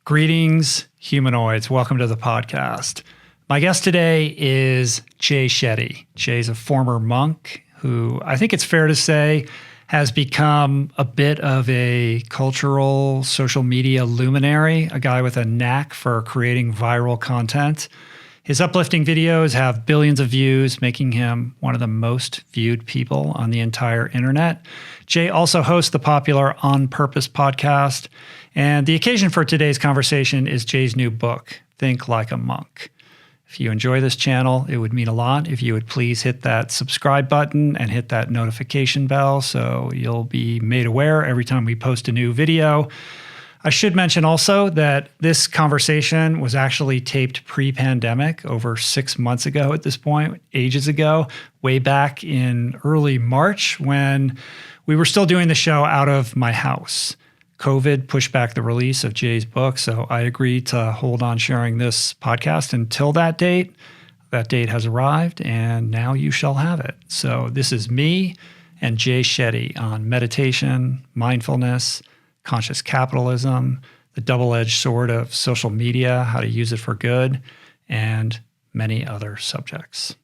Greetings, humanoids. Welcome to the podcast. My guest today is Jay Shetty. Jay's a former monk who I think it's fair to say has become a bit of a cultural social media luminary, a guy with a knack for creating viral content. His uplifting videos have billions of views, making him one of the most viewed people on the entire internet. Jay also hosts the popular On Purpose podcast. And the occasion for today's conversation is Jay's new book, Think Like a Monk. If you enjoy this channel, it would mean a lot if you would please hit that subscribe button and hit that notification bell so you'll be made aware every time we post a new video. I should mention also that this conversation was actually taped pre-pandemic over 6 months ago at this point, ages ago, way back in early March when we were still doing the show out of my house. COVID pushed back the release of Jay's book, so I agreed to hold on sharing this podcast until that date. That date has arrived, and now you shall have it. So this is me and Jay Shetty on meditation, mindfulness, conscious capitalism, the double-edged sword of social media, how to use it for good, and many other subjects.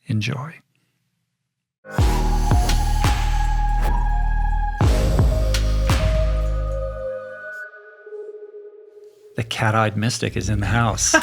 Enjoy. The cat-eyed mystic is in the house.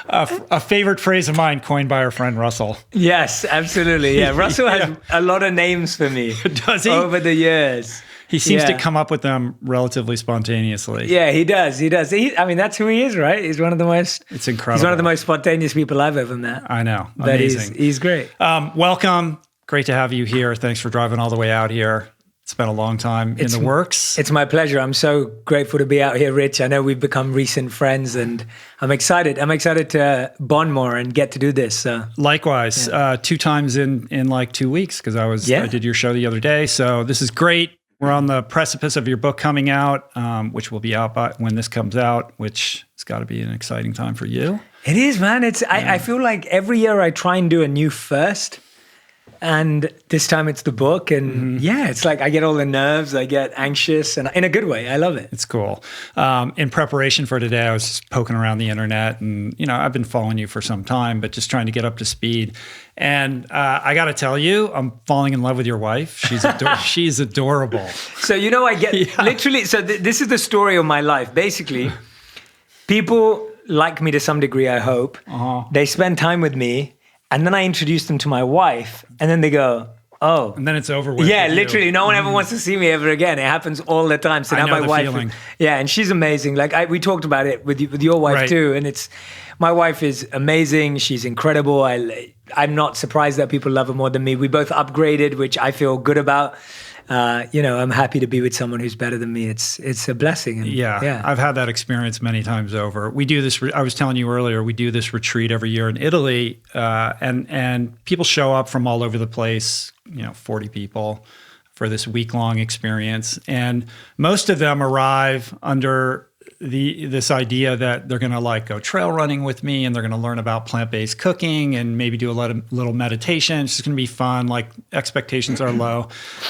A favorite phrase of mine coined by our friend Russell. Yes, absolutely. Yeah, Russell has a lot of names for me. Does he? Over the years. He seems to come up with them relatively spontaneously. Yeah, he does. That's who he is, right? He's one of the most... It's incredible. He's one of the most spontaneous people I've ever met. I know. Amazing. He's great. Welcome. Great to have you here. Thanks for driving all the way out here. It's been a long time in the works. It's my pleasure. I'm so grateful to be out here, Rich. I know we've become recent friends, and I'm excited. I'm excited to bond more and get to do this. So. Likewise, 2 times in like 2 weeks because I did your show the other day. So this is great. We're on the precipice of your book coming out, which will be out when this comes out, which has got to be an exciting time for you. It is, man. I feel like every year I try and do a new first. And this time it's the book, and it's like I get all the nerves, I get anxious, and in a good way. I love it. It's cool. In preparation for today, I was just poking around the internet, and I've been following you for some time, but just trying to get up to speed. And I got to tell you, I'm falling in love with your wife. She's adorable. So I get literally. So this is the story of my life. Basically, people like me to some degree. I hope they spend time with me. And then I introduce them to my wife, and then they go, oh. And then it's over with. Yeah, literally. No one ever wants to see me ever again. It happens all the time. So now my wife. Feeling. Yeah, and she's amazing. Like we talked about it with your wife too. And my wife is amazing. She's incredible. I'm not surprised that people love her more than me. We both upgraded, which I feel good about. I'm happy to be with someone who's better than me. It's a blessing. And, yeah, I've had that experience many times over. We do this. I was telling you earlier, we do this retreat every year in Italy, and people show up from all over the place. 40 people for this week-long experience, and most of them arrive under this idea that they're going to go trail running with me, and they're going to learn about plant-based cooking and maybe do a little meditation. It's just going to be fun. Expectations are low.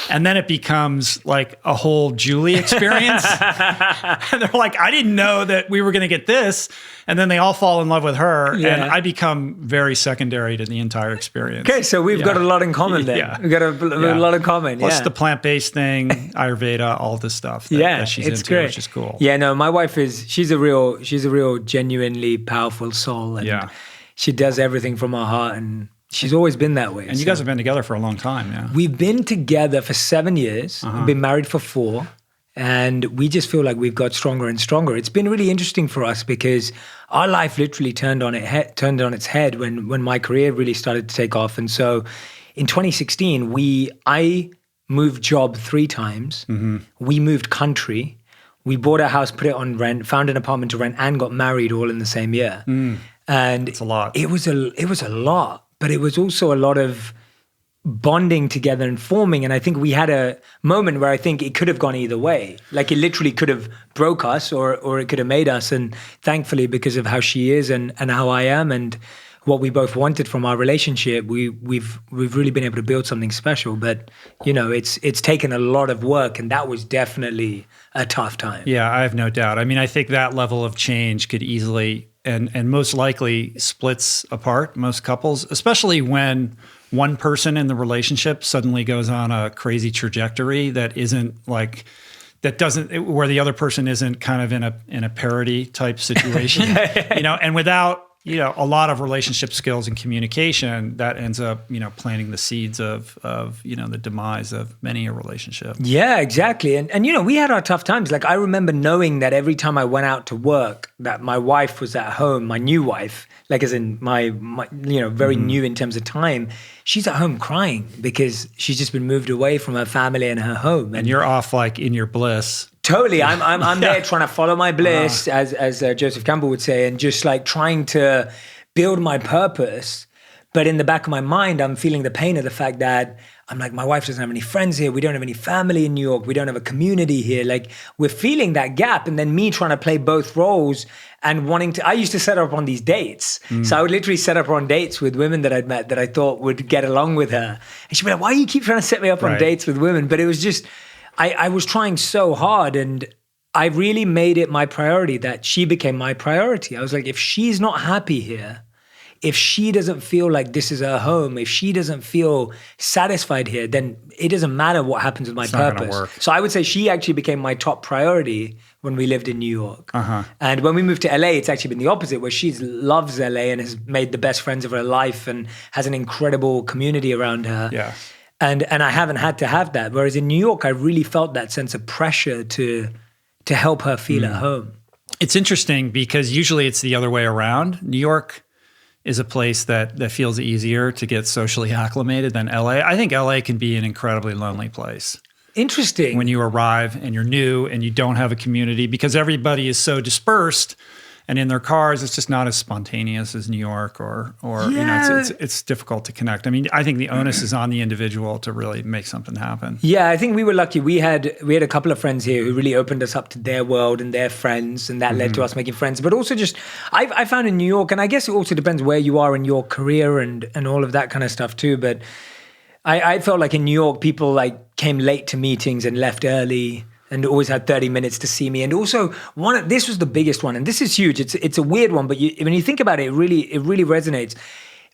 And then it becomes like a whole Julie experience. And they're like, I didn't know that we were going to get this. And then they all fall in love with her. Yeah. And I become very secondary to the entire experience. Okay, so we've got a lot in common then. Yeah. We've got a lot in common. Plus the plant-based thing, Ayurveda, all this stuff that she's into, great. Which is cool. Yeah, no, my wife she's a real genuinely powerful soul, and she does everything from her heart, and she's always been that way. And you guys have been together for a long time. Yeah, we've been together for 7 years. We've been married for 4, and we just feel like we've got stronger and stronger. It's been really interesting for us because our life literally turned on its head when my career really started to take off. And so in 2016 I moved job 3 times. We moved country. We bought a house, put it on rent, found an apartment to rent, and got married all in the same year. And it's a lot. It was a lot, but it was also a lot of bonding together and forming. And I think we had a moment where I think it could have gone either way. Like it literally could have broke us or it could have made us. And thankfully, because of how she is and how I am, and what we both wanted from our relationship, we've really been able to build something special. But it's taken a lot of work, and that was definitely a tough time. Yeah, I have no doubt. I mean, I think that level of change could easily and most likely splits apart most couples, especially when one person in the relationship suddenly goes on a crazy trajectory that isn't like where the other person isn't kind of in a parody type situation, and without a lot of relationship skills and communication, that ends up, planting the seeds of the demise of many a relationship. Yeah, exactly. And we had our tough times. Like, I remember knowing that every time I went out to work, that my wife was at home, my new wife, like as in my very new in terms of time, she's at home crying because she's just been moved away from her family and her home. And you're off like in your bliss. Totally. I'm there trying to follow my bliss, as Joseph Campbell would say, and just like trying to build my purpose. But in the back of my mind, I'm feeling the pain of the fact that I'm like, my wife doesn't have any friends here. We don't have any family in New York. We don't have a community here. Like, we're feeling that gap. And then me trying to play both roles and I used to set her up on these dates. So I would literally set up her on dates with women that I'd met that I thought would get along with her. And she'd be like, why do you keep trying to set me up on dates with women? But it was just, I was trying so hard, and I really made it my priority that she became my priority. I was like, if she's not happy here, if she doesn't feel like this is her home, if she doesn't feel satisfied here, then it doesn't matter what happens with my purpose. So I would say she actually became my top priority when we lived in New York. And when we moved to LA, it's actually been the opposite, where she loves LA and has made the best friends of her life and has an incredible community around her. Yeah. And I haven't had to have that. Whereas in New York, I really felt that sense of pressure to help her feel at home. It's interesting because usually it's the other way around. New York is a place that feels easier to get socially acclimated than LA. I think LA can be an incredibly lonely place. Interesting. When you arrive and you're new and you don't have a community, because everybody is so dispersed and in their cars, it's just not as spontaneous as New York or it's difficult to connect. I mean, I think the onus is on the individual to really make something happen. Yeah, I think we were lucky. We had a couple of friends here who really opened us up to their world and their friends, and that led to us making friends. But also just, I found in New York, and I guess it also depends where you are in your career and all of that kind of stuff too. But I felt like in New York, people like came late to meetings and left early, and always had 30 minutes to see me. And also, this was the biggest one, and this is huge. It's a weird one, but when you think about it, it really resonates.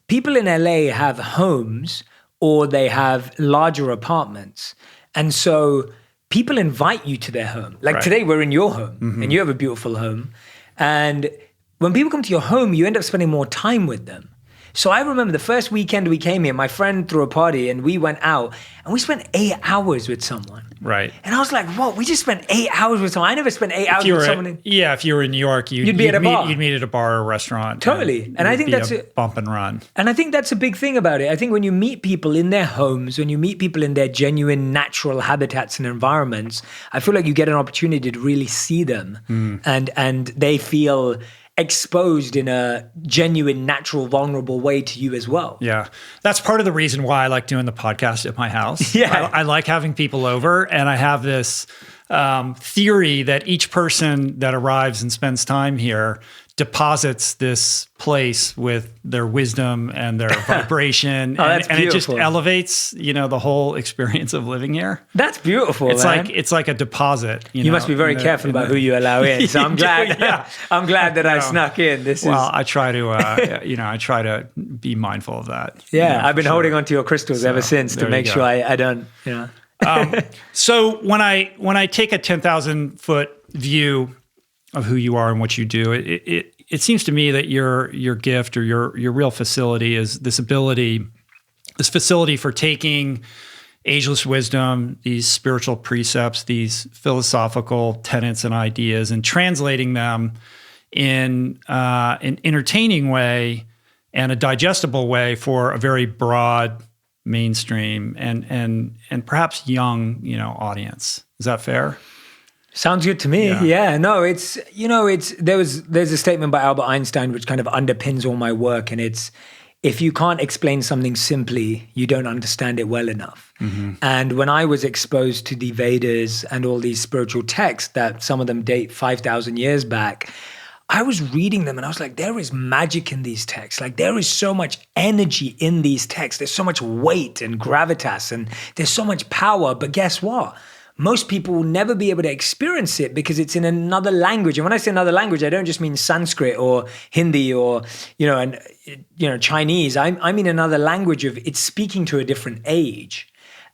People in LA have homes or they have larger apartments. And so people invite you to their home. Like today, we're in your home, and you have a beautiful home. And when people come to your home, you end up spending more time with them. So I remember the first weekend we came here, my friend threw a party and we went out and we spent 8 hours with someone. Right. And I was like, what? We just spent 8 hours with someone. I never spent 8 hours with someone. If you were in New York, you'd be at a bar. You'd meet at a bar or a restaurant. Totally. And I think that's a bump and run. And I think that's a big thing about it. I think when you meet people in their homes, when you meet people in their genuine natural habitats and environments, I feel like you get an opportunity to really see them and they feel exposed in a genuine, natural, vulnerable way to you as well. Yeah. That's part of the reason why I like doing the podcast at my house. Yeah. I like having people over, and I have this theory that each person that arrives and spends time here deposits this place with their wisdom and their vibration. That's and it just elevates, the whole experience of living here. That's beautiful. It's like a deposit. You must be very careful about who you allow in. So I'm glad. I'm glad that I snuck in. I try to, I try to be mindful of that. Yeah, I've been holding on to your crystals ever since to make sure I don't. So when I take a 10,000 foot view of who you are and what you do, it seems to me that your gift or your real facility is this facility for taking ageless wisdom, these spiritual precepts, these philosophical tenets and ideas, and translating them in an entertaining way and a digestible way for a very broad, mainstream and perhaps young, audience. Is that fair? Sounds good to me. Yeah. No, there's a statement by Albert Einstein which kind of underpins all my work, and it's, if you can't explain something simply, you don't understand it well enough. And when I was exposed to the Vedas and all these spiritual texts that some of them date 5,000 years back, I was reading them and I was like, there is magic in these texts. Like there is so much energy in these texts. There's so much weight and gravitas and there's so much power. But guess what? Most people will never be able to experience it because it's in another language. And when I say another language, I don't just mean Sanskrit or Hindi or, Chinese. I mean another language of it's speaking to a different age.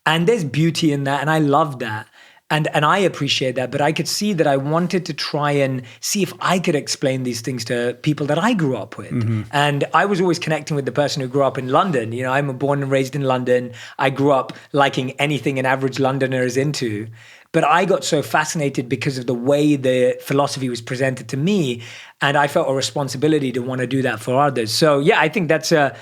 And there's beauty in that. And I love that. And I appreciate that, but I could see that I wanted to try and see if I could explain these things to people that I grew up with. And I was always connecting with the person who grew up in London. I'm born and raised in London. I grew up liking anything an average Londoner is into. But I got so fascinated because of the way the philosophy was presented to me. And I felt a responsibility to want to do that for others. So yeah, I think that's a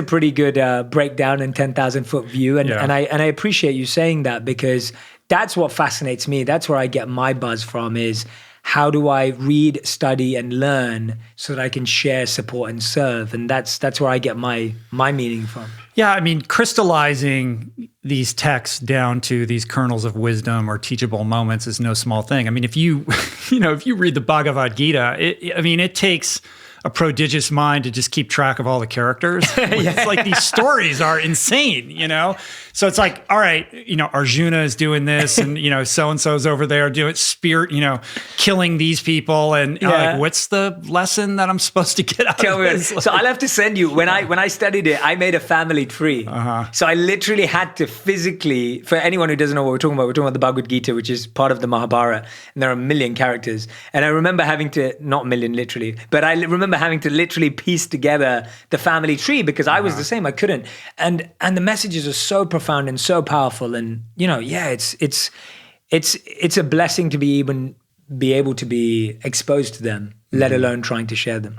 pretty good breakdown and 10,000-foot view. And I appreciate you saying that because that's what fascinates me. That's where I get my buzz from is how do I read, study, and learn so that I can share, support, and serve? And that's where I get my meaning from. Yeah, I mean, crystallizing these texts down to these kernels of wisdom or teachable moments is no small thing. I mean, if you read the Bhagavad Gita, it takes a prodigious mind to just keep track of all the characters. It's like these stories are insane, So it's like, all right, Arjuna is doing this and, so-and-so's over there doing killing these people. And like, what's the lesson that I'm supposed to get out of this? So I'll have to send you, when I studied it, I made a family tree. So I literally had to physically, for anyone who doesn't know what we're talking about the Bhagavad Gita, which is part of the Mahabharata, and there are a million characters. And I remember having to, not a million literally, but I remember having to literally piece together the family tree because I was the same. I couldn't. And the messages are so profound and so powerful. And, it's a blessing to be able to be exposed to them, let alone trying to share them.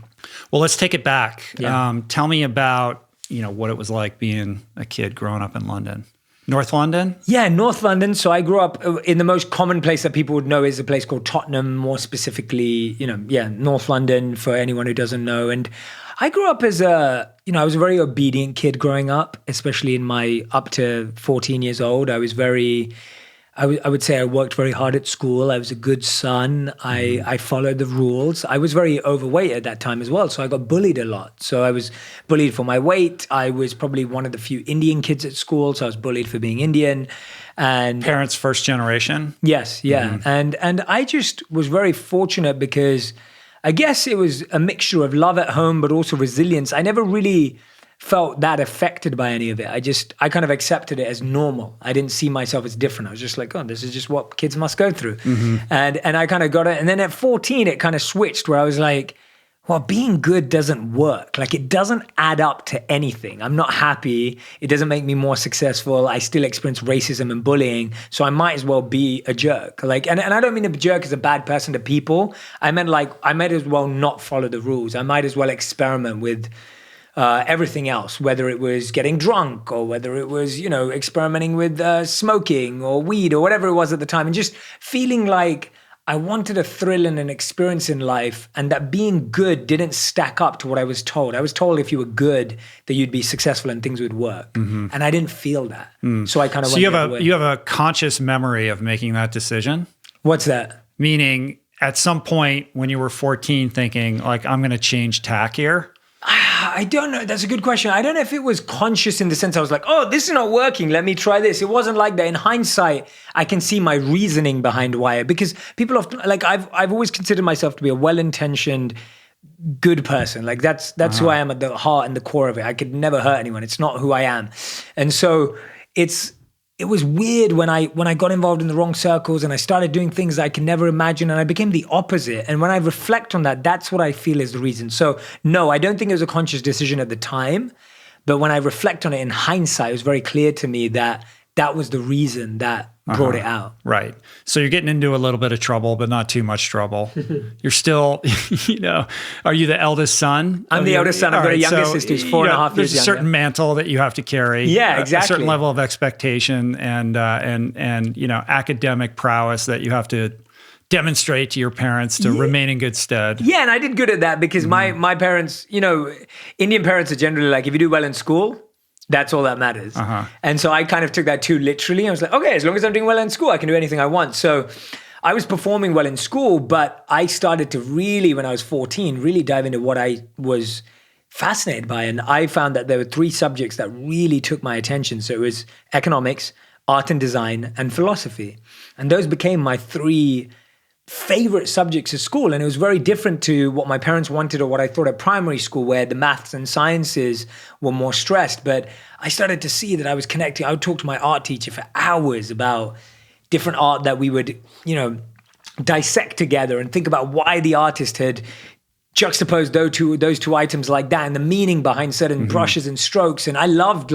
Well, let's take it back. Yeah. Tell me about, what it was like being a kid growing up in London. North London? Yeah, North London. So I grew up in the most common place that people would know is a place called Tottenham, more specifically, North London for anyone who doesn't know. And I grew up as I was a very obedient kid growing up, especially in my up to 14 years old. I was I would say I worked very hard at school. I was a good son. I followed the rules. I was very overweight at that time as well, so I got bullied a lot. So I was bullied for my weight. I was probably one of the few Indian kids at school, so I was bullied for being Indian. And parents first generation? Yes, yeah. And I just was very fortunate because I guess it was a mixture of love at home, but also resilience. I never really felt that affected by any of it. I kind of accepted it as normal. I didn't see myself as different. I was just like, oh, this is just what kids must go through. And I kind of got it. And then at 14, it kind of switched where I was like, well, being good doesn't work. Like it doesn't add up to anything. I'm not happy. It doesn't make me more successful. I still experience racism and bullying. So I might as well be a jerk. Like, and I don't mean a jerk as a bad person to people. I meant like, I might as well not follow the rules. I might as well experiment with everything else, whether it was getting drunk or whether it was, experimenting with smoking or weed or whatever it was at the time, and just feeling like I wanted a thrill and an experience in life, and that being good didn't stack up to what I was told. I was told if you were good, that you'd be successful and things would work. And I didn't feel that. So I kind of went the other way. You have a conscious memory of making that decision? What's that? Meaning at some point when you were 14 thinking like, I'm going to change tack here? I don't know. That's a good question. I don't know if it was conscious in the sense I was like, oh, this is not working. Let me try this. It wasn't like that. In hindsight, I can see my reasoning behind why. Because people often, like I've always considered myself to be a well-intentioned, good person. Like that's who I am at the heart and the core of it. I could never hurt anyone. It's not who I am. And so it was weird when I got involved in the wrong circles and I started doing things I could never imagine, and I became the opposite. And when I reflect on that, that's what I feel is the reason. So no, I don't think it was a conscious decision at the time, but when I reflect on it in hindsight, it was very clear to me that that was the reason that brought it out. Right. So you're getting into a little bit of trouble, but not too much trouble. You're still, are you the eldest son? I'm the eldest son. I've got a younger sister who's 4.5 years younger. There's a certain mantle that you have to carry. Yeah, exactly. A certain level of expectation and academic prowess that you have to demonstrate to your parents to remain in good stead. Yeah, and I did good at that because my parents, Indian parents are generally like, if you do well in school, that's all that matters. And so I kind of took that too literally. I was like, okay, as long as I'm doing well in school, I can do anything I want. So I was performing well in school, but I started to really, when I was 14, really dive into what I was fascinated by. And I found that there were 3 subjects that really took my attention. So it was economics, art and design, and philosophy. And those became my 3 favorite subjects at school. And it was very different to what my parents wanted or what I thought at primary school, where the maths and sciences were more stressed. But I started to see that I was connecting. I would talk to my art teacher for hours about different art that we would, dissect together and think about why the artist had juxtaposed those two items like that and the meaning behind certain brushes and strokes. And I loved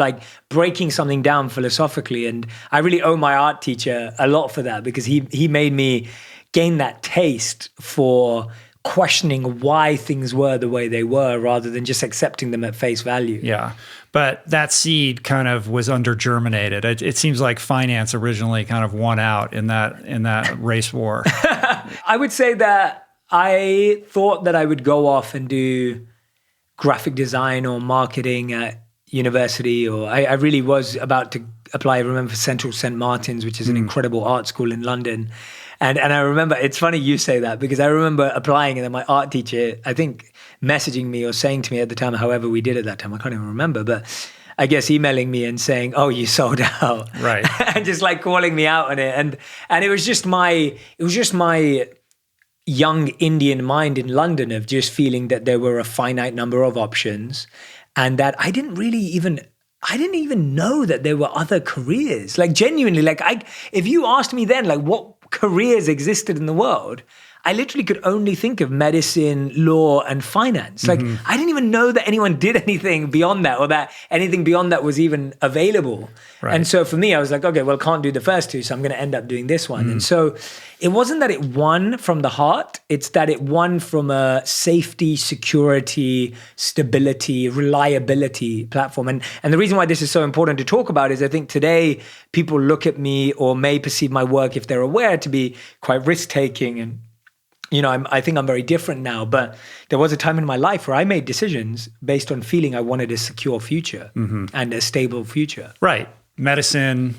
breaking something down philosophically. And I really owe my art teacher a lot for that, because he made me gain that taste for questioning why things were the way they were rather than just accepting them at face value. Yeah. But that seed kind of was under-germinated. It seems like finance originally kind of won out in that race war. I would say that I thought that I would go off and do graphic design or marketing at university, or I really was about to apply, I remember, for Central St. Martin's, which is an incredible art school in London. And I remember, it's funny you say that, because I remember applying and then my art teacher, I think, messaging me or saying to me at the time, however we did at that time, I can't even remember, but I guess emailing me and saying, "Oh, you sold out." Right. And just calling me out on it. And it was just my young Indian mind in London of just feeling that there were a finite number of options, and that I didn't even know that there were other careers. Genuinely, if you asked me then, what careers existed in the world, I literally could only think of medicine, law, and finance. I didn't even know that anyone did anything beyond that, or that anything beyond that was even available. Right. And so for me, I was like, okay, well, can't do the first 2, so I'm going to end up doing this one. And so it wasn't that it won from the heart, it's that it won from a safety, security, stability, reliability platform. And the reason why this is so important to talk about is I think today people look at me or may perceive my work, if they're aware, to be quite risk-taking, and I think I'm very different now, but there was a time in my life where I made decisions based on feeling I wanted a secure future and a stable future. Right. Medicine,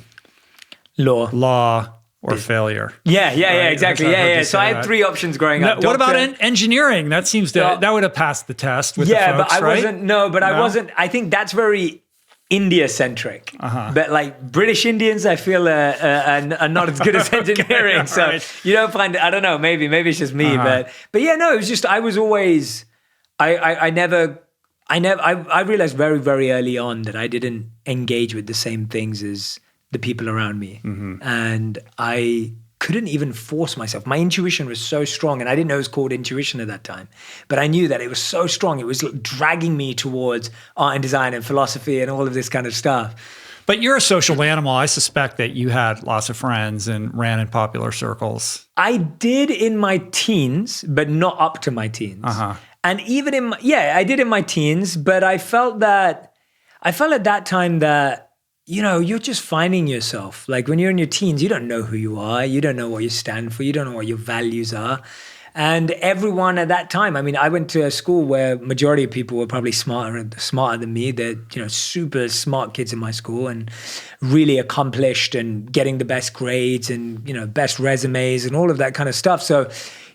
law, or failure. Yeah, exactly. Yeah. So I had 3 options growing up. What about engineering? That seems that would have passed the test with the folks, but I wasn't. I think that's very India-centric. But British Indians, I feel are not as good as engineering. Right. So you don't find it, I don't know, maybe it's just me. But yeah, no, it was just, I was always, I realized very, very early on that I didn't engage with the same things as the people around me. And I couldn't even force myself. My intuition was so strong, and I didn't know it was called intuition at that time, but I knew that it was so strong. It was dragging me towards art and design and philosophy and all of this kind of stuff. But you're a social animal. I suspect that you had lots of friends and ran in popular circles. I did in my teens, but not up to my teens. And even I did in my teens, but I felt at that time that, you're just finding yourself. When you're in your teens, you don't know who you are. You don't know what you stand for. You don't know what your values are. And everyone at that time, I went to a school where majority of people were probably smarter than me. They're, super smart kids in my school and really accomplished and getting the best grades and, best resumes and all of that kind of stuff. So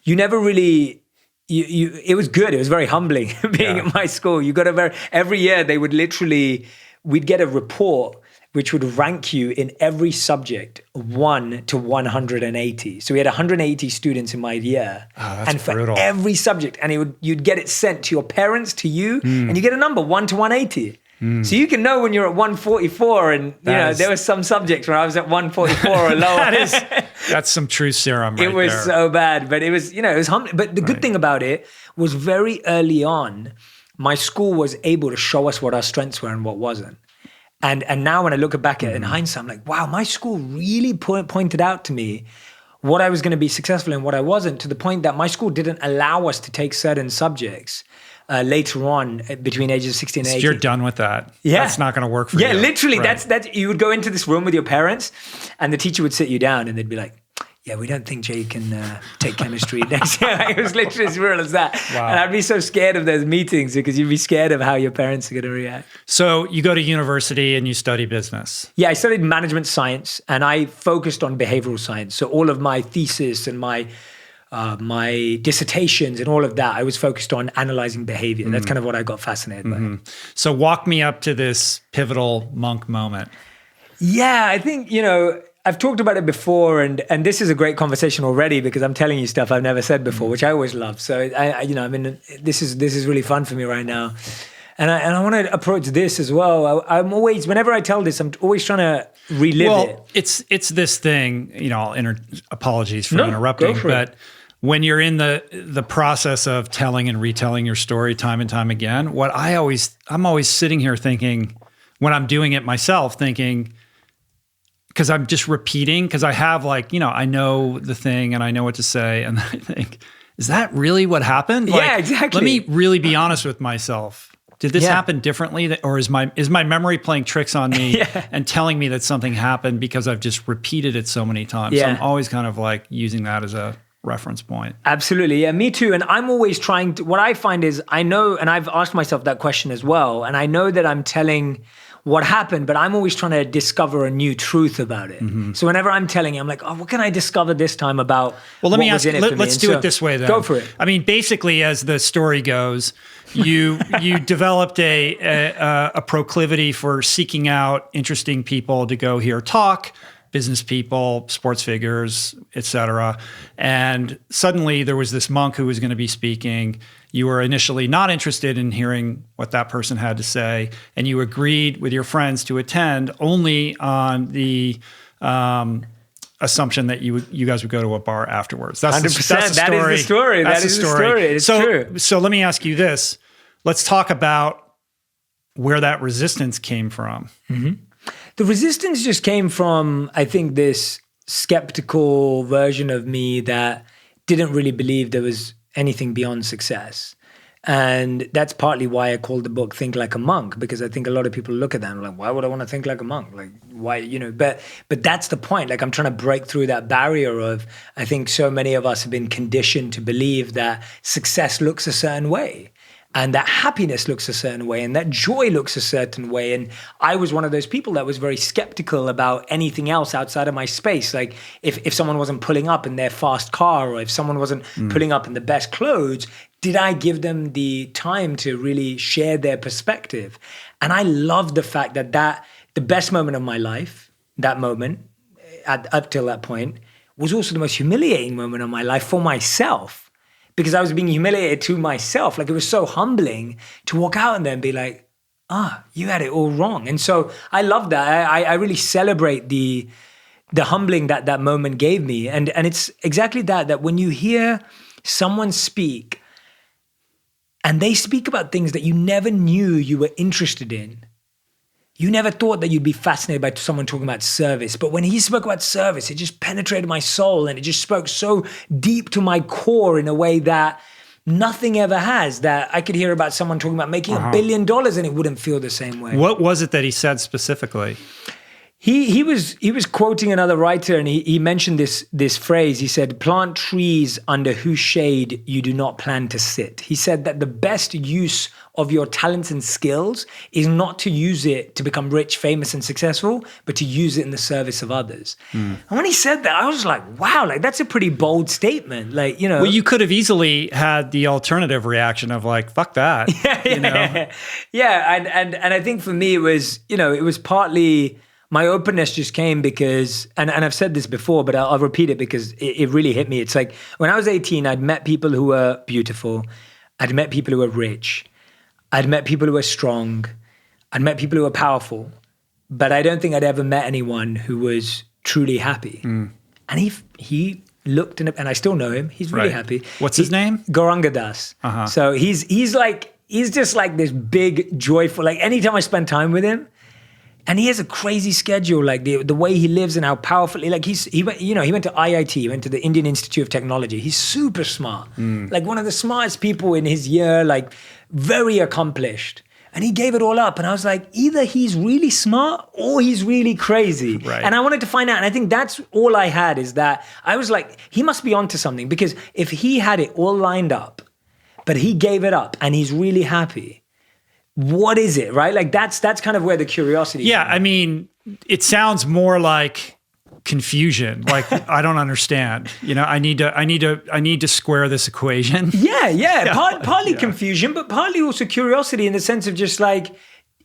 you never really... it was good. It was very humbling being at my school. Every year we'd get a report which would rank you in every subject 1 to 180. So we had 180 students in my year. Oh, that's for brutal. Every subject. And you'd get it sent to your parents, to you, and you get a number, 1 to 180. So you can know when you're at 144, and there were some subjects where I was at 144 or lower. That's some truth serum right there. It was so bad, but it was, it was humbling. But the good thing about it was very early on, my school was able to show us what our strengths were and what wasn't. And now when I look back at it in hindsight, I'm like, wow, my school really pointed out to me what I was going to be successful in, what I wasn't, to the point that my school didn't allow us to take certain subjects later on between ages of 16 and 18. You're done with that. Yeah. That's not going to work for you. Yeah, literally. Right. That's you would go into this room with your parents and the teacher would sit you down and they'd be like, yeah, we don't think Jay can take chemistry next year. It was literally as real as that. Wow. And I'd be so scared of those meetings because you'd be scared of how your parents are going to react. So you go to university and you study business. Yeah, I studied management science and I focused on behavioral science. So all of my thesis and my dissertations and all of that, I was focused on analyzing behavior. That's kind of what I got fascinated by. So walk me up to this pivotal monk moment. Yeah, I think, I've talked about it before, and this is a great conversation already because I'm telling you stuff I've never said before, which I always love. So this is really fun for me right now, and I want to approach this as well. I'm always, whenever I tell this, I'm always trying to relive it. It's this thing. Apologies for interrupting, but when you're in the process of telling and retelling your story time and time again, I'm always sitting here thinking, when I'm doing it myself, thinking, because I'm just repeating, because I have I know the thing and I know what to say. And I think, is that really what happened? Yeah, exactly. Let me really be honest with myself. Did this happen differently? Or is my memory playing tricks on me and telling me that something happened because I've just repeated it so many times? Yeah. So I'm always kind of using that as a reference point. Absolutely. Yeah, me too. And I'm always trying to, what I find is I know, and I've asked myself that question as well. And I know that I'm telling what happened, but I'm always trying to discover a new truth about it. So whenever I'm telling it, I'm like, what can I discover this time about Well, let what me was ask, in it for me? let's do it this way then. Go for it. I mean, basically, as the story goes, you developed a proclivity for seeking out interesting people to go hear talk, business people, sports figures, etc. And suddenly there was this monk who was going to be speaking. You were initially not interested in hearing what that person had to say, and you agreed with your friends to attend only on the assumption that you guys would go to a bar afterwards. That's 100%. That's the story. That is the story. That's that is the the story. It's true. So let me ask you this. Let's talk about where that resistance came from. The resistance just came from, I think, this skeptical version of me that didn't really believe there was anything beyond success. And that's partly why I called the book Think Like a Monk, because I think a lot of people look at that and like, why would I want to think like a monk? Like, why, but that's the point. Like, I'm trying to break through that barrier of, I think so many of us have been conditioned to believe that success looks a certain way, and that happiness looks a certain way, and that joy looks a certain way. And I was one of those people that was very skeptical about anything else outside of my space. Like if someone wasn't pulling up in their fast car, or if someone wasn't pulling up in the best clothes, did I give them the time to really share their perspective? And I love the fact that the best moment of my life, that moment, up till that point, was also the most humiliating moment of my life for myself. Because I was being humiliated to myself. Like, it was so humbling to walk out and then be like, you had it all wrong. And so I love that. I really celebrate the humbling that moment gave me. And it's exactly that when you hear someone speak and they speak about things that you never knew you were interested in. You never thought that you'd be fascinated by someone talking about service. But when he spoke about service, it just penetrated my soul, and it just spoke so deep to my core in a way that nothing ever has. That I could hear about someone talking about making $1 billion and it wouldn't feel the same way. What was it that he said specifically? He was quoting another writer, and he mentioned this phrase. He said, "Plant trees under whose shade you do not plan to sit." He said that the best use of your talents and skills is not to use it to become rich, famous, and successful, but to use it in the service of others. And when he said that, I was like, wow, like that's a pretty bold statement. Like, Well, you could have easily had the alternative reaction of like, fuck that. Yeah. And I think for me, it was partly my openness just came because, and I've said this before, but I'll repeat it because it really hit me. It's like when I was 18, I'd met people who were beautiful. I'd met people who were rich. I'd met people who were strong. I'd met people who were powerful. But I don't think I'd ever met anyone who was truly happy. And he looked, and I still know him. He's really happy. What's his name? Gauranga Das. So he's just like this big, joyful, like anytime I spend time with him, and he has a crazy schedule, like the way he lives and how powerfully, like he went to IIT, he went to the Indian Institute of Technology. He's super smart, like one of the smartest people in his year, like very accomplished. And he gave it all up. And I was like, either he's really smart or he's really crazy. Right. And I wanted to find out. And I think that's all I had, is that I was like, he must be onto something, because if he had it all lined up, but he gave it up and he's really happy, what is it, right? Like that's kind of where the curiosity. Yeah, I mean, it sounds more like confusion. Like, I don't understand. I need to square this equation. Yeah. Partly confusion, but partly also curiosity, in the sense of just like,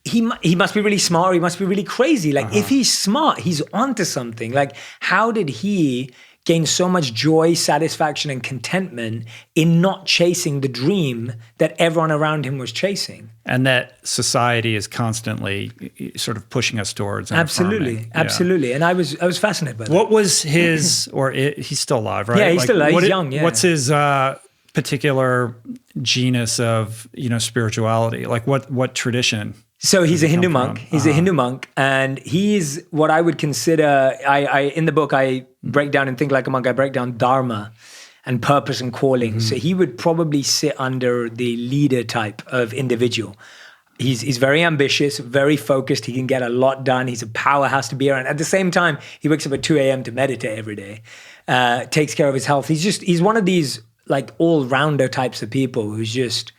he must be really smart, or he must be really crazy. Like, if he's smart, he's onto something. Like, how did he gain so much joy, satisfaction, and contentment in not chasing the dream that everyone around him was chasing? And that society is constantly sort of pushing us towards. Absolutely. And I was fascinated by that. What was his, he's still alive, right? Yeah, he's still alive. He's young, yeah. What's his particular genus of, spirituality? Like what tradition? So he's a Hindu monk. He's a Hindu monk, and he's what I would consider, I in the book, I break down and Think Like a Monk, I break down dharma and purpose and calling. So he would probably sit under the leader type of individual. He's very ambitious, very focused. He can get a lot done. He's a powerhouse to be around. At the same time, he wakes up at 2 a.m. to meditate every day, takes care of his health. He's one of these like all-rounder types of people who's just,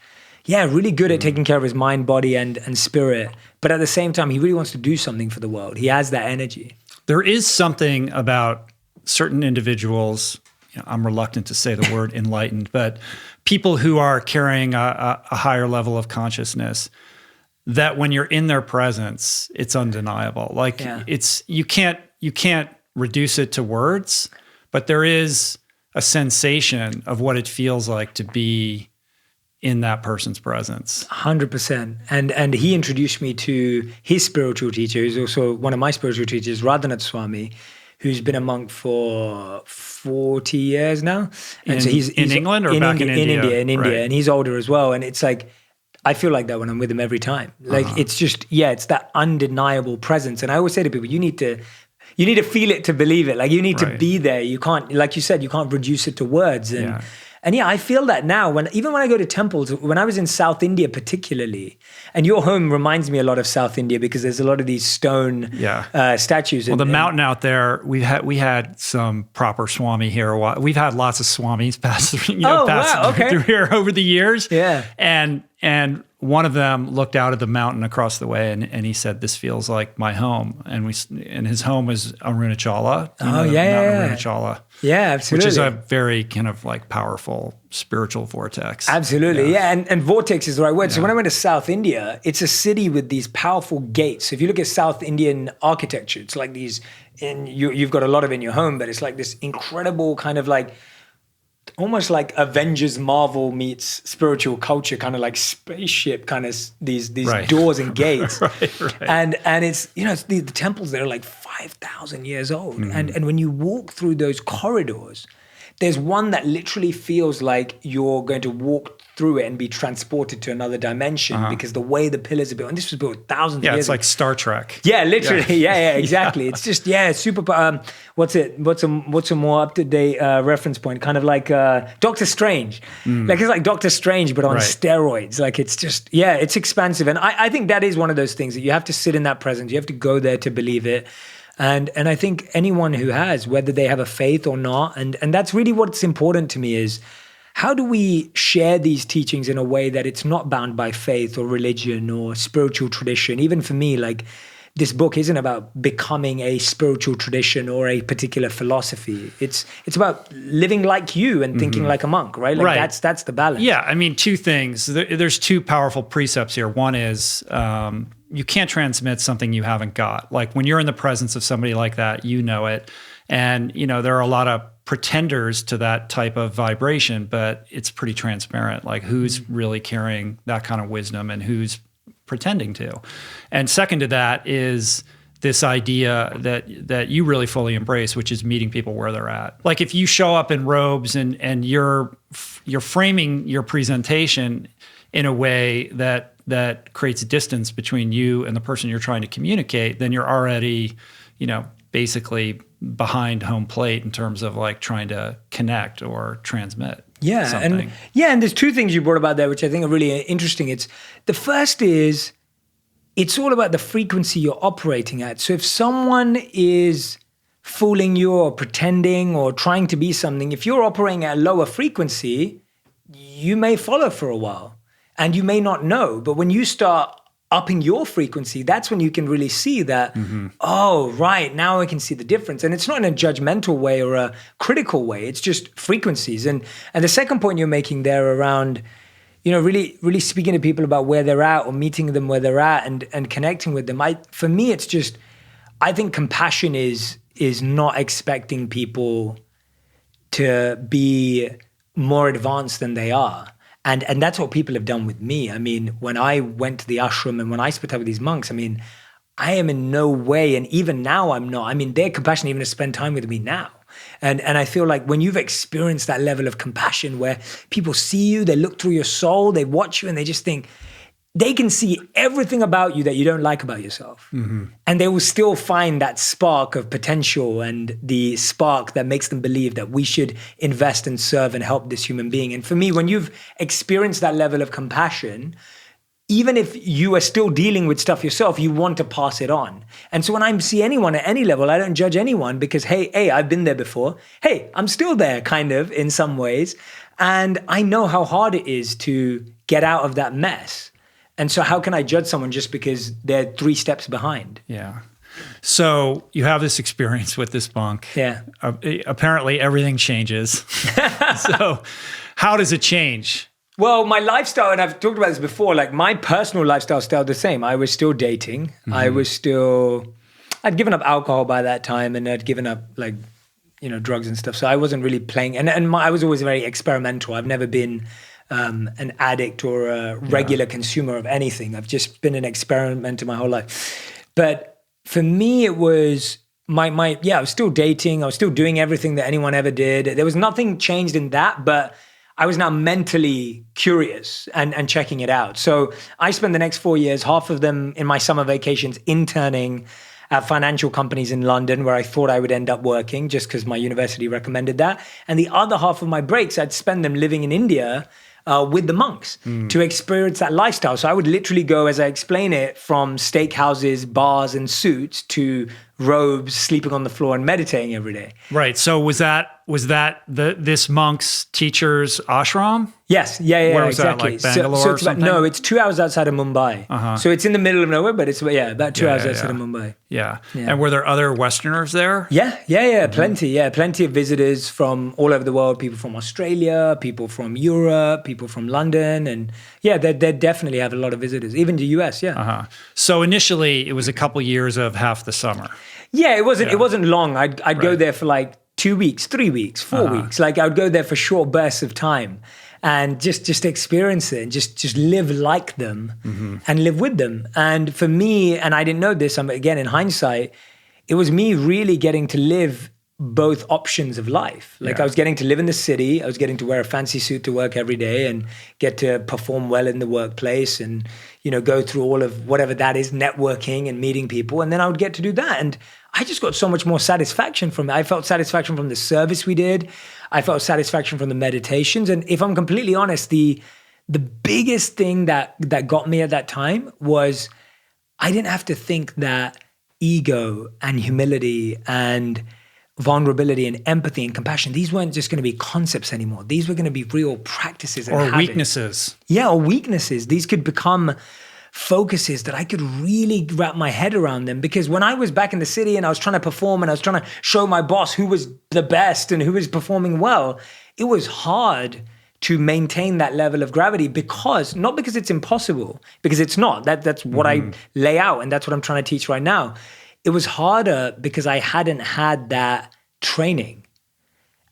really good at taking care of his mind, body, and spirit. But at the same time, he really wants to do something for the world. He has that energy. There is something about certain individuals, I'm reluctant to say the word enlightened, but people who are carrying a higher level of consciousness, that when you're in their presence, it's undeniable. Like you can't reduce it to words, but there is a sensation of what it feels like to be in that person's presence. 100%. And he introduced me to his spiritual teacher, who's also one of my spiritual teachers, Radhanath Swami, who's been a monk for 40 years now. And so he's in England or back in India? In India. And he's older as well. And it's like, I feel like that when I'm with him every time. Like it's just, it's that undeniable presence. And I always say to people, you need to feel it to believe it. Like you need to be there. You can't, like you said, you can't reduce it to words. And I feel that now even when I go to temples, when I was in South India particularly, and your home reminds me a lot of South India because there's a lot of these stone statues. Well, the mountain out there, we had some proper Swami here a while. We've had lots of Swamis pass through here over the years. Yeah. And one of them looked out at the mountain across the way and he said, "This feels like my home." And his home was Arunachala. Arunachala. Yeah, absolutely. Which is a very kind of like powerful spiritual vortex. Absolutely. Yeah. And vortex is the right word. So when I went to South India, it's a city with these powerful gates. So if you look at South Indian architecture, it's like these, and you've got a lot of it in your home, but it's like this incredible kind of like, almost like Avengers Marvel meets spiritual culture, kind of like spaceship, kind of these doors and gates. right. And it's, it's the temples that are like 5,000 years old. And when you walk through those corridors, there's one that literally feels like you're going to walk through it and be transported to another dimension because the way the pillars are built, and this was built thousands of years ago. Yeah, it's like Star Trek. Yeah, literally. Yeah, exactly. It's just, it's super, what's a more up-to-date reference point? Kind of like Doctor Strange. Like it's like Doctor Strange, but on steroids. Like it's just, it's expansive. And I think that is one of those things that you have to sit in that presence. You have to go there to believe it. And I think anyone who has, whether they have a faith or not, and that's really what's important to me is, how do we share these teachings in a way that it's not bound by faith or religion or spiritual tradition? Even for me, like this book isn't about becoming a spiritual tradition or a particular philosophy. It's about living like you and thinking like a monk, right? Like that's the balance. Yeah, I mean, two things. There's two powerful precepts here. One is you can't transmit something you haven't got. Like when you're in the presence of somebody like that, you know it. And, there are a lot of pretenders to that type of vibration, but it's pretty transparent, like who's really carrying that kind of wisdom and who's pretending to. And second to that is this idea that you really fully embrace, which is meeting people where they're at. Like if you show up in robes and you're framing your presentation in a way that creates distance between you and the person you're trying to communicate, then you're already, basically behind home plate in terms of like trying to connect or transmit something. And there's two things you brought about there, which I think are really interesting. It's the first is it's all about the frequency you're operating at. So if someone is fooling you or pretending or trying to be something, if you're operating at a lower frequency, you may follow for a while and you may not know. But when you start upping your frequency, that's when you can really see that, oh, right, now I can see the difference. And it's not in a judgmental way or a critical way. It's just frequencies. And the second point you're making there around, really, really speaking to people about where they're at or meeting them where they're at and connecting with them. For me, it's just, I think compassion is not expecting people to be more advanced than they are. And that's what people have done with me. I mean, when I went to the ashram and when I spent time with these monks, I mean, I am in no way, and even now I'm not. I mean, they're compassionate even to spend time with me now. And I feel like when you've experienced that level of compassion where people see you, they look through your soul, they watch you, and they just think, they can see everything about you that you don't like about yourself. And they will still find that spark of potential and the spark that makes them believe that we should invest and serve and help this human being. And for me, when you've experienced that level of compassion, even if you are still dealing with stuff yourself, you want to pass it on. And so when I see anyone at any level, I don't judge anyone because, hey, I've been there before. Hey, I'm still there kind of in some ways. And I know how hard it is to get out of that mess. And so how can I judge someone just because they're 3 steps behind? Yeah. So you have this experience with this monk. Yeah. Apparently everything changes. So how does it change? Well, my lifestyle, and I've talked about this before, like my personal lifestyle stayed the same. I was still dating. I'd given up alcohol by that time and I'd given up drugs and stuff. So I wasn't really playing. I was always very experimental. I've never been an addict or a regular consumer of anything. I've just been an experimenter my whole life. But for me, it was I was still dating. I was still doing everything that anyone ever did. There was nothing changed in that, but I was now mentally curious and checking it out. So I spent the next 4 years, half of them in my summer vacations, interning at financial companies in London where I thought I would end up working just because my university recommended that. And the other half of my breaks, I'd spend them living in India with the monks to experience that lifestyle. So I would literally go, as I explain it, from steakhouses, bars, and suits to robes, sleeping on the floor and meditating every day. Right. So was that this monk's teacher's ashram? Yes. Yeah. Where was exactly. that? Like Bangalore or something? No, it's 2 hours outside of Mumbai. So it's in the middle of nowhere, but it's about 2 hours outside of Mumbai. Yeah. And were there other Westerners there? Yeah. Plenty. Yeah, plenty of visitors from all over the world. People from Australia, people from Europe, people from London, and they definitely have a lot of visitors, even the US. Yeah. So initially, it was a couple years of half the summer. Yeah, it wasn't long. I'd go there for like 2 weeks, 3 weeks, 4 weeks. Like I would go there for short bursts of time and just experience it and just live like them and live with them. And for me, and I didn't know this, again, in hindsight, it was me really getting to live both options of life. Like I was getting to live in the city. I was getting to wear a fancy suit to work every day and get to perform well in the workplace and, go through all of whatever that is, networking and meeting people. And then I would get to do that. And I just got so much more satisfaction from it. I felt satisfaction from the service we did. I felt satisfaction from the meditations. And if I'm completely honest, the biggest thing that got me at that time was I didn't have to think that ego and humility and vulnerability and empathy and compassion, these weren't just going to be concepts anymore. These were going to be real practices and habits. Weaknesses. Yeah, or weaknesses. These could become focuses that I could really wrap my head around them. Because when I was back in the city and I was trying to perform and I was trying to show my boss who was the best and who was performing well, it was hard to maintain that level of gravity not because it's impossible, because it's not. That's what I lay out and that's what I'm trying to teach right now. It was harder because I hadn't had that training.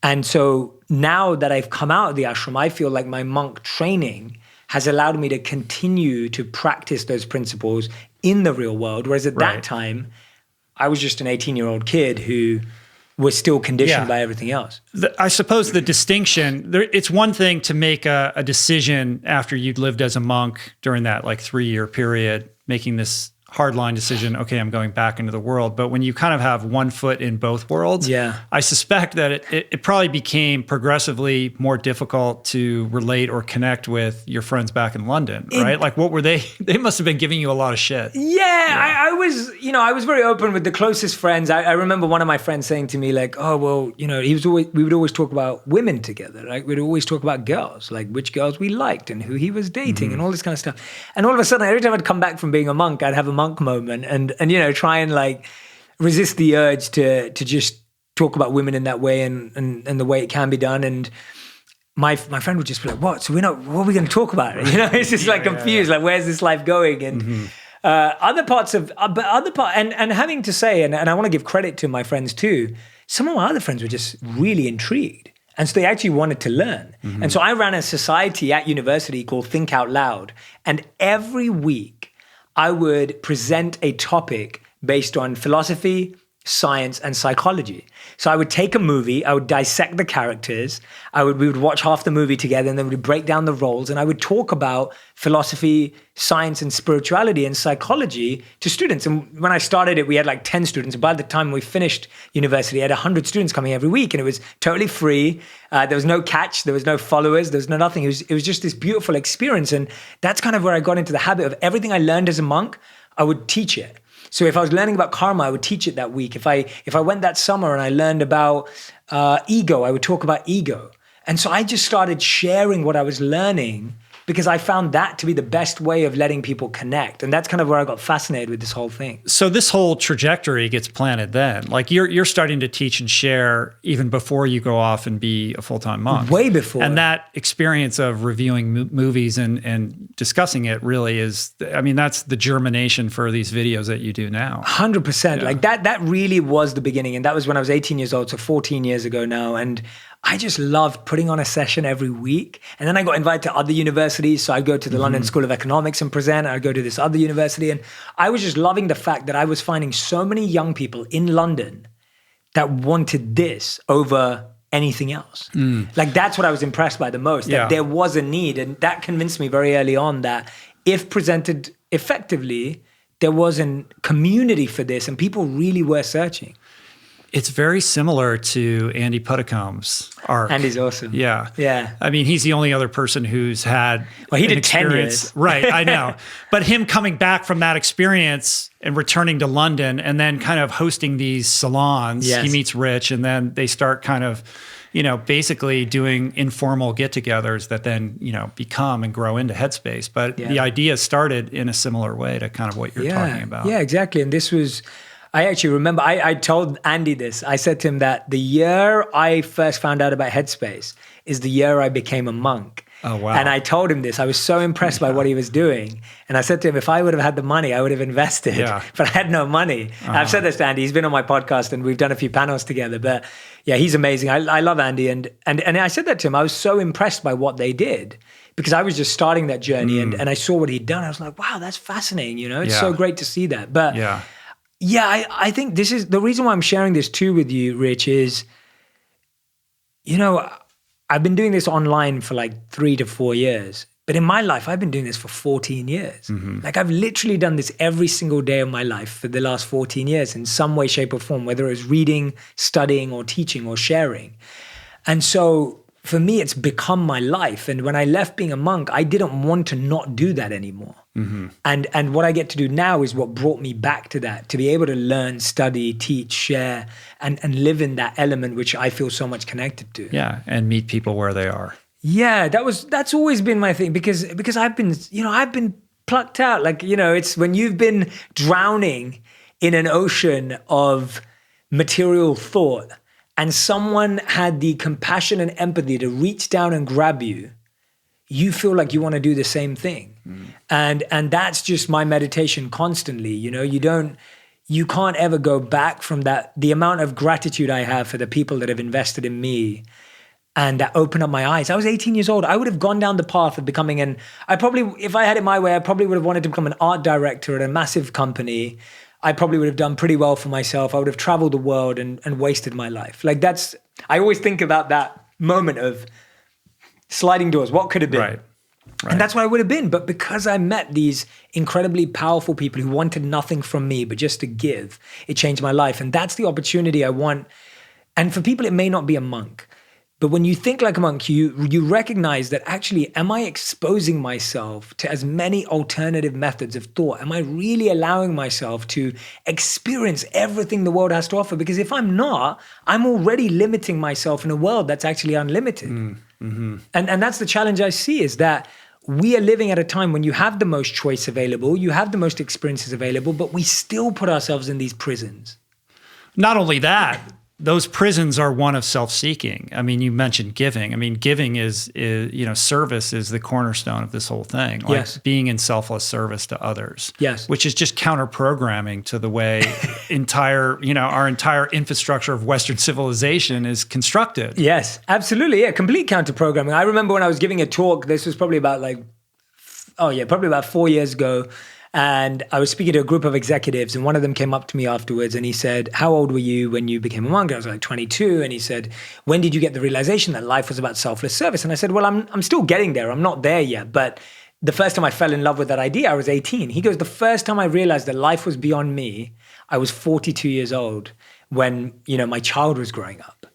And so now that I've come out of the ashram, I feel like my monk training has allowed me to continue to practice those principles in the real world. Whereas at that time, I was just an 18-year-old kid who was still conditioned by everything else. I suppose the distinction, it's one thing to make a decision after you'd lived as a monk during that 3-year period, making this hardline decision, okay, I'm going back into the world. But when you kind of have one foot in both worlds, I suspect that it probably became progressively more difficult to relate or connect with your friends back in London, right? Like what were they? They must have been giving you a lot of shit. I was, I was very open with the closest friends. I remember one of my friends saying to me like, oh, well, we would always talk about women together. Like we'd always talk about girls, like which girls we liked and who he was dating and all this kind of stuff. And all of a sudden, every time I'd come back from being a monk, I'd have a monk moment and try and like resist the urge to just talk about women in that way and the way it can be done. And my friend would just be like, what? So what are we going to talk about? It's just like confused, like where's this life going? And other parts and having to say, and I want to give credit to my friends too, some of my other friends were just really intrigued. And so they actually wanted to learn. And so I ran a society at university called Think Out Loud. And every week I would present a topic based on philosophy, science, and psychology. So I would take a movie, I would dissect the characters, we would watch half the movie together, and then we'd break down the roles, and I would talk about philosophy, science, and spirituality and psychology to students. And when I started it, we had like 10 students. And by the time we finished university, I had 100 students coming every week, and it was totally free. There was no catch, there was no followers, there was no nothing. It was just this beautiful experience. And that's kind of where I got into the habit of everything I learned as a monk, I would teach it. So if I was learning about karma, I would teach it that week. If I went that summer and I learned about ego, I would talk about ego. And so I just started sharing what I was learning because I found that to be the best way of letting people connect. And that's kind of where I got fascinated with this whole thing. So this whole trajectory gets planted then. Like you're starting to teach and share even before you go off and be a full-time monk. Way before. And that experience of reviewing movies and discussing it really is, that's the germination for these videos that you do now. 100%. Like that really was the beginning. And that was when I was 18 years old, so 14 years ago now. And I just loved putting on a session every week. And then I got invited to other universities. So I'd go to the London School of Economics and present. I'd go to this other university. And I was just loving the fact that I was finding so many young people in London that wanted this over anything else. Like that's what I was impressed by the most, that there was a need. And that convinced me very early on that if presented effectively, there was a community for this and people really were searching. It's very similar to Andy Puddicombe's arc. Andy's awesome. Yeah. Yeah. He's the only other person who's had he did 10 years. Right, I know. But him coming back from that experience and returning to London and then kind of hosting these salons, he meets Rich and then they start kind of, basically doing informal get-togethers that then, become and grow into Headspace. But the idea started in a similar way to kind of what you're talking about. Yeah, exactly. And this was... I actually remember, I told Andy this. I said to him that the year I first found out about Headspace is the year I became a monk. Oh, wow. And I told him this. I was so impressed by what he was doing. And I said to him, if I would have had the money, I would have invested. But I had no money. I've said this to Andy. He's been on my podcast and we've done a few panels together. But yeah, he's amazing. I love Andy. And I said that to him. I was so impressed by what they did because I was just starting that journey and I saw what he'd done. I was like, wow, that's fascinating. It's so great to see that. But I think this is the reason why I'm sharing this too with you, Rich, is, I've been doing this online for like 3 to 4 years, but in my life, I've been doing this for 14 years. Like I've literally done this every single day of my life for the last 14 years in some way, shape or form, whether it was reading, studying or teaching or sharing. And so for me, it's become my life. And when I left being a monk, I didn't want to not do that anymore. And what I get to do now is what brought me back to that, to be able to learn, study, teach, share, and live in that element which I feel so much connected to. Yeah, and meet people where they are. Yeah, that's always been my thing because I've been plucked out. Like, it's when you've been drowning in an ocean of material thought and someone had the compassion and empathy to reach down and grab you, you feel like you want to do the same thing. And that's just my meditation constantly. You can't ever go back from that. The amount of gratitude I have for the people that have invested in me and that opened up my eyes. I was 18 years old. I would have gone down the path of becoming if I had it my way, I probably would have wanted to become an art director at a massive company. I probably would have done pretty well for myself. I would have traveled the world and wasted my life. Like I always think about that moment of sliding doors. What could have been? Right. And that's what I would have been. But because I met these incredibly powerful people who wanted nothing from me, but just to give, it changed my life. And that's the opportunity I want. And for people, it may not be a monk. But when you think like a monk, you recognize that actually, am I exposing myself to as many alternative methods of thought? Am I really allowing myself to experience everything the world has to offer? Because if I'm not, I'm already limiting myself in a world that's actually unlimited. Mm-hmm. And that's the challenge I see, is that we are living at a time when you have the most choice available, you have the most experiences available, but we still put ourselves in these prisons. Not only that, those prisons are one of self-seeking. I mean, you mentioned giving. I mean, giving is service is the cornerstone of this whole thing. Like yes. Being in selfless service to others. Yes. Which is just counter-programming to the way our entire infrastructure of Western civilization is constructed. Yes, absolutely. Yeah, complete counter-programming. I remember when I was giving a talk, this was probably about probably about 4 years ago. And I was speaking to a group of executives, and one of them came up to me afterwards and he said, "How old were you when you became a monk?" I was like 22. And he said, "When did you get the realization that life was about selfless service?" And I said, "Well, I'm still getting there. I'm not there yet. But the first time I fell in love with that idea, I was 18. He goes, "The first time I realized that life was beyond me, I was 42 years old when, my child was growing up."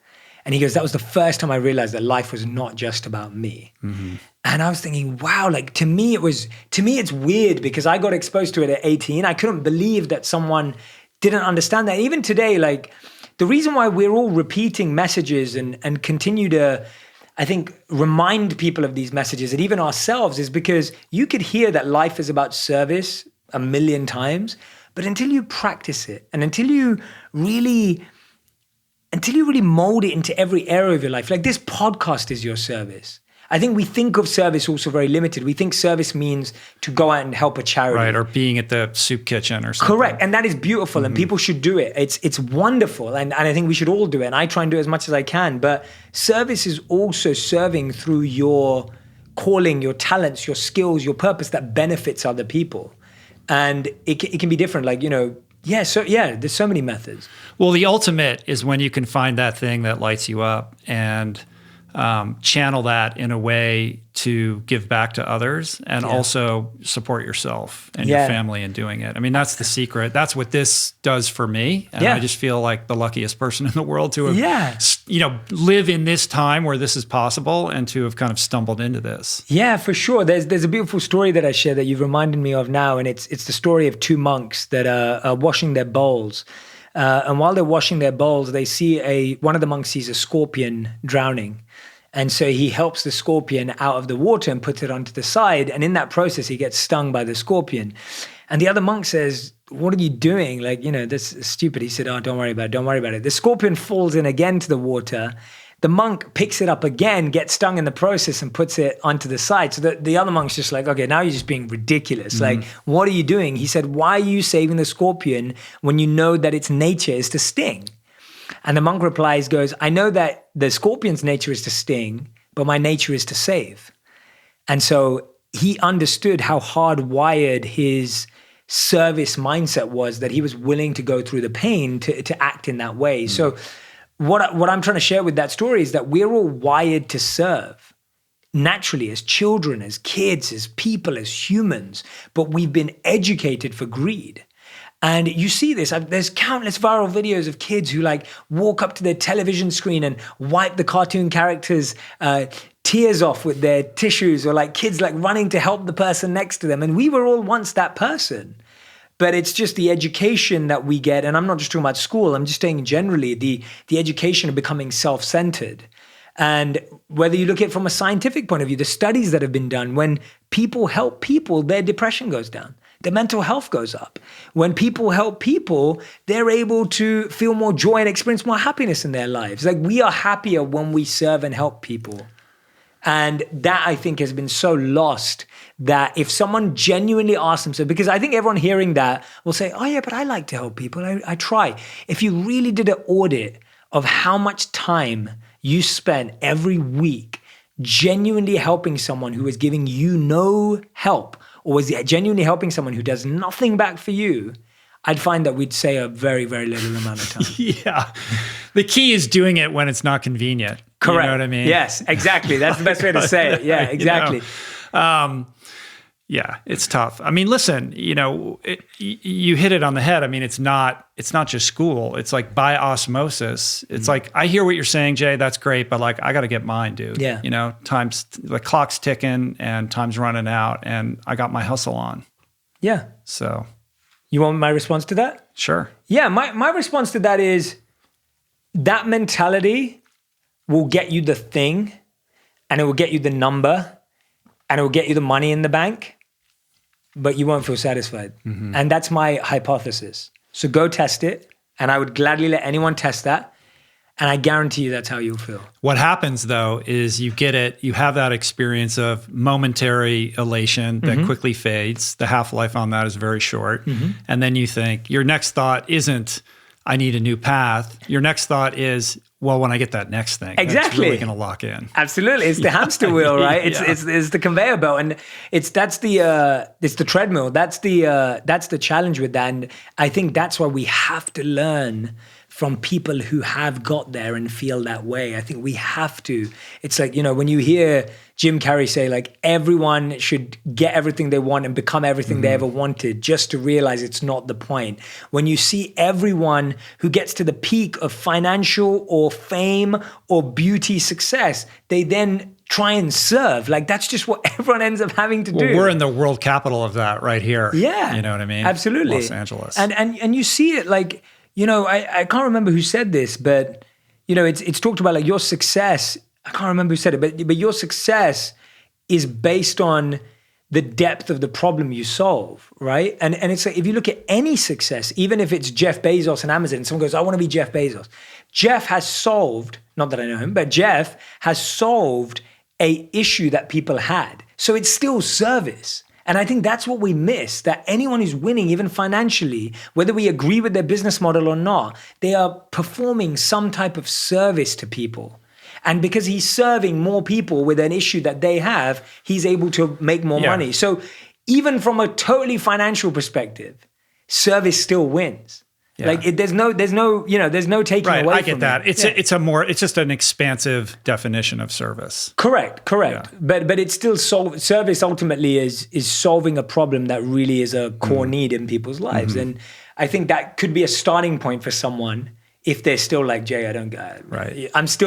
And he goes, "That was the first time I realized that life was not just about me." Mm-hmm. And I was thinking, wow, like to me it's weird because I got exposed to it at 18. I couldn't believe that someone didn't understand that. Even today, like the reason why we're all repeating messages and continue to, I think, remind people of these messages and even ourselves is because you could hear that life is about service a million times, but until you practice it and until you really mold it into every area of your life, like this podcast is your service. I think we think of service also very limited. We think service means to go out and help a charity. Right, or being at the soup kitchen or something. Correct, and that is beautiful, and people should do it. It's wonderful, and I think we should all do it, and I try and do it as much as I can. But service is also serving through your calling, your talents, your skills, your purpose that benefits other people. And it can be different, there's so many methods. Well, the ultimate is when you can find that thing that lights you up and channel that in a way to give back to others and also support yourself and your family in doing it. I mean, that's the secret. That's what this does for me. And I just feel like the luckiest person in the world to have, live in this time where this is possible and to have kind of stumbled into this. Yeah, for sure. There's a beautiful story that I share that you've reminded me of now. And it's the story of two monks that are washing their bowls. And while they're washing their bowls, they see one of the monks sees a scorpion drowning. And so he helps the scorpion out of the water and puts it onto the side. And in that process, he gets stung by the scorpion. And the other monk says, "What are you doing? This is stupid." He said, "Oh, don't worry about it. The scorpion falls in again to the water. The monk picks it up again, gets stung in the process and puts it onto the side." So the other monk's just like, "Okay, now you're just being ridiculous. Mm-hmm. Like, what are you doing?" He said, "Why are you saving the scorpion when you know that its nature is to sting?" And the monk goes, "I know that the scorpion's nature is to sting, but my nature is to save." And so he understood how hardwired his service mindset was, that he was willing to go through the pain to act in that way. Mm. So what I'm trying to share with that story is that we're all wired to serve naturally as children, as kids, as people, as humans, but we've been educated for greed. And you see this, there's countless viral videos of kids who walk up to their television screen and wipe the cartoon characters' tears off with their tissues, or kids running to help the person next to them. And we were all once that person. But it's just the education that we get, and I'm not just talking about school, I'm just saying generally the education of becoming self-centered. And whether you look at it from a scientific point of view, the studies that have been done, when people help people, their depression goes down. Their mental health goes up. When people help people, they're able to feel more joy and experience more happiness in their lives. We are happier when we serve and help people. And that, I think, has been so lost, that if someone genuinely asks themselves, because I think everyone hearing that will say, "Oh yeah, but I like to help people. I try." If you really did an audit of how much time you spend every week genuinely helping someone who is giving you no help, or was genuinely helping someone who does nothing back for you, I'd find that we'd say a very, very little amount of time. Yeah. The key is doing it when it's not convenient. Correct. You know what I mean? Yes, exactly. That's the best way to say it. Yeah, exactly. Yeah, it's tough. I mean, listen, you hit it on the head. I mean, it's not just school. It's like by osmosis. It's like, I hear what you're saying, Jay. That's great, but like, I got to get mine, dude. Yeah. The clock's ticking and time's running out, and I got my hustle on. Yeah. So, you want my response to that? Sure. Yeah, my response to that is that mentality will get you the thing, and it will get you the number, and it will get you the money in the bank, but you won't feel satisfied. Mm-hmm. And that's my hypothesis. So go test it, and I would gladly let anyone test that, and I guarantee you that's how you'll feel. What happens, though, is you get it, you have that experience of momentary elation that quickly fades. The half-life on that is very short. Mm-hmm. And then you think, your next thought isn't, I need a new path. Your next thought is, well, when I get that next thing, exactly, it's really going to lock in. Absolutely, it's the hamster wheel, right? It's the conveyor belt, and it's the treadmill. That's the challenge with that, and I think that's why we have to learn from people who have got there and feel that way. I think we have to. It's like, when you hear Jim Carrey say, like, everyone should get everything they want and become everything they ever wanted, just to realize it's not the point. When you see everyone who gets to the peak of financial or fame or beauty success, they then try and serve. Like, that's just what everyone ends up having to do. We're in the world capital of that right here. Yeah. You know what I mean? Absolutely. Los Angeles. And you see it, like, I can't remember who said this, but, it's talked about, like, your success. I can't remember who said it, but your success is based on the depth of the problem you solve, right? And it's like, if you look at any success, even if it's Jeff Bezos and Amazon, and someone goes, I want to be Jeff Bezos. Jeff has solved, not that I know him, but Jeff has solved a issue that people had. So it's still service. And I think that's what we miss, that anyone who's winning, even financially, whether we agree with their business model or not, they are performing some type of service to people. And because he's serving more people with an issue that they have, he's able to make more money. So even from a totally financial perspective, service still wins. Yeah. Like, there's no taking away from it. I get that. It's just an expansive definition of service. Correct. Yeah. But it's still service ultimately is solving a problem that really is a core need in people's lives. Mm-hmm. And I think that could be a starting point for someone if they're still like, Jay, I don't get it. Right. I'm just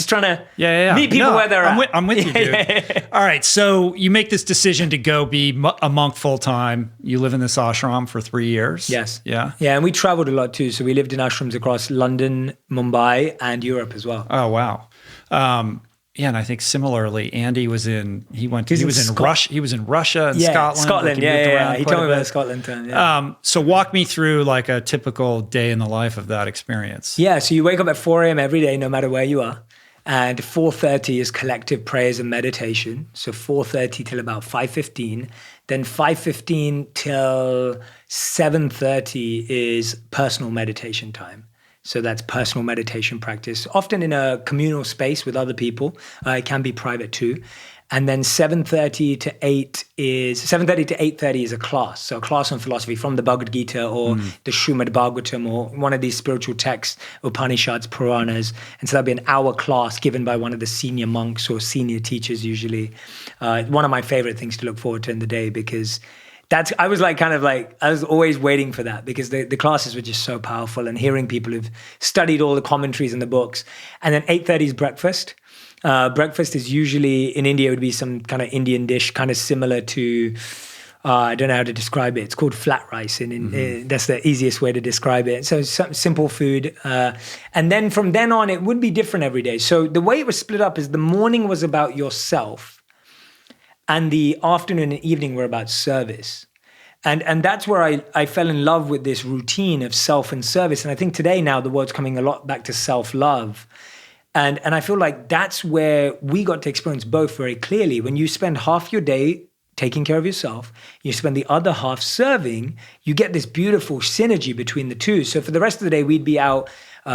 trying to meet people where they're at. I'm with you, dude. All right. So you make this decision to go be a monk full time. You live in this ashram for 3 years. Yes. Yeah. Yeah. And we traveled a lot too. So we lived in ashrams across London, Mumbai, and Europe as well. Oh, wow. Yeah, and I think similarly, Andy was in Russia. He was in Russia and Scotland. Scotland, He told me about the Scotland time. Yeah. So walk me through like a typical day in the life of that experience. Yeah, so you wake up at 4 a.m. every day, no matter where you are. And 4:30 is collective prayers and meditation. So 4:30 till about 5:15. Then 5:15 till 7:30 is personal meditation time. So that's personal meditation practice, often in a communal space with other people. It can be private too. And then 7:30 to 8:30 is a class. So a class on philosophy from the Bhagavad Gita or the Srimad Bhagavatam or one of these spiritual texts, Upanishads, Puranas. And so that'd be an hour class given by one of the senior monks or senior teachers usually. One of my favorite things to look forward to in the day, because I was always waiting for that, because the classes were just so powerful, and hearing people who've studied all the commentaries and the books. And then 8:30 is breakfast. Breakfast is usually, in India, it would be some kind of Indian dish, kind of similar to, I don't know how to describe it. It's called flat rice. That's the easiest way to describe it. So some simple food. And then from then on, it would be different every day. So the way it was split up is the morning was about yourself, and the afternoon and evening were about service. And that's where I fell in love with this routine of self and service. And I think today now the world's coming a lot back to self-love. And I feel like that's where we got to experience both very clearly. When you spend half your day taking care of yourself, you spend the other half serving, you get this beautiful synergy between the two. So for the rest of the day, we'd be out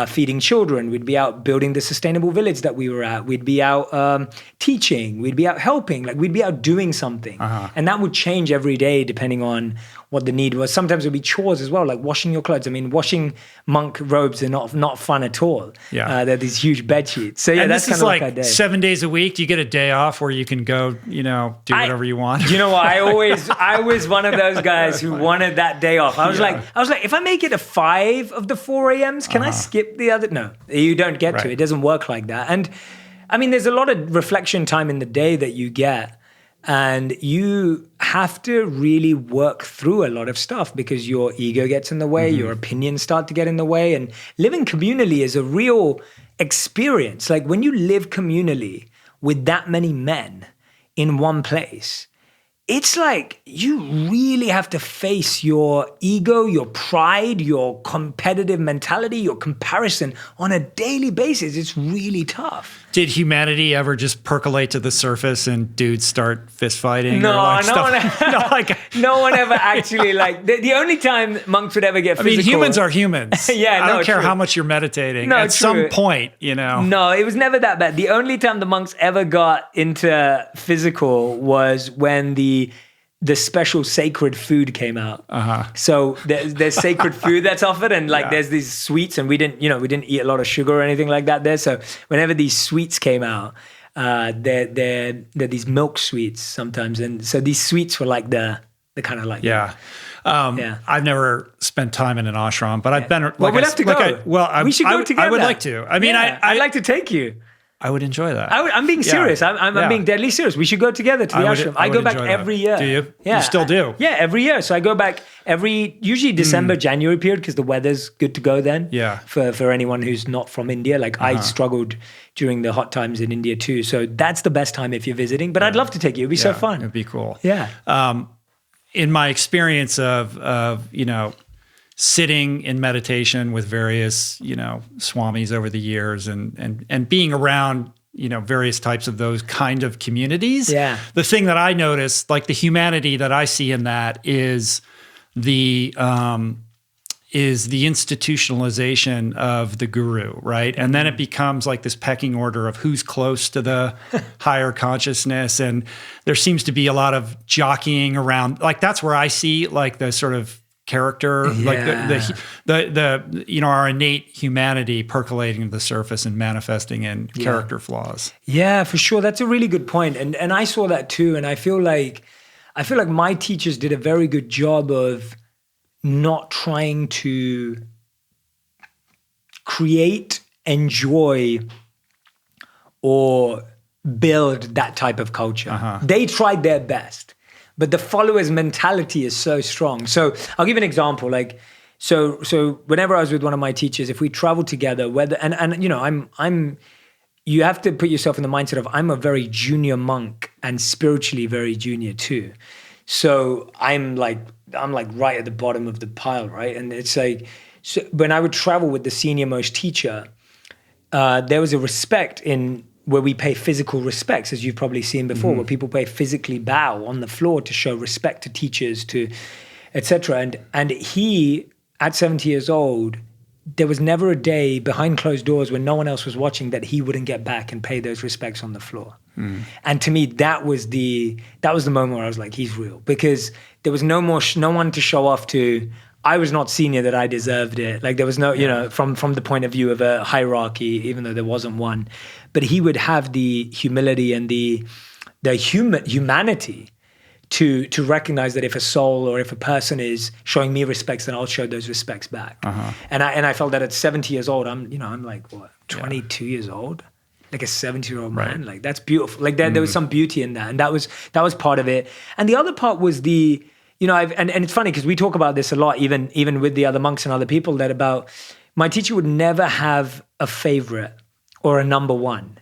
feeding children. We'd be out building the sustainable village that we were at. We'd be out teaching. We'd be out helping. Like we'd be out doing something. And that would change every day depending on what the need was. Sometimes it would be chores as well, like washing your clothes. I mean, washing monk robes are not fun at all. Yeah. They're these huge bed sheets. So yeah, and that's this kind is of like our day. 7 days a week. Do you get a day off where you can go, do whatever you want? You know what? I was one of those guys who wanted that day off. I was like, if I make it a 5 of the 4 a.m.s, can I skip the other? No, you don't get to. It doesn't work like that. And I mean, there's a lot of reflection time in the day that you get. And you have to really work through a lot of stuff because your ego gets in the way, your opinions start to get in the way. And living communally is a real experience. Like when you live communally with that many men in one place, it's like you really have to face your ego, your pride, your competitive mentality, your comparison on a daily basis. It's really tough. Did humanity ever just percolate to the surface and dudes start fist fighting? No, No one ever actually like the only time monks would ever get physical. I mean, humans are humans. Yeah, I don't care how much you're meditating. No, at some point, No, it was never that bad. The only time the monks ever got into physical was when the special sacred food came out. So there's sacred food that's offered, and there's these sweets, and we didn't eat a lot of sugar or anything like that there. So whenever these sweets came out, they're these milk sweets sometimes, and so these sweets were like the kind of like I've never spent time in an ashram, but I've been. Well, we'll have to go. We should go together. I would like to. I mean, I'd like to take you. I would enjoy that. I'm being serious. I'm being deadly serious. We should go together to the ashram. I go back every year. Do you? Yeah. You still do? Yeah, every year. So I go back usually December, January period because the weather's good to go then. Yeah. For anyone who's not from India. Like I struggled during the hot times in India too. So that's the best time if you're visiting. But I'd love to take you. It'd be so fun. It'd be cool. Yeah. In my experience of sitting in meditation with various, swamis over the years and being around, various types of those kind of communities. Yeah. The thing that I notice, like the humanity that I see in that is the institutionalization of the guru, right? And then it becomes like this pecking order of who's close to the higher consciousness. And there seems to be a lot of jockeying around, like that's where I see like the sort of character, like the our innate humanity percolating to the surface and manifesting in character flaws. Yeah, for sure. That's a really good point. And I saw that too. And I feel like my teachers did a very good job of not trying to create, enjoy, or build that type of culture. They tried their best. But the follower's mentality is so strong. So I'll give you an example. Like, so whenever I was with one of my teachers, if we traveled together, I'm you have to put yourself in the mindset of I'm a very junior monk and spiritually very junior too. So I'm like right at the bottom of the pile, right? And it's like, so when I would travel with the senior most teacher, there was a respect in where we pay physical respects, as you've probably seen before, where people physically bow on the floor to show respect to teachers, to etc. And he, at 70 years old, there was never a day behind closed doors when no one else was watching that he wouldn't get back and pay those respects on the floor. And to me, that was the moment where I was like, he's real, because there was no one to show off to. I was not senior that I deserved it. Like there was no, from the point of view of a hierarchy, even though there wasn't one, but he would have the humility and the humanity to recognize that if a soul or if a person is showing me respects, then I'll show those respects back. And I felt that at 70 years old, I'm like what, 22 years old, like a 70-year-old man. Like that's beautiful. Like there was some beauty in that, and that was part of it. And the other part was the. And it's funny because we talk about this a lot, even with the other monks and other people, that about my teacher would never have a favorite or a number one.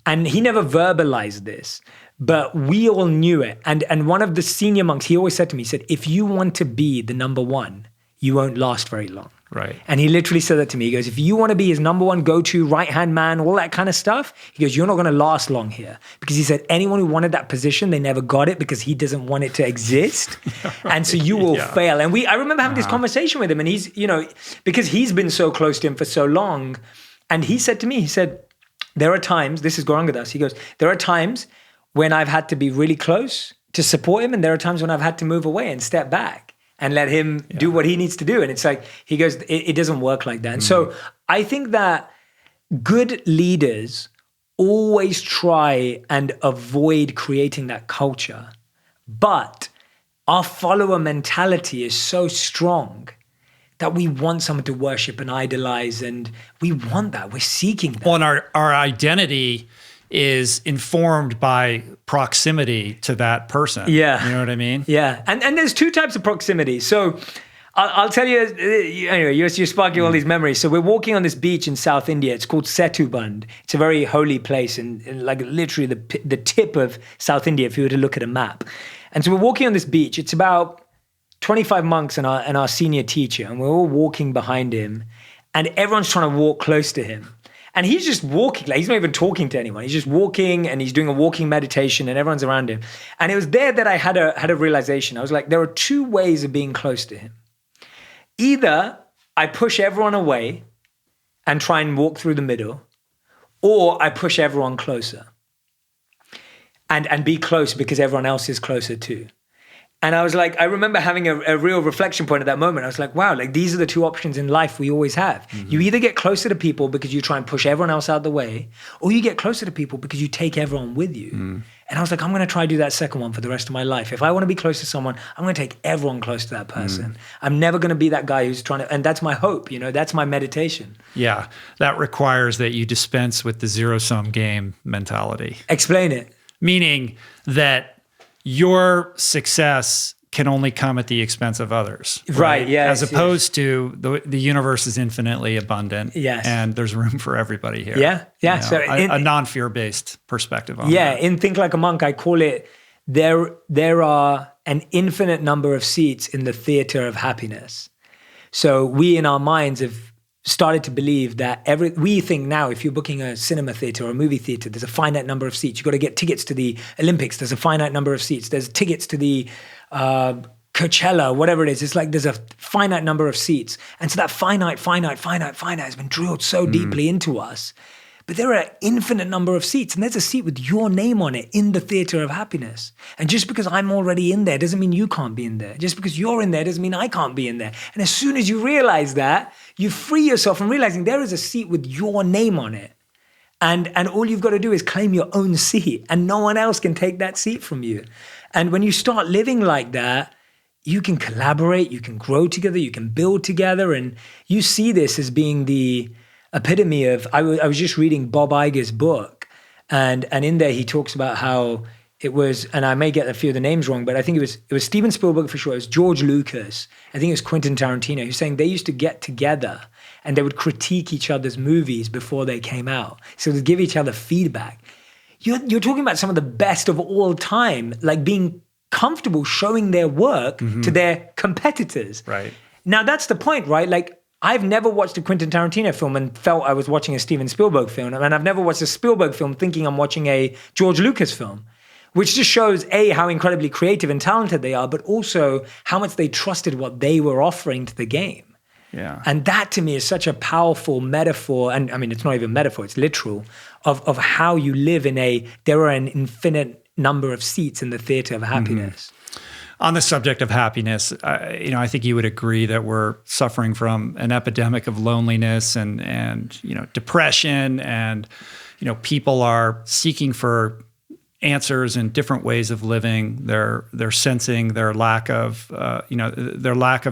And he never verbalized this, but we all knew it. And one of the senior monks, he always said to me, he said, if you want to be the number one, you won't last very long. Right. And he literally said that to me. He goes, if you want to be his number one go-to right-hand man, all that kind of stuff, he goes, you're not going to last long here. Because he said anyone who wanted that position, they never got it because he doesn't want it to exist. Right. And so you will fail. And I remember having this conversation with him, and he's, because he's been so close to him for so long. And he said to me, there are times, this is Gorangadas, he goes, there are times when I've had to be really close to support him, and there are times when I've had to move away and step back and let him do what he needs to do. And it's like, he goes, it doesn't work like that. And so I think that good leaders always try and avoid creating that culture. But our follower mentality is so strong that we want someone to worship and idolize, and we want that. We're seeking that. Well, and our identity is informed by proximity to that person. Yeah. You know what I mean? Yeah. And there's two types of proximity. So I'll tell you, anyway, you're sparking all these memories. So we're walking on this beach in South India. It's called Setuband. It's a very holy place, and like literally the tip of South India, if you were to look at a map. And so we're walking on this beach. It's about 25 monks and our senior teacher, and we're all walking behind him, and everyone's trying to walk close to him. And he's just walking, like he's not even talking to anyone. He's just walking, and he's doing a walking meditation, and everyone's around him. And it was there that I had a realization. I was like, there are two ways of being close to him. Either I push everyone away and try and walk through the middle, or I push everyone closer and be close because everyone else is closer too. And I was like, I remember having a real reflection point at that moment. I was like, wow, like these are the two options in life we always have. Mm-hmm. You either get closer to people because you try and push everyone else out of the way, or you get closer to people because you take everyone with you. Mm. And I was like, I'm going to try to do that second one for the rest of my life. If I want to be close to someone, I'm going to take everyone close to that person. I'm never going to be that guy who's trying to, and that's my hope, that's my meditation. Yeah, that requires that you dispense with the zero-sum game mentality. Explain it. Meaning that your success can only come at the expense of others. Right, yes. As opposed to the universe is infinitely abundant. Yes. And there's room for everybody here. Yeah. So a non-fear-based perspective on that. Yeah, in Think Like a Monk, I call it, there are an infinite number of seats in the theater of happiness. So we in our minds have started to believe that we think now if you're booking a cinema theater or a movie theater, there's a finite number of seats. You've got to get tickets to the Olympics. There's a finite number of seats. There's tickets to the Coachella, whatever it is. It's like there's a finite number of seats. And so that finite has been drilled so deeply into us. But there are an infinite number of seats, and there's a seat with your name on it in the theater of happiness. And just because I'm already in there doesn't mean you can't be in there. Just because you're in there doesn't mean I can't be in there. And as soon as you realize that, you free yourself from realizing there is a seat with your name on it. And all you've got to do is claim your own seat, and no one else can take that seat from you. And when you start living like that, you can collaborate, you can grow together, you can build together, and you see this as being the epitome of, I was just reading Bob Iger's book, and in there he talks about how it was, and I may get a few of the names wrong, but I think it was Steven Spielberg for sure, it was George Lucas, I think it was Quentin Tarantino, who's saying they used to get together and they would critique each other's movies before they came out. So to give each other feedback. You're talking about some of the best of all time, like being comfortable showing their work to their competitors. Right. Now that's the point, right? Like, I've never watched a Quentin Tarantino film and felt I was watching a Steven Spielberg film. And I've never watched a Spielberg film thinking I'm watching a George Lucas film, which just shows, A, how incredibly creative and talented they are, but also how much they trusted what they were offering to the game. Yeah. And that to me is such a powerful metaphor. And I mean, it's not even metaphor, it's literal of how you live there are an infinite number of seats in the theater of happiness. On the subject of happiness, I think you would agree that we're suffering from an epidemic of loneliness and depression, and people are seeking for answers in different ways of living. They're sensing their lack of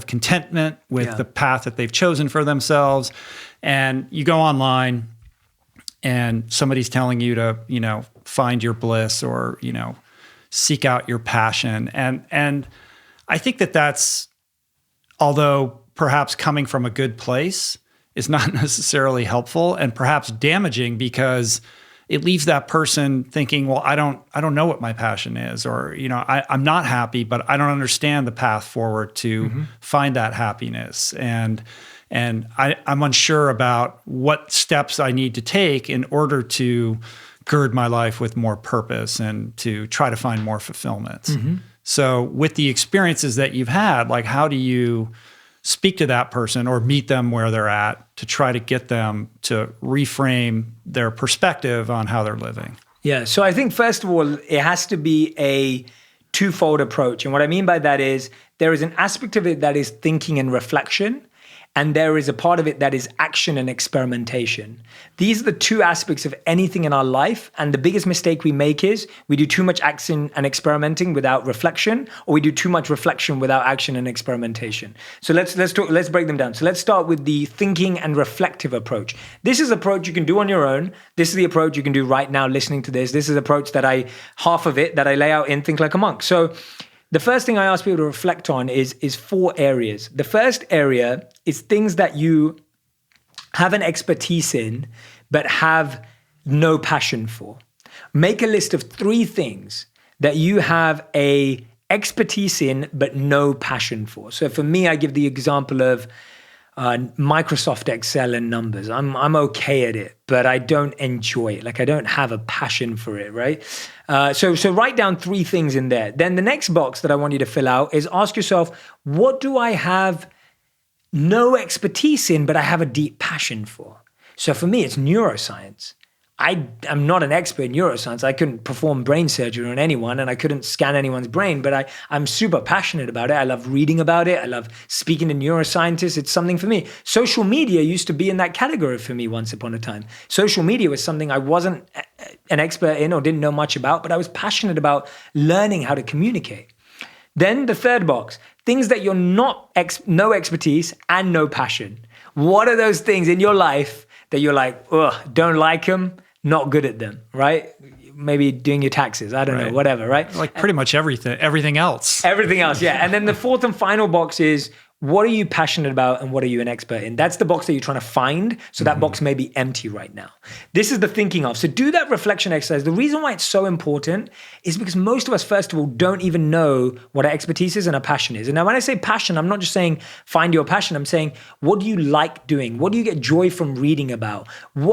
contentment with the path that they've chosen for themselves. And you go online, and somebody's telling you to find your bliss or seek out your passion. And I think that's, although perhaps coming from a good place, is not necessarily helpful and perhaps damaging, because it leaves that person thinking, well, I don't know what my passion is, or, I'm not happy, but I don't understand the path forward to find that happiness. And And I'm unsure about what steps I need to take in order to gird my life with more purpose and to try to find more fulfillment. Mm-hmm. So with the experiences that you've had, like how do you speak to that person or meet them where they're at to try to get them to reframe their perspective on how they're living? Yeah. So I think first of all, it has to be a twofold approach. And what I mean by that is there is an aspect of it that is thinking and reflection, and there is a part of it that is action and experimentation. These are the two aspects of anything in our life. And the biggest mistake we make is we do too much action and experimenting without reflection, or we do too much reflection without action and experimentation. So let's break them down. So let's start with the thinking and reflective approach. This is an approach you can do on your own. This is the approach you can do right now listening to this. This is the approach that half of it that I lay out in Think Like a Monk. So the first thing I ask people to reflect on is 4 areas. The first area is things that you have an expertise in, but have no passion for. Make a list of 3 things that you have a expertise in, but no passion for. So for me, I give the example of Microsoft Excel and numbers. I'm okay at it, but I don't enjoy it. Like I don't have a passion for it, right? So write down 3 things in there. Then the next box that I want you to fill out is ask yourself, what do I have no expertise in, but I have a deep passion for? So for me, it's neuroscience. I'm not an expert in neuroscience. I couldn't perform brain surgery on anyone and I couldn't scan anyone's brain, but I'm super passionate about it. I love reading about it. I love speaking to neuroscientists. It's something for me. Social media used to be in that category for me once upon a time. Social media was something I wasn't an expert in or didn't know much about, but I was passionate about learning how to communicate. Then the third box, things that you're no expertise and no passion. What are those things in your life that you're like, ugh, don't like them? Not good at them, right? Maybe doing your taxes, I don't know, whatever, right? Like pretty much everything else. Everything else, yeah. And then the fourth and final box is, what are you passionate about and what are you an expert in? That's the box that you're trying to find. So that box may be empty right now. This is the thinking of. So do that reflection exercise. The reason why it's so important is because most of us, first of all, don't even know what our expertise is and our passion is. And now when I say passion, I'm not just saying find your passion. I'm saying, what do you like doing? What do you get joy from reading about?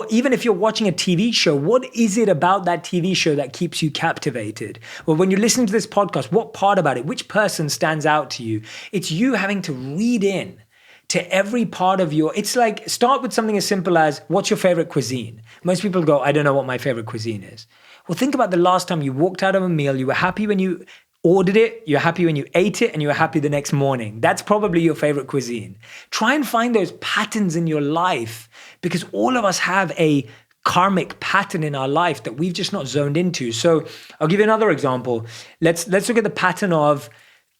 Even if you're watching a TV show, what is it about that TV show that keeps you captivated? Well, when you're listening to this podcast, what part about it, which person stands out to you? It's you having to read in to every part of it's like, start with something as simple as, what's your favorite cuisine? Most people go, I don't know what my favorite cuisine is. Well, think about the last time you walked out of a meal, you were happy when you ordered it, you're happy when you ate it, and you were happy the next morning. That's probably your favorite cuisine. Try and find those patterns in your life, because all of us have a karmic pattern in our life that we've just not zoned into. So I'll give you another example. Let's look at the pattern of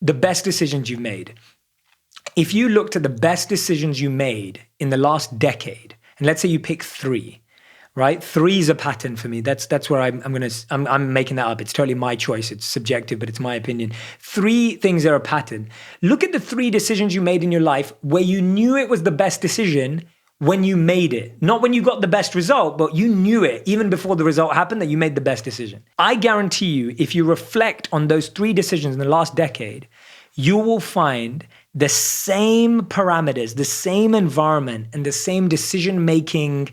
the best decisions you've made. If you looked at the best decisions you made in the last decade, and let's say you pick 3, right? 3 is a pattern for me. That's where I'm making that up. It's totally my choice. It's subjective, but it's my opinion. 3 things are a pattern. Look at the 3 decisions you made in your life where you knew it was the best decision when you made it. Not when you got the best result, but you knew it even before the result happened that you made the best decision. I guarantee you, if you reflect on those 3 decisions in the last decade, you will find the same parameters, the same environment, and the same decision-making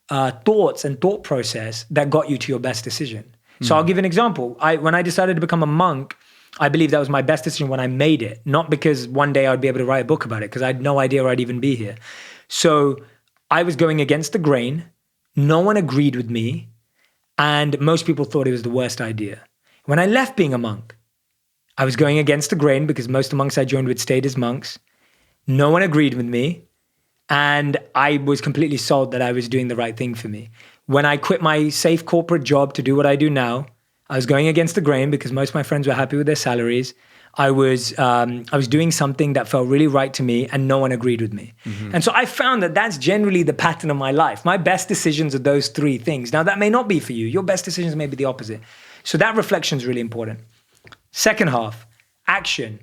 thoughts and thought process that got you to your best decision. So I'll give an example. When I decided to become a monk, I believe that was my best decision when I made it, not because one day I'd be able to write a book about it, because I had no idea I'd even be here. So I was going against the grain. No one agreed with me. And most people thought it was the worst idea. When I left being a monk, I was going against the grain because most of the monks I joined with stayed as monks. No one agreed with me. And I was completely sold that I was doing the right thing for me. When I quit my safe corporate job to do what I do now, I was going against the grain because most of my friends were happy with their salaries. I was doing something that felt really right to me and no one agreed with me. And so I found that that's generally the pattern of my life. My best decisions are those 3 things. Now that may not be for you. Your best decisions may be the opposite. So that reflection is really important. Second half, action.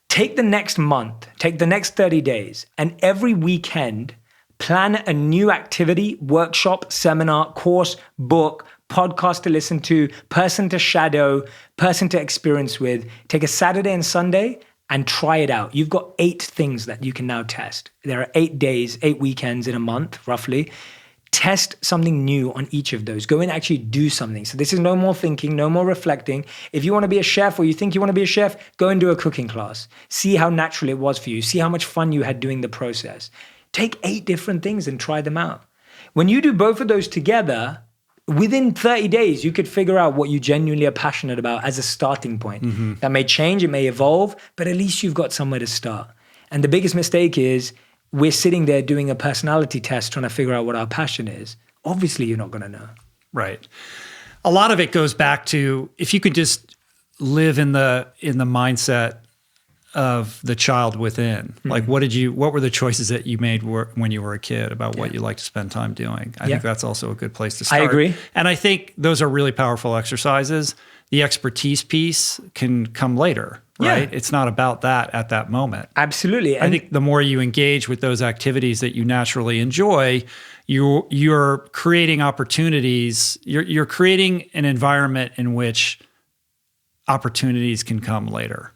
Take the next month, take the next 30 days, and every weekend, plan a new activity, workshop, seminar, course, book, podcast to listen to, person to shadow, person to experience with. Take a Saturday and Sunday and try it out. You've got 8 things that you can now test. There are 8 days, 8 weekends in a month, roughly. Test something new on each of those. Go and actually do something. So this is no more thinking, no more reflecting. If you want to be a chef or you think you want to be a chef, go and do a cooking class. See how natural it was for you. See how much fun you had doing the process. Take 8 different things and try them out. When you do both of those together, within 30 days, you could figure out what you genuinely are passionate about as a starting point. Mm-hmm. That may change, it may evolve, but at least you've got somewhere to start. And the biggest mistake is we're sitting there doing a personality test trying to figure out what our passion is. Obviously, you're not going to know. Right. A lot of it goes back to if you could just live in the mindset of the child within. Mm-hmm. Like what were the choices that you made when you were a kid about what you like to spend time doing? I think that's also a good place to start. I agree. And I think those are really powerful exercises. The expertise piece can come later, right? It's not about that at that moment. Absolutely. I think the more you engage with those activities that you naturally enjoy, you're creating opportunities. You're creating an environment in which opportunities can come later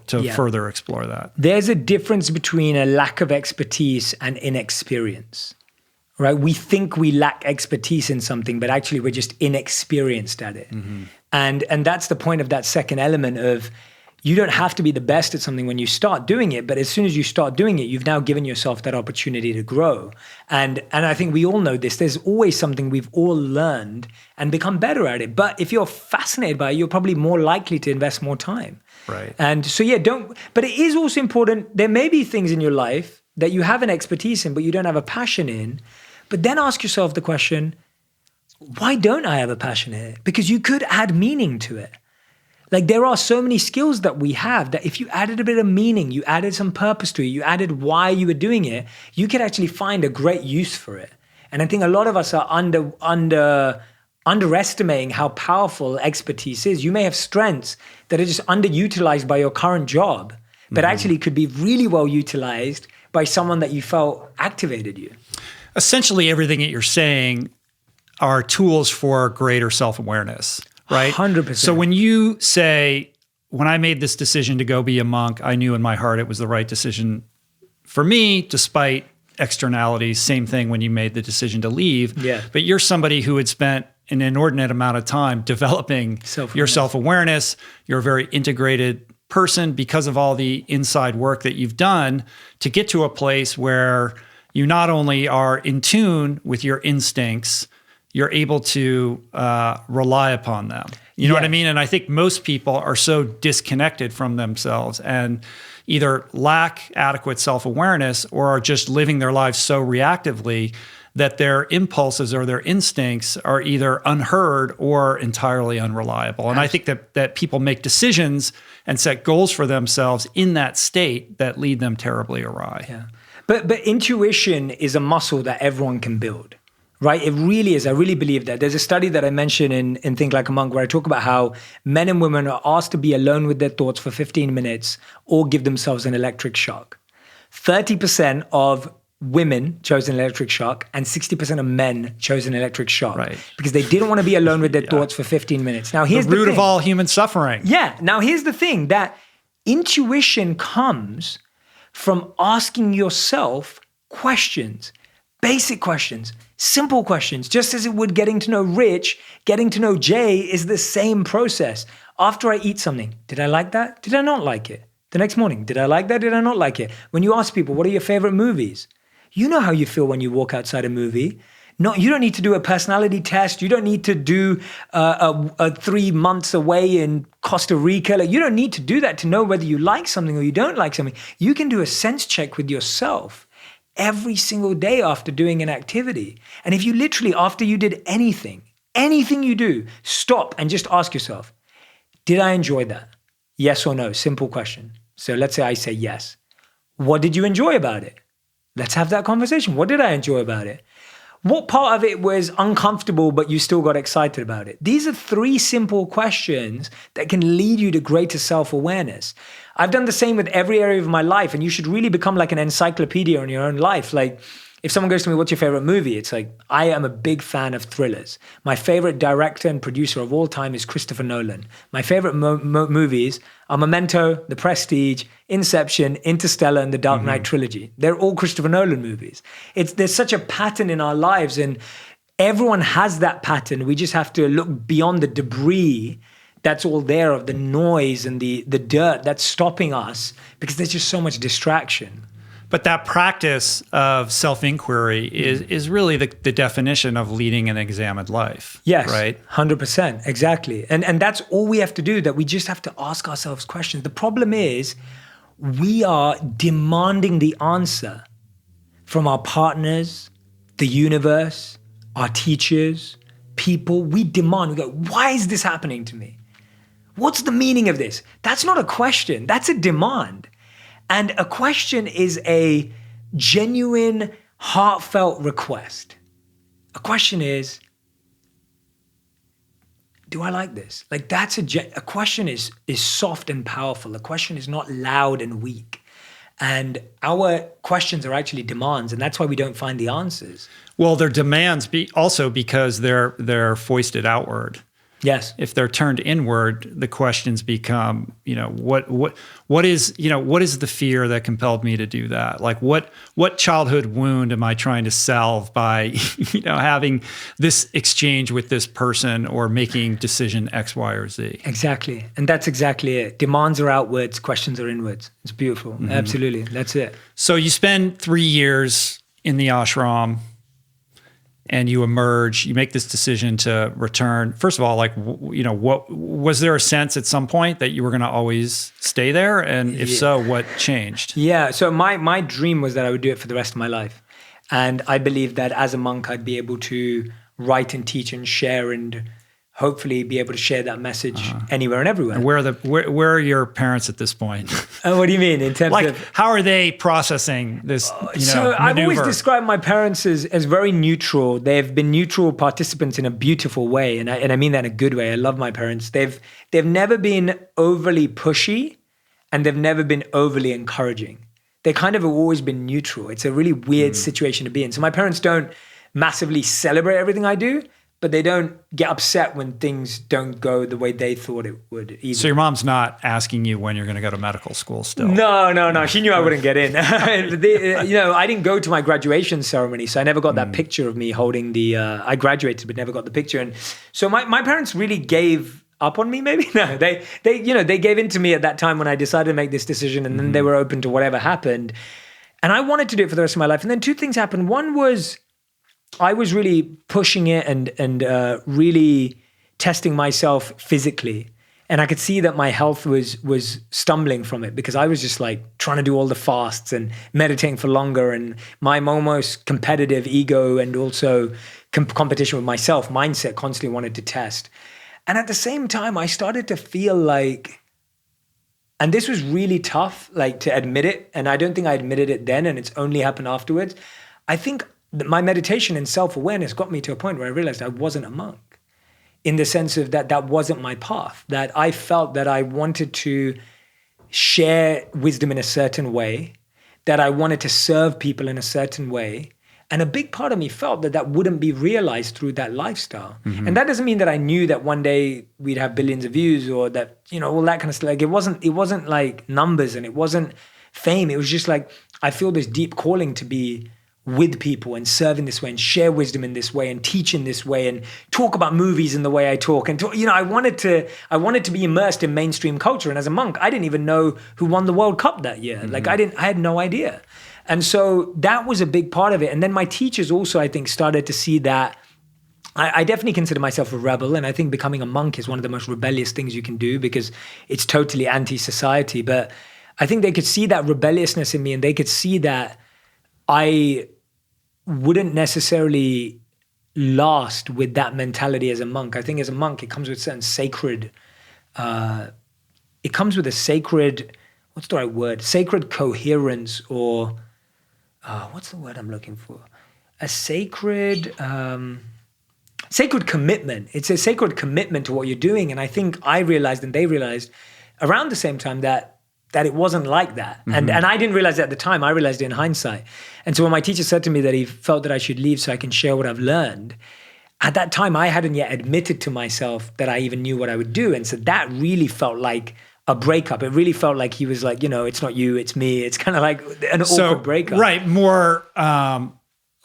to further explore that. There's a difference between a lack of expertise and inexperience, right? We think we lack expertise in something, but actually we're just inexperienced at it. Mm-hmm. And that's the point of that second element of you don't have to be the best at something when you start doing it, but as soon as you start doing it, you've now given yourself that opportunity to grow. And I think we all know this. There's always something we've all learned and become better at it. But if you're fascinated by it, you're probably more likely to invest more time. Right. And so, but it is also important. There may be things in your life that you have an expertise in, but you don't have a passion in. But then ask yourself the question, why don't I have a passion in it? Because you could add meaning to it. Like there are so many skills that we have that if you added a bit of meaning, you added some purpose to it, you added why you were doing it, you could actually find a great use for it. And I think a lot of us are underestimating how powerful expertise is. You may have strengths that are just underutilized by your current job, but actually could be really well utilized by someone that you felt activated you. Essentially, everything that you're saying are tools for greater self-awareness. Right? 100%. So when you say, when I made this decision to go be a monk, I knew in my heart it was the right decision for me, despite externalities. Same thing when you made the decision to leave. Yeah. But you're somebody who had spent an inordinate amount of time developing your self-awareness. You're a very integrated person because of all the inside work that you've done to get to a place where you not only are in tune with your instincts, you're able to rely upon them. You know what I mean? And I think most people are so disconnected from themselves and either lack adequate self-awareness or are just living their lives so reactively that their impulses or their instincts are either unheard or entirely unreliable. And I think that people make decisions and set goals for themselves in that state that lead them terribly awry. Yeah. But intuition is a muscle that everyone can build. Right? It really is. I really believe that. There's a study that I mentioned in Think Like a Monk where I talk about how men and women are asked to be alone with their thoughts for 15 minutes or give themselves an electric shock. 30% of women chose an electric shock and 60% of men chose an electric shock. Right. Because they didn't want to be alone with their thoughts for 15 minutes. Now, here's the root of all human suffering. Yeah. Now, here's the thing, that intuition comes from asking yourself questions, basic questions, simple questions. Just as it would getting to know Rich, getting to know Jay is the same process. After I eat something, did I like that? Did I not like it? The next morning, did I like that? Did I not like it? When you ask people, what are your favorite movies? You know how you feel when you walk outside a movie. You don't need to do a personality test. You don't need to do a 3 months away in Costa Rica. Like, you don't need to do that to know whether you like something or you don't like something. You can do a sense check with yourself every single day after doing an activity. And if you literally, after you did anything you do, stop and just ask yourself, did I enjoy that? Yes or no? Simple question. So let's say I say yes. What did you enjoy about it? Let's have that conversation. What did I enjoy about it? What part of it was uncomfortable, but you still got excited about it? These are 3 simple questions that can lead you to greater self-awareness. I've done the same with every area of my life, and you should really become like an encyclopedia in your own life. Like, if someone goes to me, what's your favorite movie? It's like, I am a big fan of thrillers. My favorite director and producer of all time is Christopher Nolan. My favorite movies are Memento, The Prestige, Inception, Interstellar, and the Dark Knight trilogy. They're all Christopher Nolan movies. There's such a pattern in our lives, and everyone has that pattern. We just have to look beyond the debris that's all there of the noise and the dirt that's stopping us, because there's just so much distraction. But that practice of self-inquiry is really the definition of leading an examined life. Yes, right? 100%, exactly. And that's all we have to do, that we just have to ask ourselves questions. The problem is we are demanding the answer from our partners, the universe, our teachers, people. We demand, we go, why is this happening to me? What's the meaning of this? That's not a question, that's a demand. And a question is a genuine, heartfelt request. A question is, do I like this? Like, that's a question is soft and powerful. A question is not loud and weak. And our questions are actually demands, and that's why we don't find the answers. Well, they're demands also because they're foisted outward. Yes. If they're turned inward, the questions become, what is the fear that compelled me to do that? Like what childhood wound am I trying to salve by, having this exchange with this person or making decision X, Y, or Z? Exactly. And that's exactly it. Demands are outwards, questions are inwards. It's beautiful. Mm-hmm. Absolutely. That's it. So you spend 3 years in the ashram, and you emerge, you make this decision to return. First of all, what was there a sense at some point that you were going to always stay there? And if so, what changed? Yeah, so my dream was that I would do it for the rest of my life. And I believed that as a monk, I'd be able to write and teach and share and hopefully be able to share that message anywhere and everywhere. And where are your parents at this point? What do you mean in terms of how are they processing this? So maneuver? I've always described my parents as very neutral. They've been neutral participants in a beautiful way, and I mean that in a good way. I love my parents. They've never been overly pushy, and they've never been overly encouraging. They kind of have always been neutral. It's a really weird situation to be in. So my parents don't massively celebrate everything I do, but they don't get upset when things don't go the way they thought it would either. So your mom's not asking you when you're going to go to medical school still? No. She knew I wouldn't get in. I didn't go to my graduation ceremony, so I never got that picture of me holding I graduated, but never got the picture. And so my parents really gave up on me, maybe? No, they gave in to me at that time when I decided to make this decision, and then they were open to whatever happened. And I wanted to do it for the rest of my life. And then two things happened. One was, I was really pushing it and really testing myself physically. And I could see that my health was stumbling from it, because I was just like trying to do all the fasts and meditating for longer, and my almost competitive ego and also competition with myself mindset constantly wanted to test. And at the same time, I started to feel like, and this was really tough, like to admit it. And I don't think I admitted it then, and it's only happened afterwards. I think my meditation and self-awareness got me to a point where I realized I wasn't a monk, in the sense of that wasn't my path, that I felt that I wanted to share wisdom in a certain way, that I wanted to serve people in a certain way. And a big part of me felt that wouldn't be realized through that lifestyle. Mm-hmm. And that doesn't mean that I knew that one day we'd have billions of views or that, all that kind of stuff. Like it wasn't like numbers and it wasn't fame. It was just like, I feel this deep calling to be with people and serve in this way and share wisdom in this way and teach in this way and talk about movies in the way I talk. And I wanted to be immersed in mainstream culture. And as a monk, I didn't even know who won the World Cup that year. Mm-hmm. Like I had no idea. And so that was a big part of it. And then my teachers also, I think, started to see that I definitely consider myself a rebel. And I think becoming a monk is one of the most rebellious things you can do, because it's totally anti-society. But I think they could see that rebelliousness in me, and they could see that I wouldn't necessarily last with that mentality as a monk. I think as a monk, it comes with certain sacred, what's the right word? Sacred coherence, or what's the word I'm looking for? A sacred commitment. It's a sacred commitment to what you're doing. And I think I realized, and they realized around the same time, that that it wasn't like that. And I didn't realize it at the time. I realized it in hindsight. And so when my teacher said to me that he felt that I should leave so I can share what I've learned, at that time, I hadn't yet admitted to myself that I even knew what I would do. And so that really felt like a breakup. It really felt like he was like, it's not you, it's me. It's kind of like an awkward breakup. Right, more,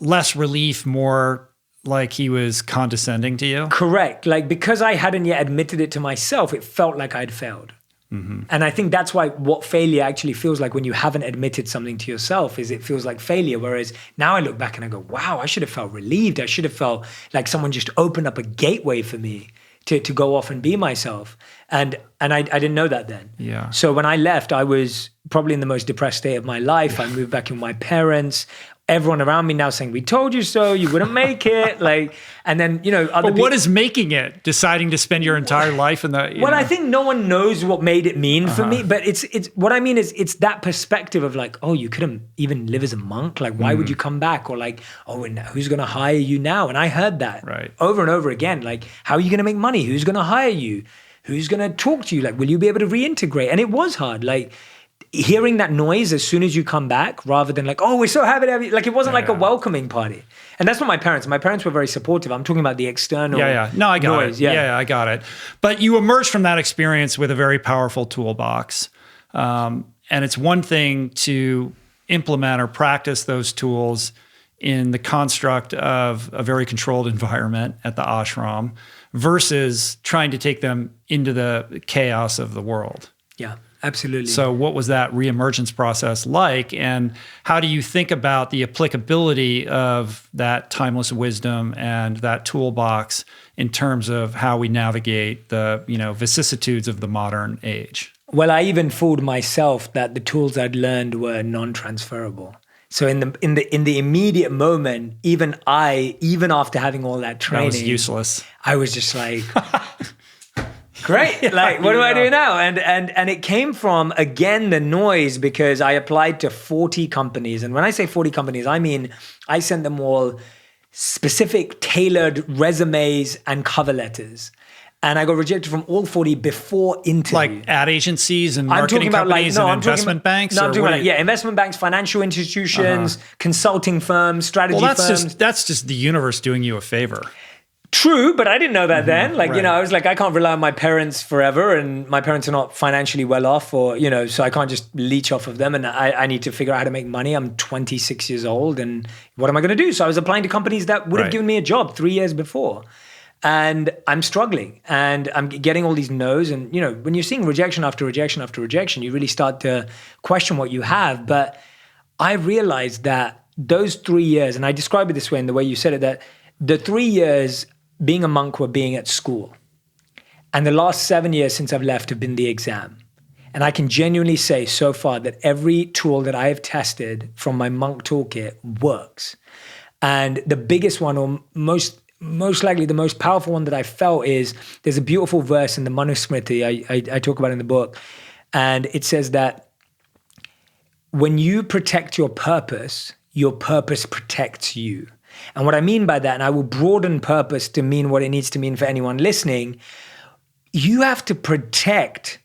less relief, more like he was condescending to you? Correct. Like, because I hadn't yet admitted it to myself, it felt like I'd failed. And I think that's why what failure actually feels like when you haven't admitted something to yourself is it feels like failure. Whereas now I look back and I go, wow, I should have felt relieved. I should have felt like someone just opened up a gateway for me to go off and be myself. And I didn't know that then. Yeah. So when I left, I was probably in the most depressed state of my life. I moved back in with my parents. Everyone around me now saying, we told you so, you wouldn't make it. Like, and then, other But what is making it? Deciding to spend your entire life in the... Well, I think no one knows what made it mean for me, but it's what I mean is it's that perspective of like, oh, you couldn't even live as a monk. Like, why would you come back? Or like, oh, and who's going to hire you now? And I heard that over and over again. Like, how are you going to make money? Who's going to hire you? Who's going to talk to you? Like, will you be able to reintegrate? And it was hard. Like, hearing that noise as soon as you come back, rather than like, oh, we're so happy to have you. Like, it wasn't like a welcoming party. And that's what my parents were very supportive. I'm talking about the external No, I got noise. it. Yeah, I got it. But you emerged from that experience with a very powerful toolbox. And it's one thing to implement or practice those tools in the construct of a very controlled environment at the ashram versus trying to take them into the chaos of the world. Yeah. Absolutely. So what was that reemergence process like? And how do you think about the applicability of that timeless wisdom and that toolbox in terms of how we navigate the, vicissitudes of the modern age? Well, I even fooled myself that the tools I'd learned were non-transferable. So in the immediate moment, even after having all that training, that was useless. I was just like, great. Like, what do I do now? And it came from, again, the noise, because I applied to 40 companies. And when I say 40 companies, I mean, I sent them all specific tailored resumes and cover letters. And I got rejected from all 40 before interview. Like ad agencies and marketing companies and investment banks? No, I'm talking about, investment banks, financial institutions, consulting firms, strategy firms. That's just the universe doing you a favor. True, but I didn't know that then. Like, I was like, I can't rely on my parents forever, and my parents are not financially well off, or, so I can't just leech off of them, and I need to figure out how to make money. I'm 26 years old, and what am I going to do? So I was applying to companies that would have given me a job 3 years before, and I'm struggling, and I'm getting all these no's, and, when you're seeing rejection after rejection after rejection, you really start to question what you have. But I realized that those 3 years, and I describe it this way in the way you said it, that the 3 years being a monk were being at school. And the last 7 years since I've left have been the exam. And I can genuinely say so far that every tool that I have tested from my monk toolkit works. And the biggest one, or most likely the most powerful one that I felt, is there's a beautiful verse in the Manusmriti I talk about in the book. And it says that when you protect your purpose protects you. And what I mean by that, and I will broaden purpose to mean what it needs to mean for anyone listening, you have to protect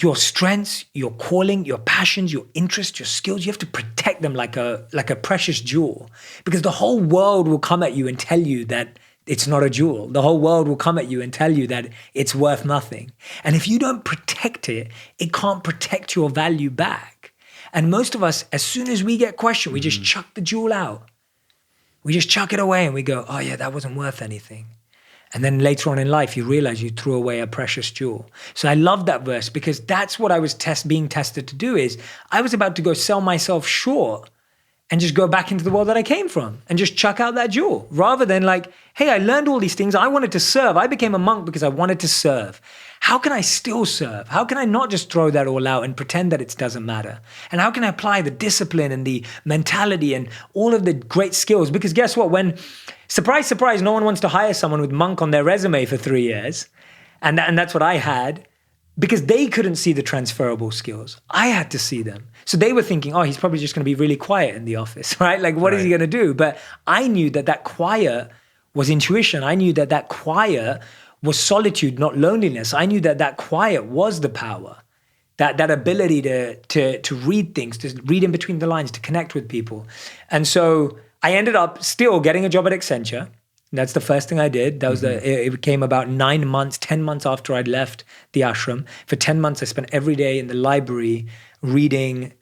your strengths, your calling, your passions, your interests, your skills. You have to protect them like a precious jewel, because the whole world will come at you and tell you that it's not a jewel. The whole world will come at you and tell you that it's worth nothing. And if you don't protect it, it can't protect your value back. And most of us, as soon as we get questioned, we just chuck the jewel out. We just chuck it away and we go, oh yeah, that wasn't worth anything. And then later on in life, you realize you threw away a precious jewel. So I love that verse, because that's what I was being tested to do. Is I was about to go sell myself short and just go back into the world that I came from and just chuck out that jewel, rather than like, hey, I learned all these things. I wanted to serve. I became a monk because I wanted to serve. How can I still serve? How can I not just throw that all out and pretend that it doesn't matter? And how can I apply the discipline and the mentality and all of the great skills? Because guess what? When, surprise, surprise, no one wants to hire someone with monk on their resume for 3 years. And that's what I had, because they couldn't see the transferable skills. I had to see them. So they were thinking, oh, he's probably just going to be really quiet in the office, right? Like, what is he going to do? But I knew that quiet was intuition. I knew that quiet was solitude, not loneliness. I knew that quiet was the power that ability to read things, to read in between the lines, to connect with people. And so I ended up still getting a job at Accenture. That's the first thing I did. That was it came about 9 months, 10 months after I'd left the ashram. For 10 months, I spent every day in the library reading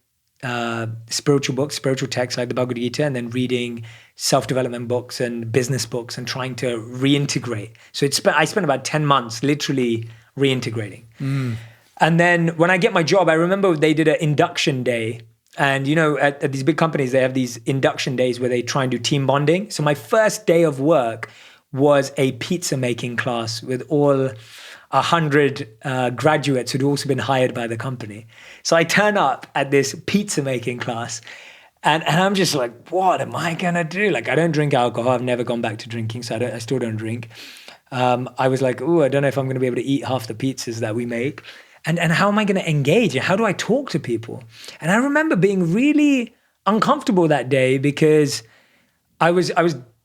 spiritual books, spiritual texts like the Bhagavad Gita, and then reading self-development books and business books and trying to reintegrate. So I spent about 10 months literally reintegrating. And then when I get my job, I remember they did an induction day. And at these big companies, they have these induction days where they try and do team bonding. So my first day of work was a pizza making class with all 100 graduates who'd also been hired by the company. So I turn up at this pizza making class and I'm just like, what am I gonna do? Like, I don't drink alcohol. I've never gone back to drinking, so I still don't drink. I was like, I don't know if I'm gonna be able to eat half the pizzas that we make. And how am I gonna engage? How do I talk to people? And I remember being really uncomfortable that day because I was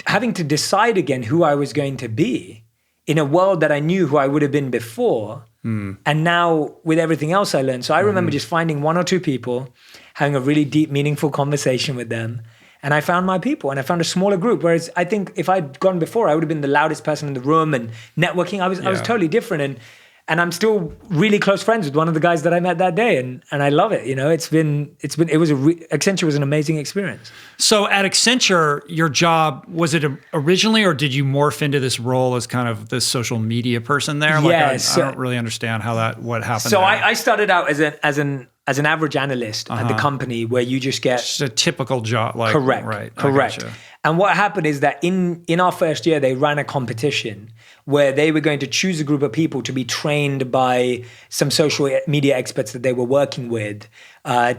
having to decide again who I was going to be in a world that I knew who I would have been before. And now with everything else I learned. So I remember just finding one or two people, having a really deep, meaningful conversation with them. And I found my people and I found a smaller group. Whereas I think if I'd gone before, I would have been the loudest person in the room and networking. I was totally different. And I'm still really close friends with one of the guys that I met that day, and I love it. Accenture was an amazing experience. So at Accenture, your job, was it originally, or did you morph into this role as kind of the social media person there? I don't really understand what happened. So I started out as an average analyst at the company, where you just get just a typical job. Correct. And what happened is that in our first year, they ran a competition where they were going to choose a group of people to be trained by some social media experts that they were working with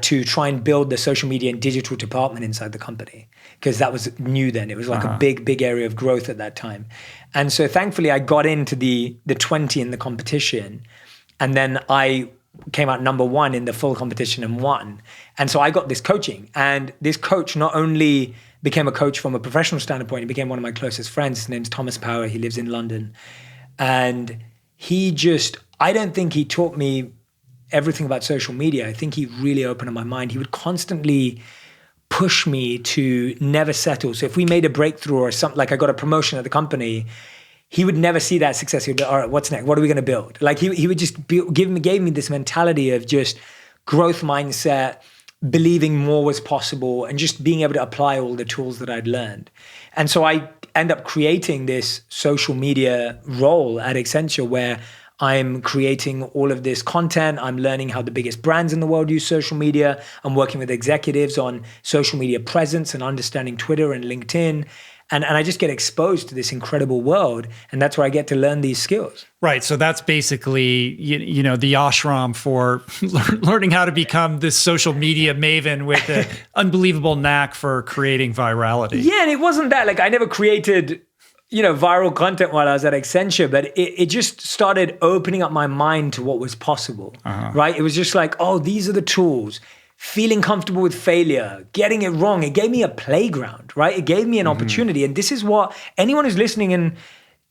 to try and build the social media and digital department inside the company. Because that was new then. It was like a big area of growth at that time. And so thankfully, I got into the 20 in the competition. And then I came out number one in the full competition and won. And so I got this coaching. And this coach not only became a coach from a professional standpoint, he became one of my closest friends. His name's Thomas Power. He lives in London. And I don't think he taught me everything about social media. I think he really opened up my mind. He would constantly push me to never settle. So if we made a breakthrough or something, like I got a promotion at the company, he would never see that success. He'd be, all right, what's next? What are we going to build? Like he would just gave me this mentality of just growth mindset, believing more was possible, and just being able to apply all the tools that I'd learned. And so I end up creating this social media role at Accenture where I'm creating all of this content. I'm learning how the biggest brands in the world use social media. I'm working with executives on social media presence and understanding Twitter and LinkedIn. And I just get exposed to this incredible world. And that's where I get to learn these skills. Right. So that's basically, the ashram for learning how to become this social media maven with an unbelievable knack for creating virality. Yeah. And it wasn't that, like, I never created, viral content while I was at Accenture, but it just started opening up my mind to what was possible, right? It was just like, oh, these are the tools. Feeling comfortable with failure, getting it wrong. It gave me a playground, right? It gave me an opportunity. And this is what anyone who's listening in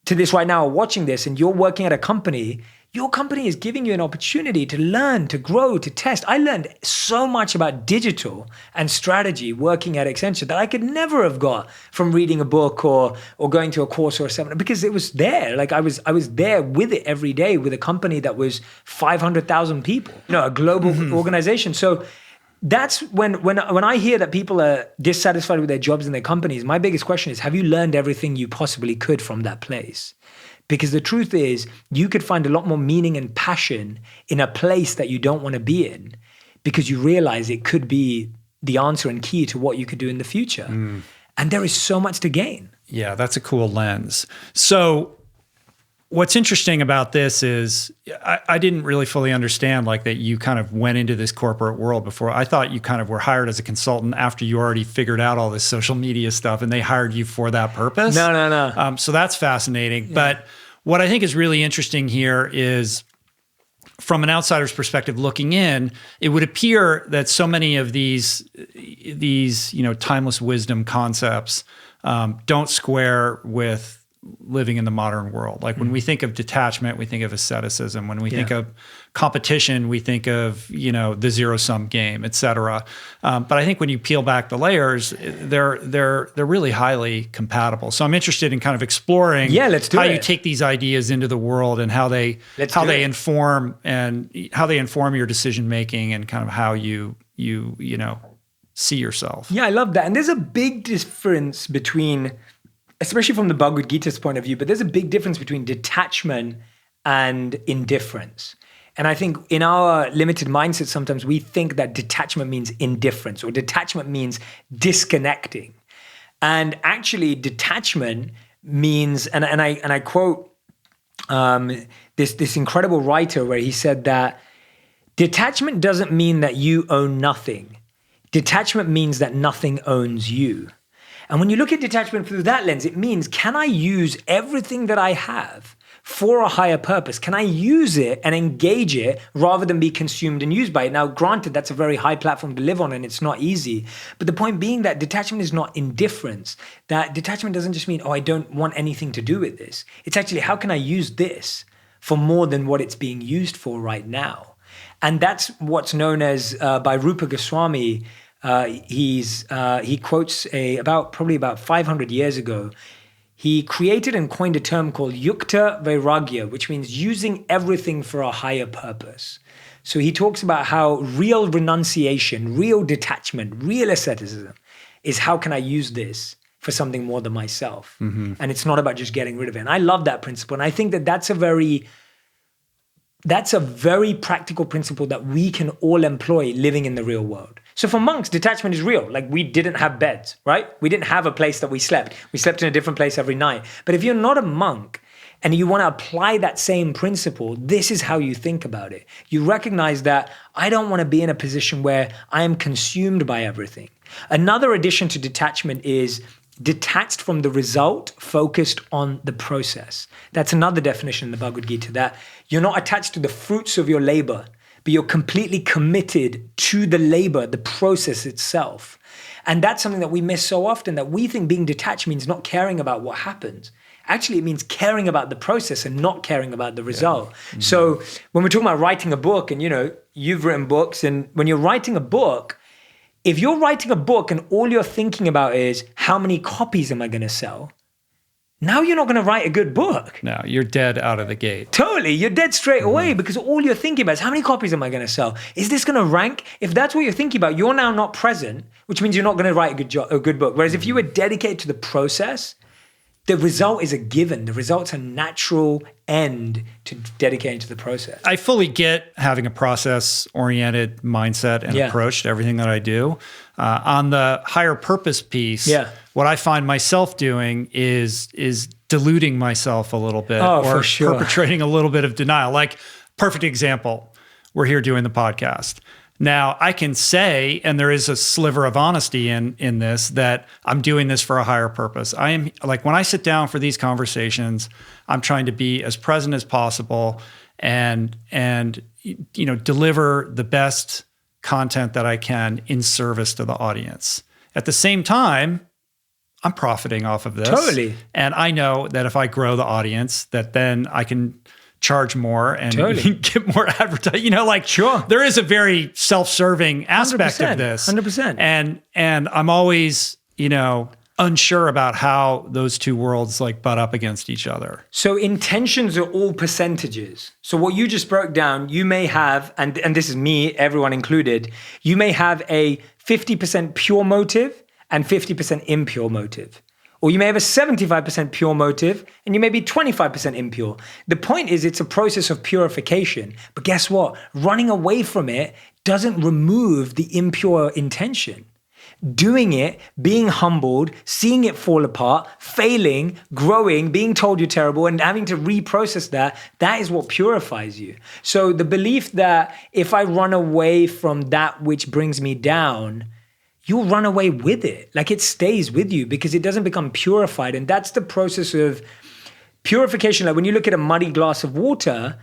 to this right now or watching this, and you're working at a company, your company is giving you an opportunity to learn, to grow, to test. I learned so much about digital and strategy working at Accenture that I could never have got from reading a book or going to a course or a seminar, because it was there. Like I was there with it every day with a company that was 500,000 people, a global organization. So that's when I hear that people are dissatisfied with their jobs and their companies, my biggest question is, have you learned everything you possibly could from that place? Because the truth is, you could find a lot more meaning and passion in a place that you don't want to be in, because you realize it could be the answer and key to what you could do in the future. And there is so much to gain. Yeah, that's a cool lens. So what's interesting about this is I didn't really fully understand that you kind of went into this corporate world before. I thought you kind of were hired as a consultant after you already figured out all this social media stuff and they hired you for that purpose. No. So that's fascinating. Yeah. But what I think is really interesting here is, from an outsider's perspective looking in, it would appear that so many of these timeless wisdom concepts don't square with living in the modern world. Like when we think of detachment, we think of asceticism. When we think of competition, we think of, the zero-sum game, et cetera. But I think when you peel back the layers, they're really highly compatible. So I'm interested in kind of exploring how you take these ideas into the world and how they inform your decision making and kind of how you see yourself. Yeah, I love that. And there's a big difference between, especially from the Bhagavad Gita's point of view, but there's a big difference between detachment and indifference. And I think in our limited mindset, sometimes we think that detachment means indifference or detachment means disconnecting. And actually detachment means, and I quote this incredible writer where he said that detachment doesn't mean that you own nothing. Detachment means that nothing owns you. And when you look at detachment through that lens, it means, can I use everything that I have for a higher purpose? Can I use it and engage it rather than be consumed and used by it? Now, granted, that's a very high platform to live on and it's not easy. But the point being that detachment is not indifference. That detachment doesn't just mean, I don't want anything to do with this. It's actually, how can I use this for more than what it's being used for right now? And that's what's known as, by Rupa Goswami, he quotes probably about 500 years ago, he created and coined a term called yukta vairagya, which means using everything for a higher purpose. So he talks about how real renunciation, real detachment, real asceticism is how can I use this for something more than myself? Mm-hmm. And it's not about just getting rid of it. And I love that principle. And I think that that's a very practical principle that we can all employ living in the real world. So for monks, detachment is real. Like we didn't have beds, right? We didn't have a place that we slept. We slept in a different place every night. But if you're not a monk and you want to apply that same principle, this is how you think about it. You recognize that I don't want to be in a position where I am consumed by everything. Another addition to detachment is detached from the result, focused on the process. That's another definition in the Bhagavad Gita, that you're not attached to the fruits of your labor, but you're completely committed to the labor, the process itself. And that's something that we miss so often, that we think being detached means not caring about what happens. Actually, it means caring about the process and not caring about the result. Yeah. Mm-hmm. So when we're talking about writing a book, and you've written books, and when you're writing a book, if you're writing a book and all you're thinking about is how many copies am I going to sell, now you're not going to write a good book. No, you're dead out of the gate. Totally. You're dead straight away because all you're thinking about is how many copies am I going to sell? Is this going to rank? If that's what you're thinking about, you're now not present, which means you're not going to write a good book. Whereas if you were dedicated to the process, the result is a given. The result's a natural end to dedicating to the process. I fully get having a process-oriented mindset and approach to everything that I do. On the higher purpose piece, what I find myself doing is deluding myself a little bit, or perpetrating a little bit of denial. Like, perfect example, we're here doing the podcast. Now, I can say, and there is a sliver of honesty in this, that I'm doing this for a higher purpose. I am, like, when I sit down for these conversations, I'm trying to be as present as possible and deliver the best content that I can in service to the audience. At the same time, I'm profiting off of this. Totally. And I know that if I grow the audience, that then I can charge more and get more advertising. There is a very self-serving aspect of this. 100%. And I'm always, unsure about how those two worlds butt up against each other. So intentions are all percentages. So what you just broke down, you may have, and this is me, everyone included, you may have a 50% pure motive and 50% impure motive. Or you may have a 75% pure motive and you may be 25% impure. The point is, it's a process of purification. But guess what? Running away from it doesn't remove the impure intention. Doing it, being humbled, seeing it fall apart, failing, growing, being told you're terrible, and having to reprocess that is what purifies you. So the belief that if I run away from that which brings me down, you'll run away with it. It stays with you because it doesn't become purified. And that's the process of purification. Like when you look at a muddy glass of water,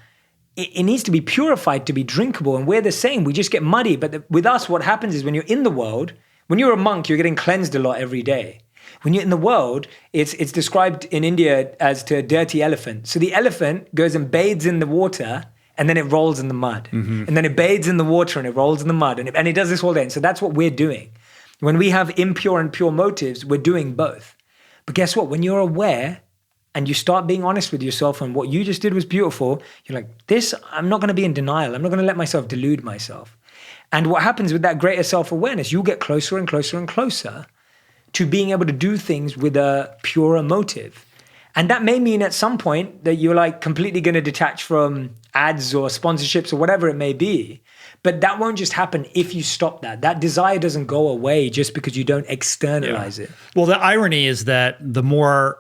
it needs to be purified to be drinkable. And we're the same. We just get muddy. But with us, what happens is when you're in the world, when you're a monk, you're getting cleansed a lot every day. When you're in the world, it's described in India as to a dirty elephant. So the elephant goes and bathes in the water, and then it rolls in the mud. And then it bathes in the water and it rolls in the mud. And it does this all day. And so that's what we're doing. When we have impure and pure motives, we're doing both. But guess what? When you're aware and you start being honest with yourself and what you just did was beautiful, you're like, this, I'm not going to be in denial. I'm not going to let myself delude myself. And what happens with that greater self-awareness, you'll get closer and closer and closer to being able to do things with a purer motive. And that may mean at some point that you're like completely going to detach from ads or sponsorships or whatever it may be. But that won't just happen if you stop that. That desire doesn't go away just because you don't externalize it. Well, the irony is that the more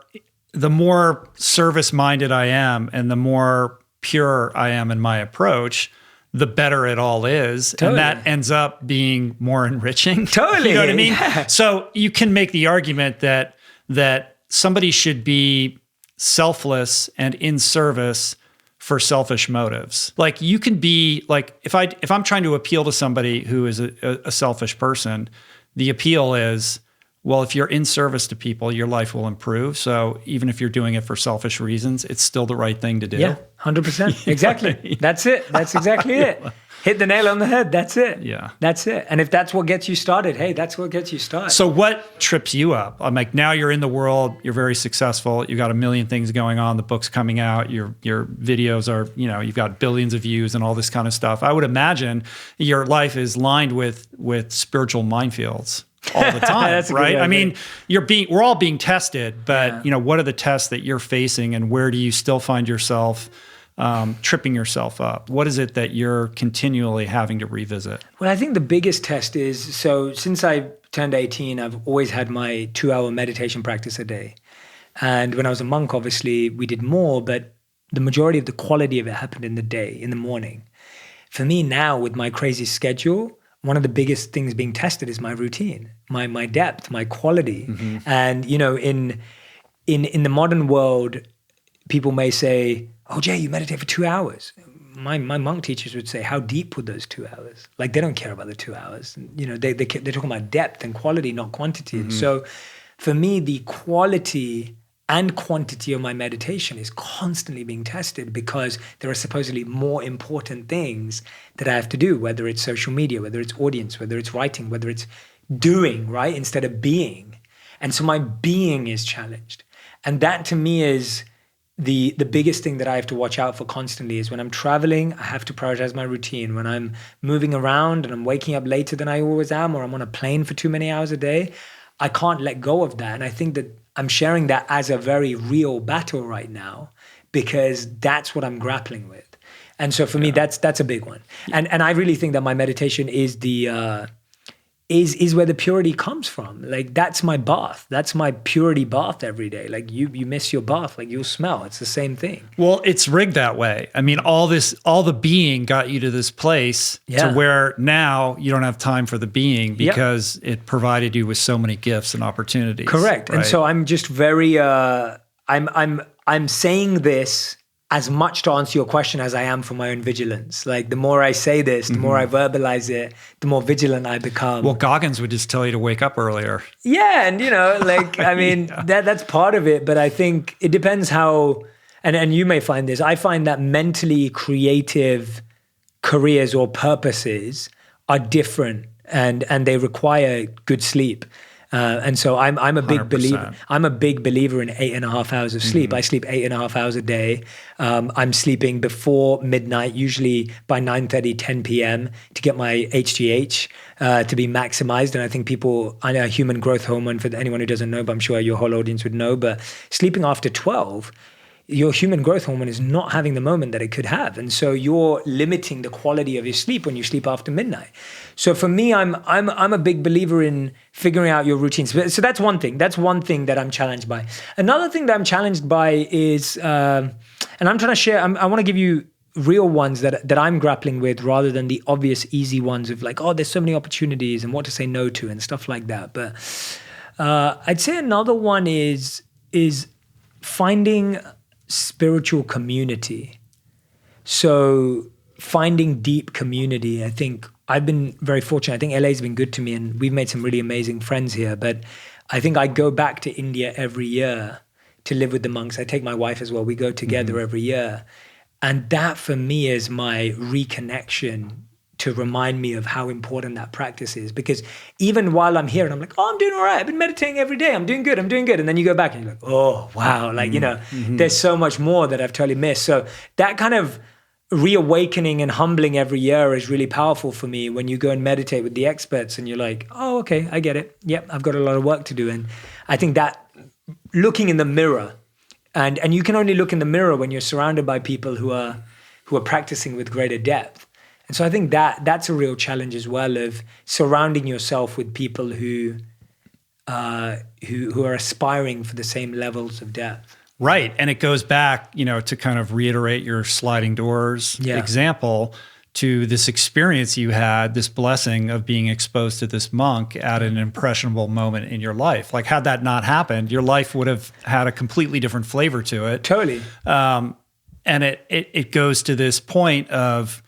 service-minded I am and the more pure I am in my approach, the better it all is. Totally. And that ends up being more enriching. Totally. You know what I mean? Yeah. So you can make the argument that somebody should be selfless and in service for selfish motives. Like you can be like, if I'm trying to appeal to somebody who is a selfish person, the appeal is, well, if you're in service to people, your life will improve. So even if you're doing it for selfish reasons, it's still the right thing to do. Yeah, 100%. Exactly. That's it. That's exactly it. Hit the nail on the head. That's it. Yeah. That's it. And if that's what gets you started, hey, that's what gets you started. So what trips you up? I'm like, now you're in the world, you're very successful, you've got a million things going on, the book's coming out, your videos are, you've got billions of views and all this kind of stuff. I would imagine your life is lined with spiritual minefields all the time, right? I mean, we're all being tested, but what are the tests that you're facing and where do you still find yourself tripping yourself up? What is it that you're continually having to revisit? Well, I think the biggest test is, so since I turned 18, I've always had my 2-hour meditation practice a day. And when I was a monk, obviously we did more, but the majority of the quality of it happened in the day, in the morning. For me now, with my crazy schedule, one of the biggest things being tested is my routine, my depth, my quality. Mm-hmm. And, in the modern world, people may say, oh, Jay, you meditate for 2 hours. My monk teachers would say, how deep were those 2 hours? Like, they don't care about the 2 hours. They're talking about depth and quality, not quantity. Mm-hmm. And so for me, the quality and quantity of my meditation is constantly being tested because there are supposedly more important things that I have to do, whether it's social media, whether it's audience, whether it's writing, whether it's doing, right, instead of being. And so my being is challenged. And that to me is the biggest thing that I have to watch out for constantly is when I'm traveling, I have to prioritize my routine. When I'm moving around and I'm waking up later than I always am, or I'm on a plane for too many hours a day, I can't let go of that. And I think that I'm sharing that as a very real battle right now because that's what I'm grappling with. And so for me, that's a big one. And I really think that my meditation is is where the purity comes from. Like, that's my bath. That's my purity bath every day. Like, you miss your bath, like you'll smell. It's the same thing. Well, it's rigged that way. I mean, all the being got you to this place to where now you don't have time for the being because it provided you with so many gifts and opportunities. Correct. Right? And so I'm just very, I'm saying this as much to answer your question as I am for my own vigilance. Like, the more I say this, the more I verbalize it, the more vigilant I become. Well, Goggins would just tell you to wake up earlier. Yeah, and I mean, that's part of it, but I think it depends how, and you may find this, I find that mentally creative careers or purposes are different and they require good sleep. And so I'm a big 100%. Believer. I'm a big believer in 8.5 hours of sleep. Mm-hmm. I sleep 8.5 hours a day. I'm sleeping before midnight, usually by 9:30, 10 p.m. to get my HGH to be maximized. And I think I know human growth hormone, for anyone who doesn't know, but I'm sure your whole audience would know, but sleeping after 12, your human growth hormone is not having the moment that it could have. And so you're limiting the quality of your sleep when you sleep after midnight. So for me, I'm a big believer in figuring out your routines. So that's one thing. That's one thing that I'm challenged by. Another thing that I'm challenged by is, and I'm trying to share, I want to give you real ones that I'm grappling with rather than the obvious easy ones of like, oh, there's so many opportunities and what to say no to and stuff like that. But I'd say another one is finding spiritual community. So finding deep community, I think I've been very fortunate. I think LA's been good to me, and we've made some really amazing friends here. But I think I go back to India every year to live with the monks. I take my wife as well. We go together every year. And that for me is my reconnection to remind me of how important that practice is. Because even while I'm here and I'm like, oh, I'm doing all right. I've been meditating every day. I'm doing good. I'm doing good. And then you go back and you're like, oh, wow. Like, there's so much more that I've totally missed. So that kind of reawakening and humbling every year is really powerful for me when you go and meditate with the experts and you're like, oh, okay, I get it. Yep, I've got a lot of work to do. And I think that looking in the mirror, and you can only look in the mirror when you're surrounded by people who are practicing with greater depth. And so I think that's a real challenge as well, of surrounding yourself with people who are aspiring for the same levels of depth. Right. And it goes back, to kind of reiterate your sliding doors example, to this experience you had, this blessing of being exposed to this monk at an impressionable moment in your life. Like, had that not happened, your life would have had a completely different flavor to it. Totally. And it goes to this point of,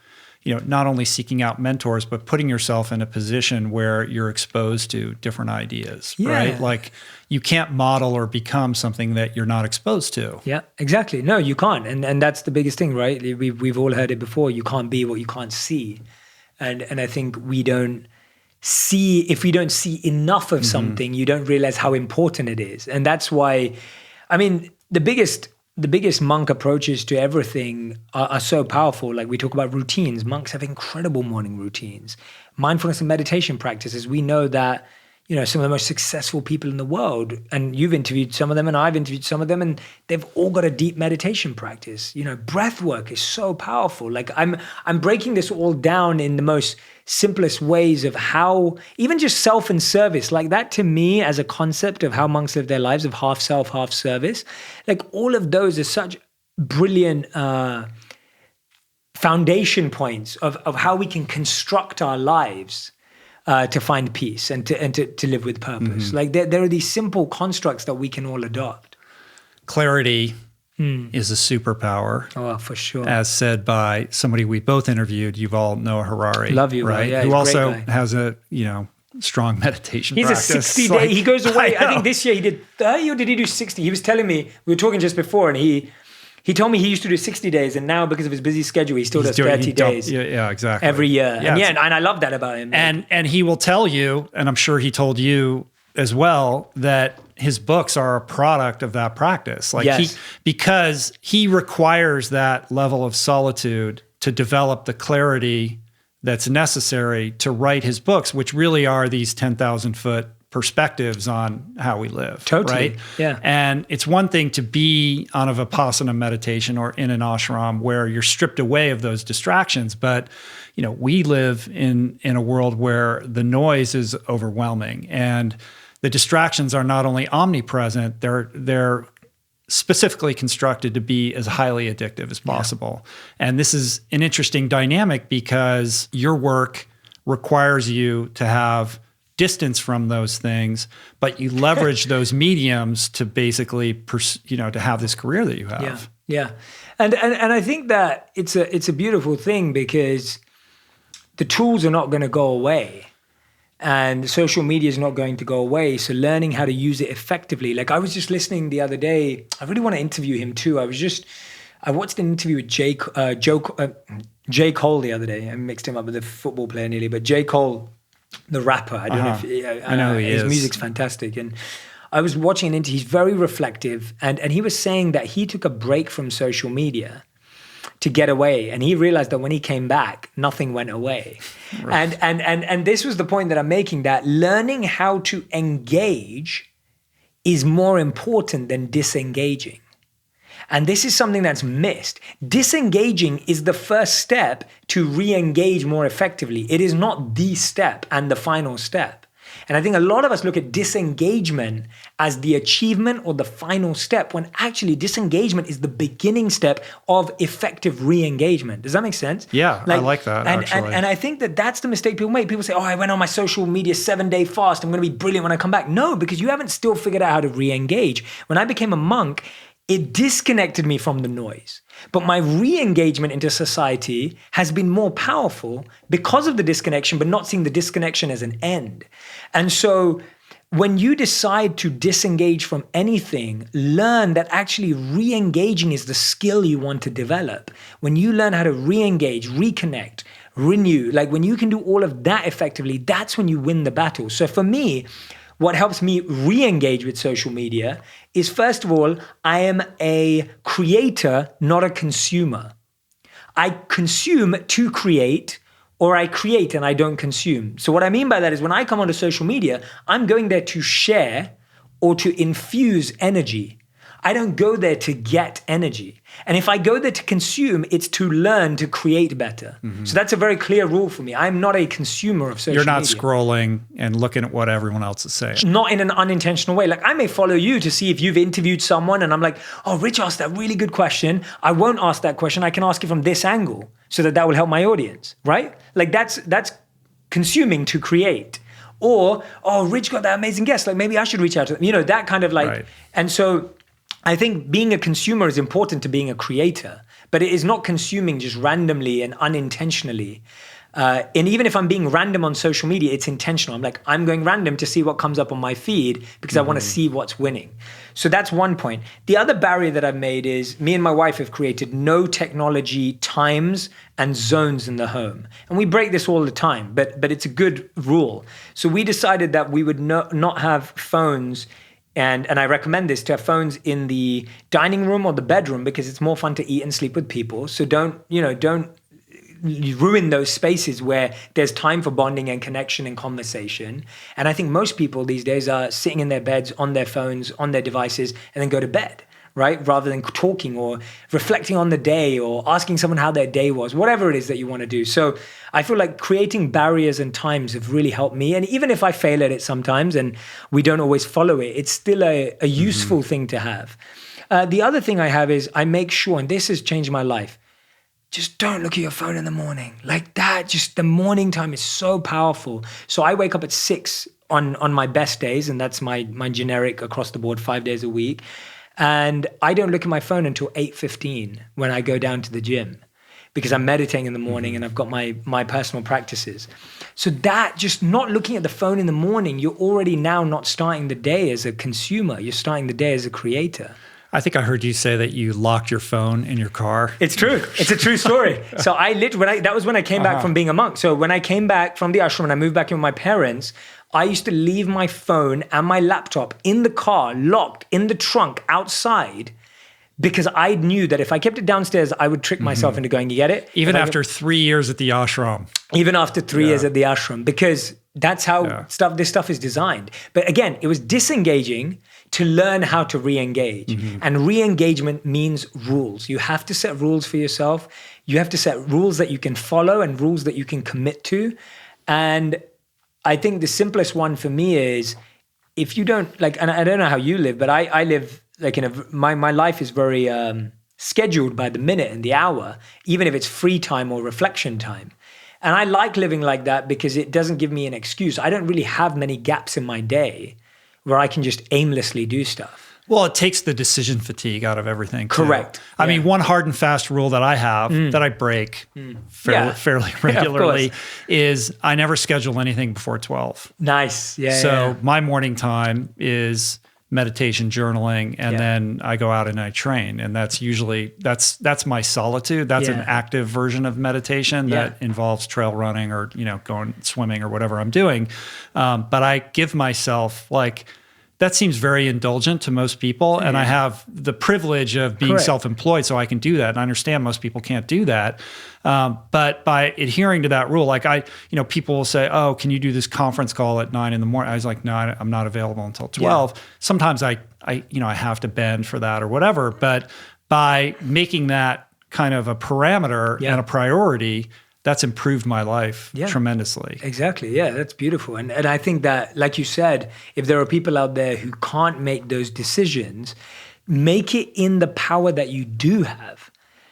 not only seeking out mentors, but putting yourself in a position where you're exposed to different ideas, right? Like, you can't model or become something that you're not exposed to. Yeah, exactly. No, you can't. And that's the biggest thing, right? We've all heard it before. You can't be what you can't see. And I think if we don't see enough of something, you don't realize how important it is. And that's why, the biggest monk approaches to everything are so powerful. Like, we talk about routines. Monks have incredible morning routines. Mindfulness and meditation practices. We know that, some of the most successful people in the world, and you've interviewed some of them and I've interviewed some of them, and they've all got a deep meditation practice. Breath work is so powerful. Like, I'm breaking this all down in the most simplest ways of how, even just self and service, like that to me as a concept of how monks live their lives, of half self, half service, like all of those are such brilliant foundation points of how we can construct our lives to find peace and to live with purpose. Like there are these simple constructs that we can all adopt. Clarity is a superpower. Oh, for sure. As said by somebody we both interviewed, Yuval Noah Harari. Love you, right? Yeah, who also has a, strong meditation practice. He's a 60-day, he goes away. I think this year he did 30 or did he do 60? He was telling me, we were talking just before, and he told me he used to do 60 days, and now because of his busy schedule, he still does 30 days. Yeah, exactly. Every year. Yeah, and I love that about him. And he will tell you, and I'm sure he told you as well, that his books are a product of that practice. Like because he requires that level of solitude to develop the clarity that's necessary to write his books, which really are these 10,000 foot perspectives on how we live. Totally. Right? Yeah. And it's one thing to be on a Vipassana meditation or in an ashram where you're stripped away of those distractions. But, we live in a world where the noise is overwhelming and the distractions are not only omnipresent, they're specifically constructed to be as highly addictive as possible. Yeah. And this is an interesting dynamic because your work requires you to have distance from those things, but you leverage those mediums to basically, to have this career that you have. Yeah. And I think that it's a beautiful thing because the tools are not going to go away. And social media is not going to go away. So learning how to use it effectively. Like I was just listening the other day. I really want to interview him too. I watched an interview with J. Cole the other day. I mixed him up with a football player nearly, but J. Cole, the rapper. I don't know if I know who he is. His music's fantastic. And I was watching an interview. He's very reflective. And he was saying that he took a break from social media to get away. And he realized that when he came back, nothing went away. Right. And this was the point that I'm making, that learning how to engage is more important than disengaging. And this is something that's missed. Disengaging is the first step to re-engage more effectively. It is not the step and the final step. And I think a lot of us look at disengagement as the achievement or the final step, when actually disengagement is the beginning step of effective re-engagement. Does that make sense? Yeah, I like that, actually. And I think that that's the mistake people make. People say, I went on my social media 7-day fast. I'm going to be brilliant when I come back. No, because you haven't still figured out how to re-engage. When I became a monk, it disconnected me from the noise. But my re-engagement into society has been more powerful because of the disconnection, but not seeing the disconnection as an end. And so when you decide to disengage from anything, learn that actually re-engaging is the skill you want to develop. When you learn how to re-engage, reconnect, renew, like when you can do all of that effectively, that's when you win the battle. So for me, what helps me re-engage with social media is, first of all, I am a creator, not a consumer. I consume to create, or I create and I don't consume. So what I mean by that is when I come onto social media, I'm going there to share or to infuse energy. I don't go there to get energy. And if I go there to consume, it's to learn to create better. Mm-hmm. So that's a very clear rule for me. I'm not a consumer of social media. You're not scrolling and looking at what everyone else is saying. Not in an unintentional way. Like I may follow you to see if you've interviewed someone and I'm like, oh, Rich asked that really good question. I won't ask that question. I can ask it from this angle so that will help my audience, right? Like that's consuming to create. Or, oh, Rich got that amazing guest. Like maybe I should reach out to them. You know, that kind of like, right. And so I think being a consumer is important to being a creator, but it is not consuming just randomly and unintentionally. And even if I'm being random on social media, it's intentional. I'm like, I'm going random to see what comes up on my feed because I want to see what's winning. So that's one point. The other barrier that I've made is me and my wife have created no technology times and zones in the home. And we break this all the time, but it's a good rule. So we decided that we would not have phones. And I recommend this, to have phones in the dining room or the bedroom because it's more fun to eat and sleep with people. So don't ruin those spaces where there's time for bonding and connection and conversation. And I think most people these days are sitting in their beds, on their phones, on their devices, and then go to bed, right? Rather than talking or reflecting on the day or asking someone how their day was, whatever it is that you want to do. So I feel like creating barriers and times have really helped me. And even if I fail at it sometimes and we don't always follow it, it's still a useful thing to have. The other thing I have is I make sure, and this has changed my life, just don't look at your phone in the morning. Like that, just the morning time is so powerful. So I wake up at 6 on my best days, and that's my generic across the board 5 days a week. And I don't look at my phone until 8:15 when I go down to the gym because I'm meditating in the morning and I've got my personal practices. So that, just not looking at the phone in the morning, you're already now not starting the day as a consumer. You're starting the day as a creator. I think I heard you say that you locked your phone in your car. It's true. It's a true story. So that was when I came back from being a monk. So when I came back from the ashram and I moved back in with my parents, I used to leave my phone and my laptop in the car, locked in the trunk outside, because I knew that if I kept it downstairs, I would trick myself into going to get it. Even after 3 years at the ashram. Even after 3 years at the ashram, because that's how this stuff is designed. But again, it was disengaging to learn how to re-engage. And re-engagement means rules. You have to set rules for yourself. You have to set rules that you can follow and rules that you can commit to. And I think the simplest one for me is, if you don't, like, and I don't know how you live, but I live like my life is very scheduled by the minute and the hour, even if it's free time or reflection time. And I like living like that because it doesn't give me an excuse. I don't really have many gaps in my day where I can just aimlessly do stuff. Well, it takes the decision fatigue out of everything, too. Correct. I mean, one hard and fast rule that I have that I break fairly regularly is I never schedule anything before 12. Nice. Yeah. So my morning time is meditation, journaling, and then I go out and I train. And that's usually, that's my solitude. That's an active version of meditation that involves trail running or, going swimming or whatever I'm doing. But I give myself that seems very indulgent to most people. And I have the privilege of being self-employed, so I can do that. And I understand most people can't do that. But by adhering to that rule, people will say, oh, can you do this conference call at 9 a.m? I was like, no, I'm not available until 12. Sometimes I have to bend for that or whatever. But by making that kind of a parameter and a priority, that's improved my life tremendously. Exactly. Yeah, that's beautiful. And I think that, like you said, if there are people out there who can't make those decisions, make it in the power that you do have.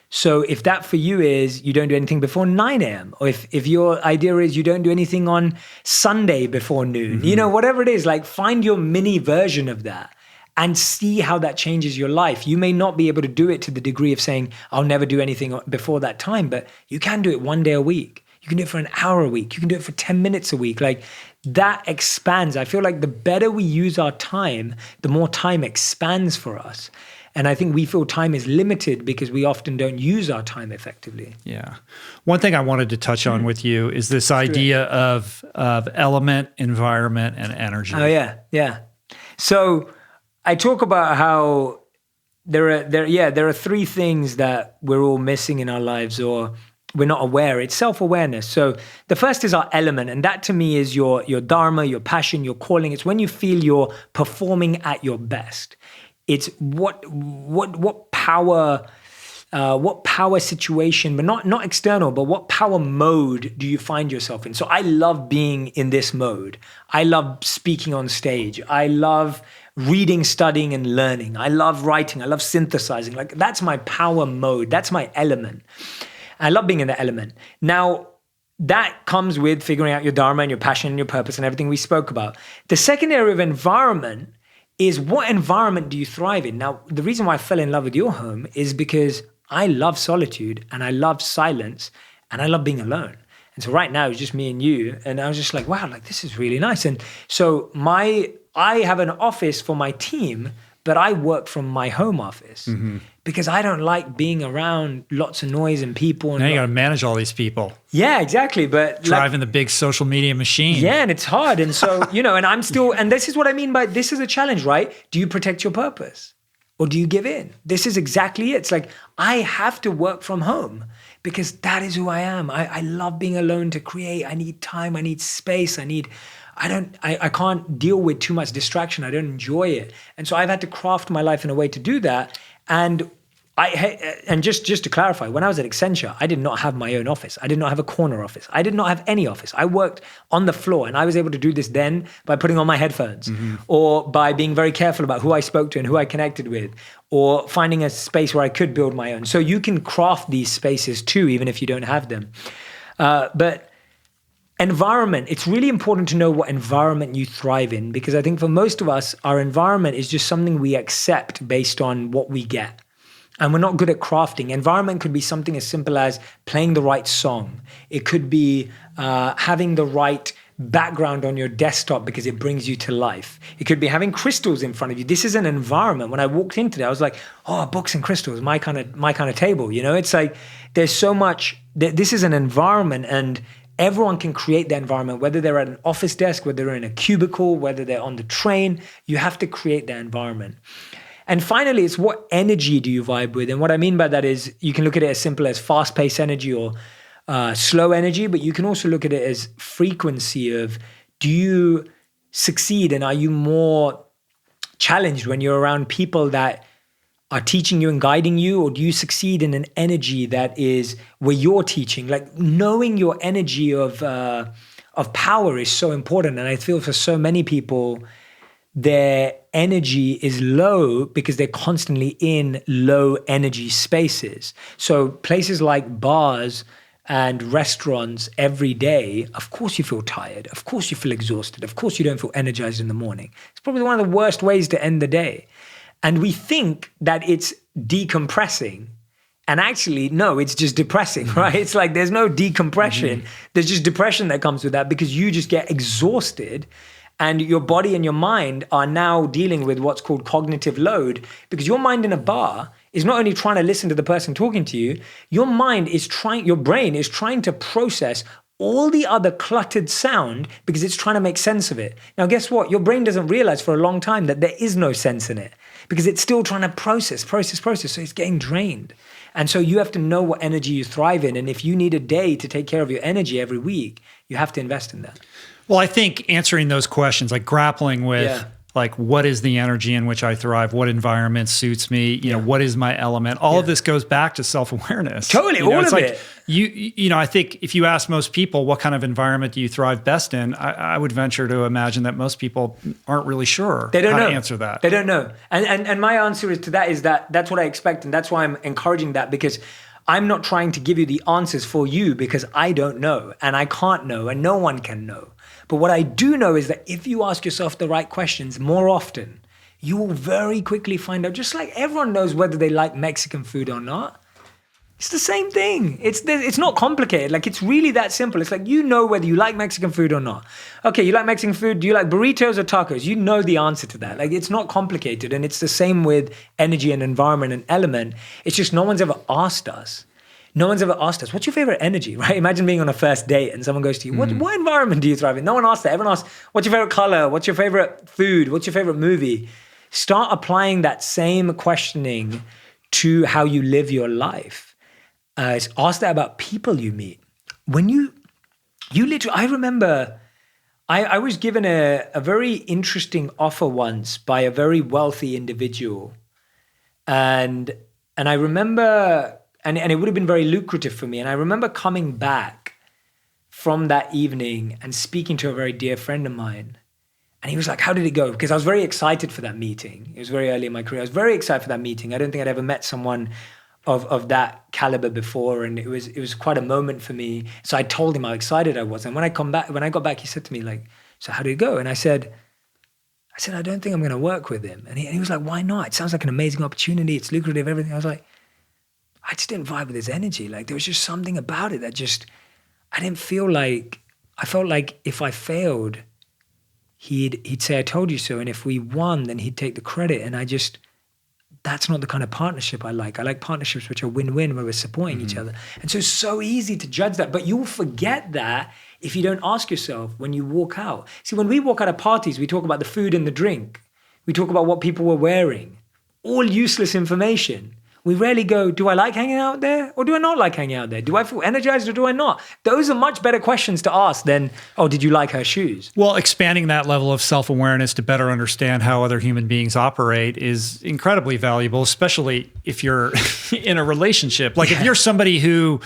So if that for you is you don't do anything before 9 a.m., or if your idea is you don't do anything on Sunday before noon, whatever it is, find your mini version of that and see how that changes your life. You may not be able to do it to the degree of saying, I'll never do anything before that time, but you can do it one day a week. You can do it for an hour a week. You can do it for 10 minutes a week. Like that expands. I feel like the better we use our time, the more time expands for us. And I think we feel time is limited because we often don't use our time effectively. Yeah. One thing I wanted to touch on with you is this idea of element, environment, and energy. Oh, yeah. Yeah. So I talk about how there are three things that we're all missing in our lives, or we're not aware. It's self-awareness. So the first is our element, and that to me is your dharma, your passion, your calling. It's when you feel you're performing at your best. It's what power situation, but not external, but what power mode do you find yourself in? So I love being in this mode. I love speaking on stage. I love reading, studying, and learning. I love writing. I love synthesizing. Like that's my power mode. That's my element. I love being in the element. Now, that comes with figuring out your dharma and your passion and your purpose and everything we spoke about. The second area of environment is what environment do you thrive in? Now, the reason why I fell in love with your home is because I love solitude and I love silence and I love being alone. And so right now it's just me and you. And I was just like, wow, like this is really nice. And so I have an office for my team, but I work from my home office because I don't like being around lots of noise and people. And now you got to manage all these people. Yeah, exactly. But driving the big social media machine. Yeah, and it's hard. And so, and I'm still, and this is what I mean by this is a challenge, right? Do you protect your purpose or do you give in? This is exactly it. It's like, I have to work from home because that is who I am. I love being alone to create. I need time. I need space. I can't deal with too much distraction. I don't enjoy it. And so I've had to craft my life in a way to do that. And just to clarify, when I was at Accenture, I did not have my own office. I did not have a corner office. I did not have any office. I worked on the floor, and I was able to do this then by putting on my headphones or by being very careful about who I spoke to and who I connected with, or finding a space where I could build my own. So you can craft these spaces too, even if you don't have them. But environment, it's really important to know what environment you thrive in, because I think for most of us, our environment is just something we accept based on what we get. And we're not good at crafting. Environment could be something as simple as playing the right song. It could be having the right background on your desktop because it brings you to life. It could be having crystals in front of you. This is an environment. When I walked into it, I was like, oh, books and crystals, my kind of table. It's like there's so much. This is an environment, and everyone can create the environment, whether they're at an office desk, whether they're in a cubicle, whether they're on the train. You have to create the environment. And finally, it's what energy do you vibe with? And what I mean by that is you can look at it as simple as fast-paced energy or slow energy, but you can also look at it as frequency of, do you succeed and are you more challenged when you're around people that are teaching you and guiding you, or do you succeed in an energy that is where you're teaching? Like knowing your energy of power is so important. And I feel for so many people, their energy is low because they're constantly in low energy spaces. So places like bars and restaurants every day, of course you feel tired. Of course you feel exhausted. Of course you don't feel energized in the morning. It's probably one of the worst ways to end the day. And we think that it's decompressing. And actually, no, it's just depressing, right? It's like there's no decompression. There's just depression that comes with that because you just get exhausted. And your body and your mind are now dealing with what's called cognitive load, because your mind in a bar is not only trying to listen to the person talking to you, your brain is trying to process all the other cluttered sound because it's trying to make sense of it. Now, guess what? Your brain doesn't realize for a long time that there is no sense in it because it's still trying to process. So it's getting drained. And so you have to know what energy you thrive in. And if you need a day to take care of your energy every week, you have to invest in that. Well, I think answering those questions, like grappling with like, what is the energy in which I thrive? What environment suits me? What is my element? All of this goes back to self-awareness. Totally, all of it. I think if you ask most people, what kind of environment do you thrive best in? I would venture to imagine that most people aren't really sure how to answer that. They don't know. And my answer to that is that's what I expect. And that's why I'm encouraging that, because I'm not trying to give you the answers for you because I don't know and I can't know and no one can know. But what I do know is that if you ask yourself the right questions more often, you will very quickly find out, just like everyone knows whether they like Mexican food or not. It's the same thing. It's not complicated. Like, it's really that simple. It's like, you know whether you like Mexican food or not. Okay, you like Mexican food. Do you like burritos or tacos? You know the answer to that. Like, it's not complicated. And it's the same with energy and environment and element. It's just no one's ever asked us. No one's ever asked us, what's your favorite energy, right? Imagine being on a first date and someone goes to you, what environment do you thrive in? No one asks that. Everyone asks, what's your favorite color? What's your favorite food? What's your favorite movie? Start applying that same questioning to how you live your life. Ask that about people you meet. When you literally, I remember I was given a very interesting offer once by a very wealthy individual. And I remember, and it would have been very lucrative for me. And I remember coming back from that evening and speaking to a very dear friend of mine. And he was like, how did it go? Because I was very excited for that meeting. It was very early in my career. I was very excited for that meeting. I don't think I'd ever met someone of that caliber before, and it was quite a moment for me. So I told him how excited I was, and when I got back, he said to me, like, so how did it go? And I said, I don't think I'm going to work with him. And he was like, why not? It sounds like an amazing opportunity. It's lucrative, everything. I was like, I just didn't vibe with his energy. Like, there was just something about it that just, I felt like if I failed, he'd say, I told you so. And if we won, then he'd take the credit. And that's not the kind of partnership I like. I like partnerships which are win-win, where we're supporting each other. And so it's so easy to judge that, but you'll forget that if you don't ask yourself when you walk out. See, when we walk out of parties, we talk about the food and the drink. We talk about what people were wearing. All useless information. We rarely go, do I like hanging out there or do I not like hanging out there? Do I feel energized or do I not? Those are much better questions to ask than, oh, did you like her shoes? Well, expanding that level of self-awareness to better understand how other human beings operate is incredibly valuable, especially if you're in a relationship. Like if you're somebody who